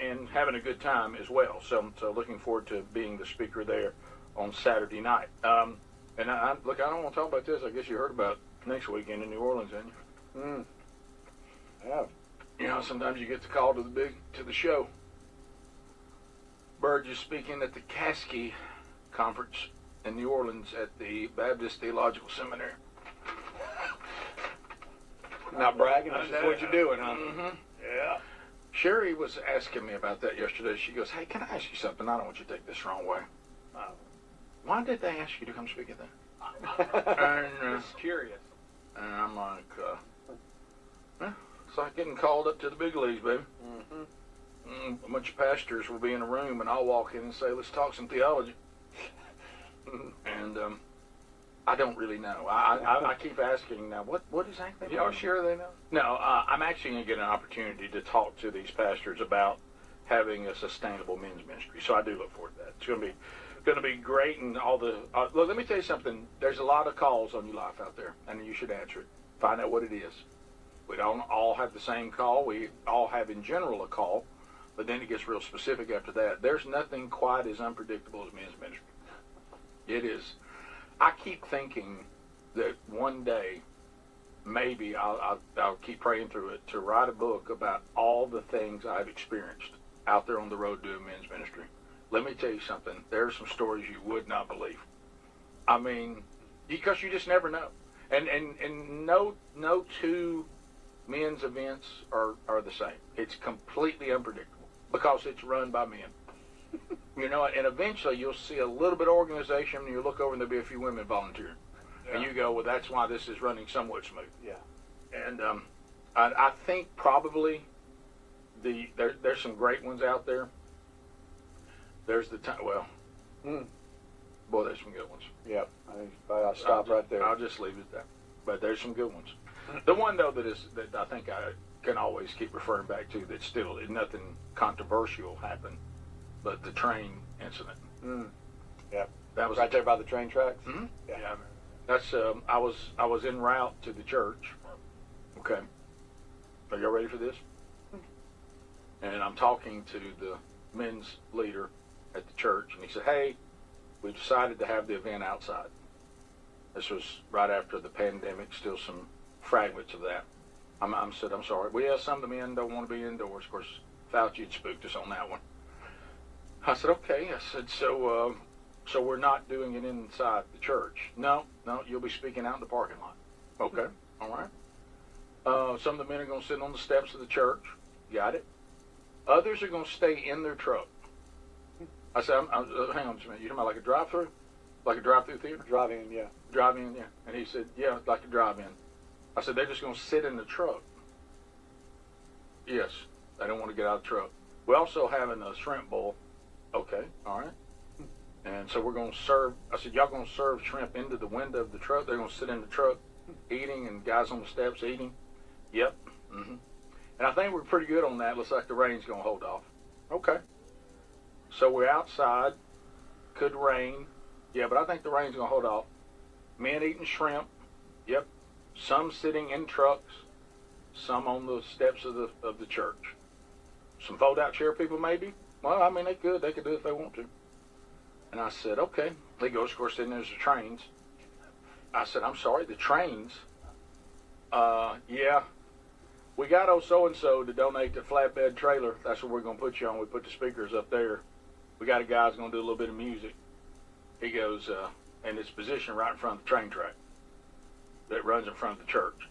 and having a good time as well. So looking forward to being the speaker there on Saturday night. And I don't want to talk about this. I guess you heard about next weekend in New Orleans, didn't you? Yeah. You know, sometimes you get the call to the show. Burge is speaking at the Caskey Conference in New Orleans at the Baptist Theological Seminary. Not bragging, that's just what you're doing, huh? Mm-hmm. Yeah. Sherry was asking me about that yesterday. She goes, "Hey, can I ask you something? I don't want you to take this the wrong way. Why did they ask you to come speak at that?" And, Just curious. And I'm like, it's like getting called up to the big leagues, baby. Mm-hmm. A bunch of pastors will be in a room, and I'll walk in and say, "Let's talk some theology." And I don't really know. I keep asking now, what exactly? Y'all sure they know? No, I'm actually going to get an opportunity to talk to these pastors about having a sustainable men's ministry. So I do look forward to that. It's going to be great, and all the look. Let me tell you something. There's a lot of calls on your life out there, and you should answer it. Find out what it is. We don't all have the same call. We all have, in general, a call, but then it gets real specific after that. There's nothing quite as unpredictable as men's ministry. It is. I keep thinking that one day, maybe I'll keep praying through it, to write a book about all the things I've experienced out there on the road doing men's ministry. Let me tell you something. There are some stories you would not believe. I mean, because you just never know. And no two men's events are the same. It's completely unpredictable because it's run by men. You know, and eventually you'll see a little bit of organization, and you look over and there'll be a few women volunteering. Yeah. And you go, well, that's why this is running somewhat smooth. Yeah. And I think probably there's some great ones out there. There's the time. Well, boy, there's some good ones. Yeah. I'll stop right there. I'll just leave it at that. But there's some good ones. The one though that I think I can always keep referring back to, that still nothing controversial happened, but the train incident. Yeah. That was right there by the train tracks. Mm-hmm. Yeah. That's I was en route to the church. Okay. Are y'all ready for this? And I'm talking to the men's leader at the church, and he said, "Hey, we decided to have the event outside." This was right after the pandemic, still some fragments of that. I said, "I'm sorry. Well, yeah, some of the men don't want to be indoors." Of course, Fauci had spooked us on that one. I said, "Okay." I said, so we're not doing it inside the church. No, you'll be speaking out in the parking lot. Okay, all right. Some of the men are going to sit on the steps of the church. Got it. Others are going to stay in their truck. I said, hang on just a minute. You talking about like a drive-through? Like a drive-through theater? Drive-in, yeah. Drive-in, yeah. And he said, yeah, like a drive-in. I said, they're just going to sit in the truck. Yes, they don't want to get out of the truck. We're also having a shrimp bowl. Okay, all right. And so we're going to serve, I said, y'all going to serve shrimp into the window of the truck? They're going to sit in the truck eating, and guys on the steps eating? Yep. Mm-hmm. And I think we're pretty good on that. Looks like the rain's going to hold off. Okay. So we're outside. Could rain. Yeah, but I think the rain's going to hold off. Men eating shrimp. Yep. Some sitting in trucks. Some on the steps of the church. Some fold-out chair people maybe. Well, I mean, they could do it if they want to. And I said, okay. He goes, of course, then there's the trains. I said, I'm sorry, the trains? Yeah. We got old so-and-so to donate the flatbed trailer. That's what we're going to put you on. We put the speakers up there. We got a guy who's going to do a little bit of music. He goes, and it's positioned right in front of the train track that runs in front of the church.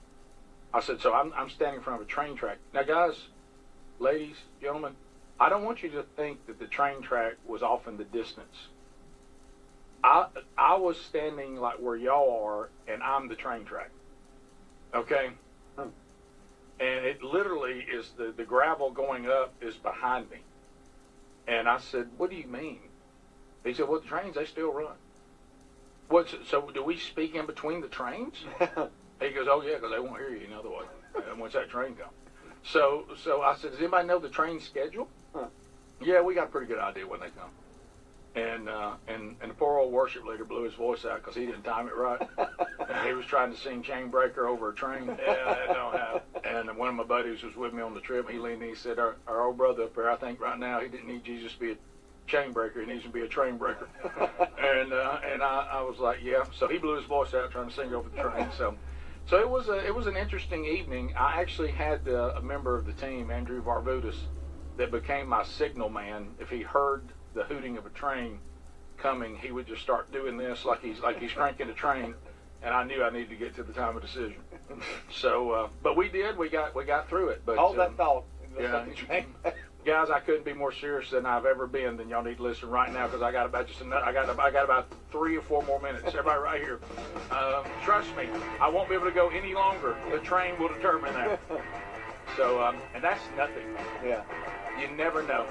I said, so I'm standing in front of a train track. Now, guys, ladies, gentlemen, I don't want you to think that the train track was off in the distance. I was standing like where y'all are, and I'm the train track. Okay? And it literally is the gravel going up is behind me. And I said, what do you mean? He said, well, the trains, they still run. So do we speak in between the trains? He goes, oh, yeah, because they won't hear you otherwise once that train comes. So I said, does anybody know the train schedule? Yeah, we got a pretty good idea when they come. And the poor old worship leader blew his voice out because he didn't time it right. And he was trying to sing Chain Breaker over a train. Yeah, that don't happen. And one of my buddies was with me on the trip. He leaned and he said, our old brother up there, I think right now he didn't need Jesus to be a chain breaker. He needs to be a train breaker. and I was like, yeah. So he blew his voice out trying to sing over the train. So it was an interesting evening. I actually had a member of the team, Andrew Varvutis, that became my signal man. If he heard the hooting of a train coming, he would just start doing this like he's cranking a train, and I knew I needed to get to the time of decision. So, but we did. We got through it. But hold that thought. Yeah, guys, I couldn't be more serious than I've ever been. Then y'all need to listen right now because I got about 3 or 4 more minutes. Everybody, right here. Trust me, I won't be able to go any longer. The train will determine that. So, and that's nothing. Yeah. You never know.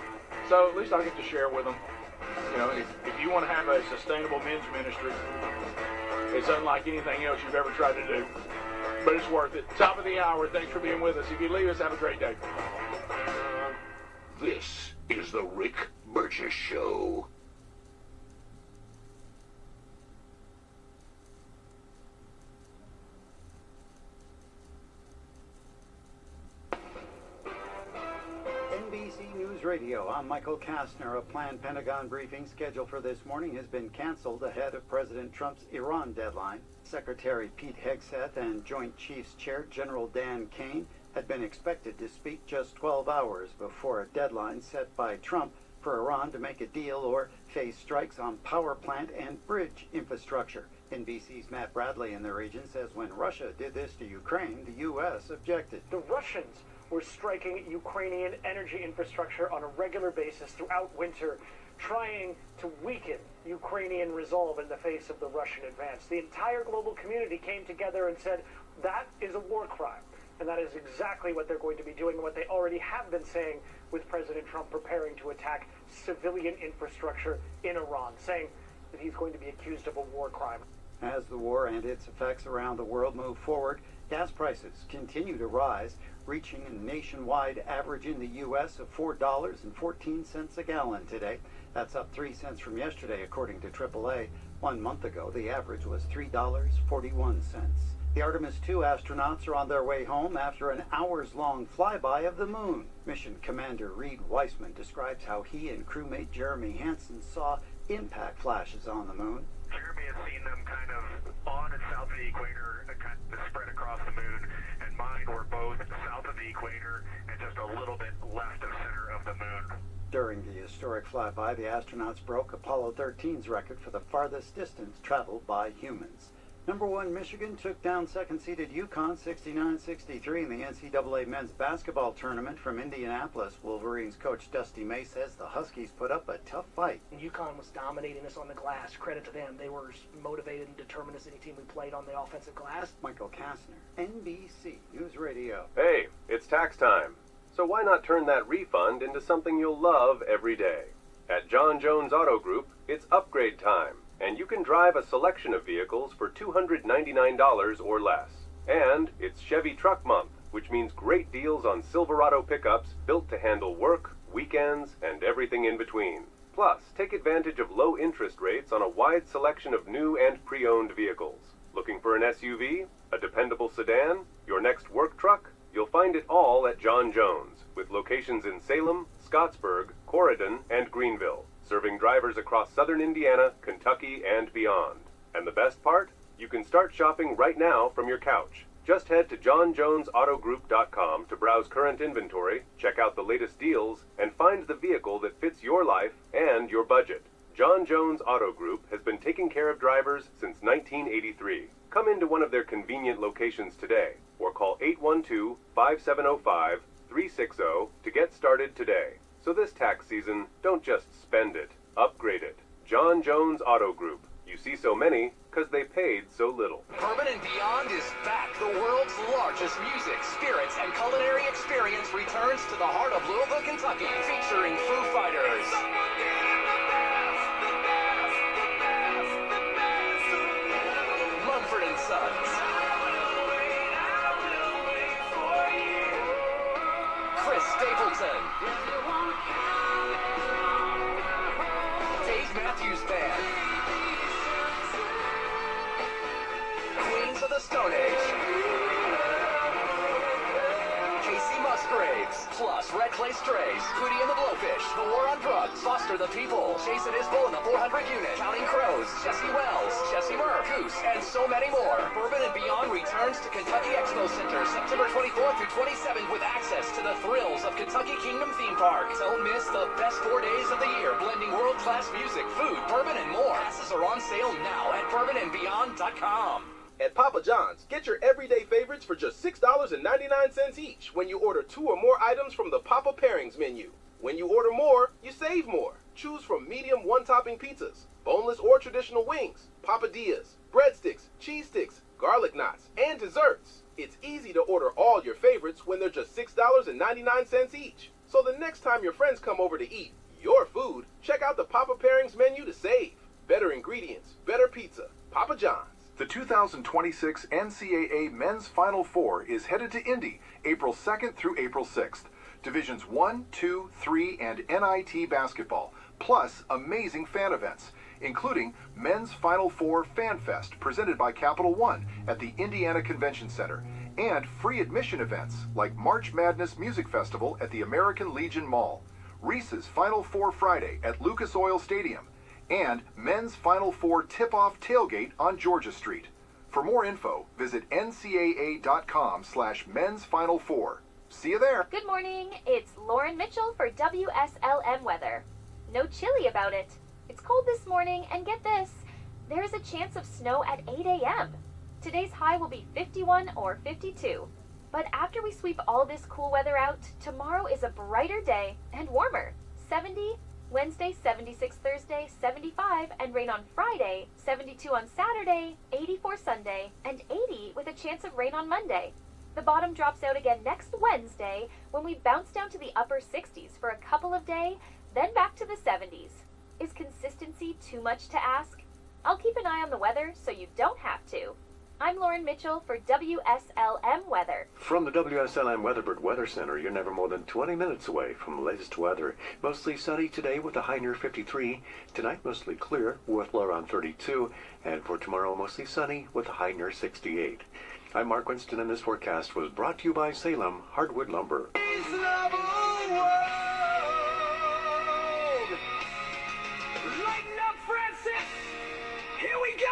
So at least I get to share with them. You know, if you want to have a sustainable men's ministry, it's unlike anything else you've ever tried to do. But it's worth it. Top of the hour. Thanks for being with us. If you leave us, have a great day. This is the Rick Burgess Show. NBC News Radio, I'm Michael Kastner. A planned Pentagon briefing scheduled for this morning has been canceled ahead of President Trump's Iran deadline. Secretary Pete Hegseth and Joint Chiefs Chair General Dan Kane had been expected to speak just 12 hours before a deadline set by Trump for Iran to make a deal or face strikes on power plant and bridge infrastructure. NBC's Matt Bradley in the region says when Russia did this to Ukraine, the U.S. objected. The Russians were striking Ukrainian energy infrastructure on a regular basis throughout winter, trying to weaken Ukrainian resolve in the face of the Russian advance. The entire global community came together and said that is a war crime. And that is exactly what they're going to be doing, and what they already have been saying with President Trump preparing to attack civilian infrastructure in Iran, saying that he's going to be accused of a war crime. As the war and its effects around the world move forward, gas prices continue to rise, reaching a nationwide average in the U.S. of $4.14 a gallon today. That's up 3 cents from yesterday, according to AAA. 1 month ago, the average was $3.41. The Artemis II astronauts are on their way home after an hours-long flyby of the moon. Mission Commander Reed Weissman describes how he and crewmate Jeremy Hansen saw impact flashes on the moon. Jeremy has seen them kind of on and south of the equator, kind of spread across the moon, and mine were both south of the equator and just a little bit left of center of the moon. During the historic flyby, the astronauts broke Apollo 13's record for the farthest distance traveled by humans. Number 1 Michigan took down second-seeded UConn 69-63 in the NCAA men's basketball tournament from Indianapolis. Wolverines coach Dusty May says the Huskies put up a tough fight. UConn was dominating us on the glass. Credit to them. They were motivated and determined as any team we played on the offensive glass. Michael Kastner, NBC News Radio. Hey, it's tax time. So why not turn that refund into something you'll love every day? At John Jones Auto Group, it's upgrade time, and you can drive a selection of vehicles for $299 or less. And it's Chevy Truck Month, which means great deals on Silverado pickups built to handle work, weekends, and everything in between. Plus, take advantage of low interest rates on a wide selection of new and pre-owned vehicles. Looking for an SUV, a dependable sedan, your next work truck? You'll find it all at John Jones, with locations in Salem, Scottsburg, Corydon, and Greenville, serving drivers across southern Indiana, Kentucky, and beyond. And the best part? You can start shopping right now from your couch. Just head to johnjonesautogroup.com to browse current inventory, check out the latest deals, and find the vehicle that fits your life and your budget. John Jones Auto Group has been taking care of drivers since 1983. Come into one of their convenient locations today, or call 812-5705-360 to get started today. So this tax season, don't just spend it, upgrade it. John Jones Auto Group. You see so many because they paid so little. Bourbon and Beyond is back. The world's largest music, spirits, and culinary experience returns to the heart of Louisville, Kentucky, featuring Foo Fighters, Mumford & Sons, Chris Stapleton, Dave Matthews Band, Queens of the Stone Age, Casey Musgraves, plus Red Clay Strays, Hootie and the Blowfish, The War on Drugs, Foster the People, Jason Isbell and the 400 Unit, Counting Crows, Jesse Wells, Jesse Murph, Goose, and so many more. Bourbon and Beyond returns to Kentucky Expo Center September 24th through 27th with access to the thrills of Kentucky Kingdom Theme Park. Don't miss the best 4 days of the year, blending world-class music, food, bourbon, and more. Passes are on sale now at bourbonandbeyond.com. At Papa John's, get your everyday favorites for just $6.99 each when you order 2 or more items from the Papa Pairings menu. When you order more, you save more. Choose from medium one-topping pizzas, boneless or traditional wings, papadillas, breadsticks, cheese sticks, garlic knots, and desserts. It's easy to order all your favorites when they're just $6.99 each. So the next time your friends come over to eat your food, check out the Papa Pairings menu to save. Better ingredients, better pizza. Papa John's. The 2026 NCAA Men's Final Four is headed to Indy April 2nd through April 6th. Divisions 1, 2, 3, and NIT basketball, plus amazing fan events, including Men's Final Four Fan Fest presented by Capital One at the Indiana Convention Center, and free admission events like March Madness Music Festival at the American Legion Mall, Reese's Final Four Friday at Lucas Oil Stadium, and Men's Final Four Tip-Off Tailgate on Georgia Street. For more info, visit ncaa.com/Men's Final Four. See you there. Good morning. It's Lauren Mitchell for WSLM Weather. No chilly about it. It's cold this morning, and get this, there is a chance of snow at 8 a.m. Today's high will be 51 or 52. But after we sweep all this cool weather out, tomorrow is a brighter day and warmer. 70 Wednesday, 76 Thursday, 75, and rain on Friday, 72 on Saturday, 84 Sunday, and 80 with a chance of rain on Monday. The bottom drops out again next Wednesday when we bounce down to the upper 60s for a couple of days, then back to the 70s. Is consistency too much to ask? I'll keep an eye on the weather so you don't have to. I'm Lauren Mitchell for WSLM Weather. From the WSLM Weatherbird Weather Center, you're never more than 20 minutes away from the latest weather. Mostly sunny today with a high near 53. Tonight, mostly clear with low around 32. And for tomorrow, mostly sunny with a high near 68. I'm Mark Winston, and this forecast was brought to you by Salem Hardwood Lumber. Lighten up, Francis! Here we go!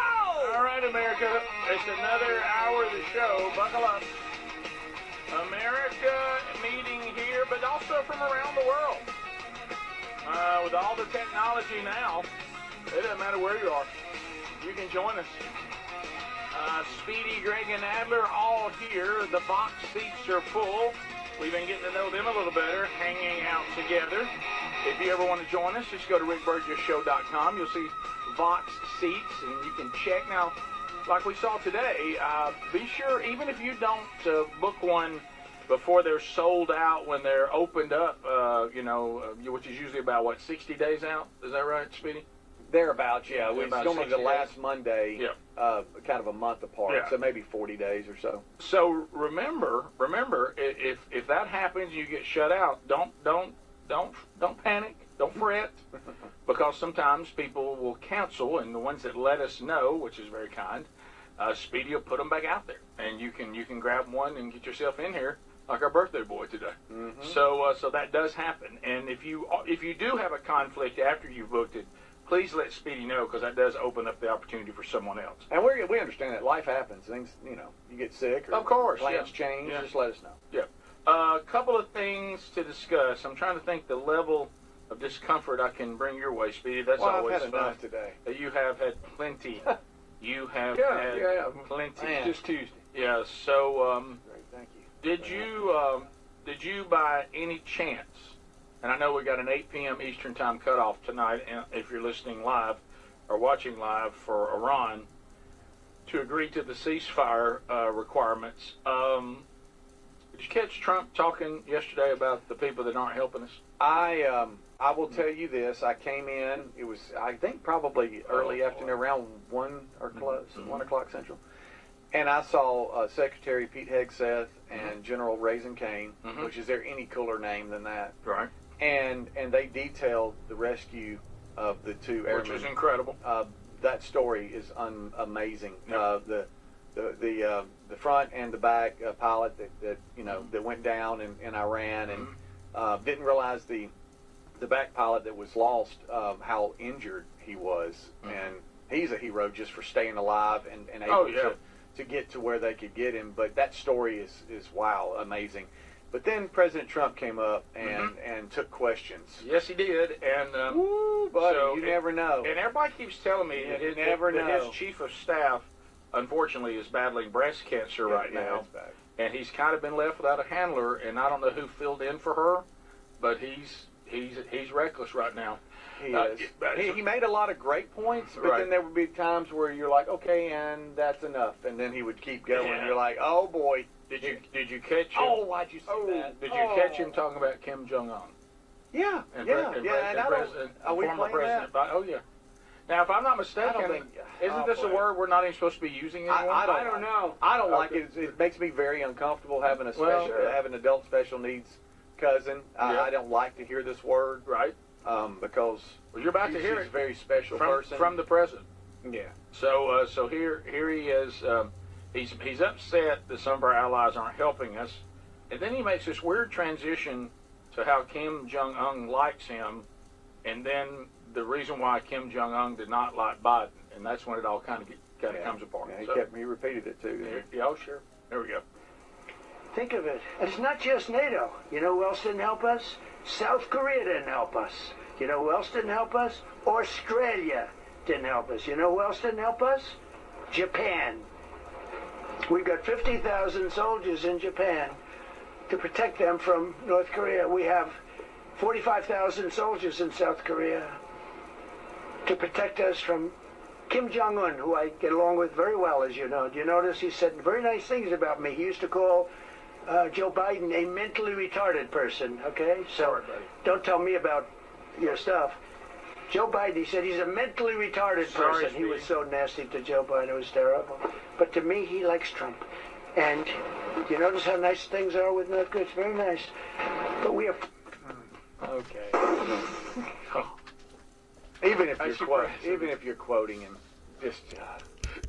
All right, America. It's another hour of the show. Buckle up. America meeting here, but also from around the world. With all the technology now, it doesn't matter where you are. You can join us. Speedy, Greg, and Adler all here. The box seats are full. We've been getting to know them a little better, hanging out together. If you ever want to join us, just go to rickburgessshow.com. You'll see Vox seats, and you can check. Now, like we saw today, be sure, even if you don't book one before they're sold out, when they're opened up, which is usually about, 60 days out? Is that right, Speedy? Thereabouts, yeah. Yeah, It's about normally 60 the last Monday, kind of a month apart, Yeah. so maybe 40 days or so. So remember, if that happens, you get shut out. Don't panic. Don't fret, because sometimes people will cancel, and the ones that let us know, which is very kind, Speedy will put them back out there, and you can grab one and get yourself in here like our birthday boy today. Mm-hmm. So that does happen, and if you do have a conflict after you've booked it, please let Speedy know, because that does open up the opportunity for someone else. And we understand that life happens. Things, you get sick, or Of course, plans yeah. change. Yeah. Just let us know. Yeah. A couple of things to discuss. I'm trying to think the level of discomfort I can bring your way, Speedy. That's Well, always I've had fun. enough today. You have had plenty. You have Yeah, had yeah. plenty. Man. Just Tuesday. Yeah. So, Great, thank you. did you by any chance? And I know we got an 8 p.m. Eastern Time cutoff tonight, and if you're listening live or watching live for Iran, to agree to the ceasefire requirements. Did you catch Trump talking yesterday about the people that aren't helping us? I will tell you this. I came in. It was, I think, probably early afternoon, around 1 or close, 1 o'clock Central. And I saw Secretary Pete Hegseth and General Raisin Kane, which is there any cooler name than that? Right. And they detailed the rescue of the 2 airmen. Which is incredible. That story is amazing. Yep. The front and the back pilot that went down in Iran, and didn't realize the back pilot that was lost, how injured he was, and he's a hero just for staying alive and able to get to where they could get him. But that story is wow, amazing. But then President Trump came up and took questions. Yes, he did. And Woo, buddy, so you never know. And everybody keeps telling me that his chief of staff, unfortunately, is battling breast cancer right now. It's bad. And he's kind of been left without a handler, and I don't know who filled in for her, but he's reckless right now. He is. He made a lot of great points, but Right. then there would be times where you're like, okay, and that's enough, and then he would keep going. Yeah. You're like, oh boy. Did you catch him? Oh, why'd you say that? Did you catch him talking about Kim Jong Un? Yeah, And yeah. Are we former playing President Biden? Oh yeah. Now, if I'm not mistaken, isn't this a word we're not even supposed to be using anymore? I don't know. I don't like it. It makes me very uncomfortable having having an adult special needs cousin. I don't like to hear this word. Right. Because you're about to hear she's it a very special person from the president. Yeah. So here he is. He's upset that some of our allies aren't helping us, and then he makes this weird transition to how Kim Jong Un likes him, and then the reason why Kim Jong Un did not like Biden, and that's when it all kind of comes apart. Yeah, he repeated it too. Yeah, oh sure. There we go. Think of it. It's not just NATO. You know who else didn't help us? South Korea didn't help us. You know who else didn't help us? Australia didn't help us. You know who else didn't help us? Japan. We've got 50,000 soldiers in Japan to protect them from North Korea. We have 45,000 soldiers in South Korea to protect us from Kim Jong-un, who I get along with very well, as you know. Do you notice he said very nice things about me? He used to call Joe Biden a mentally retarded person, okay? So don't tell me about your stuff. Joe Biden, he said he's a mentally retarded person. He was so nasty to Joe Biden, it was terrible. But to me, he likes Trump. And you notice how nice things are with North Korea? It's very nice. But we have... Okay. Even if you're quoting him, just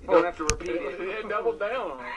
You don't have to repeat it. Double down on it.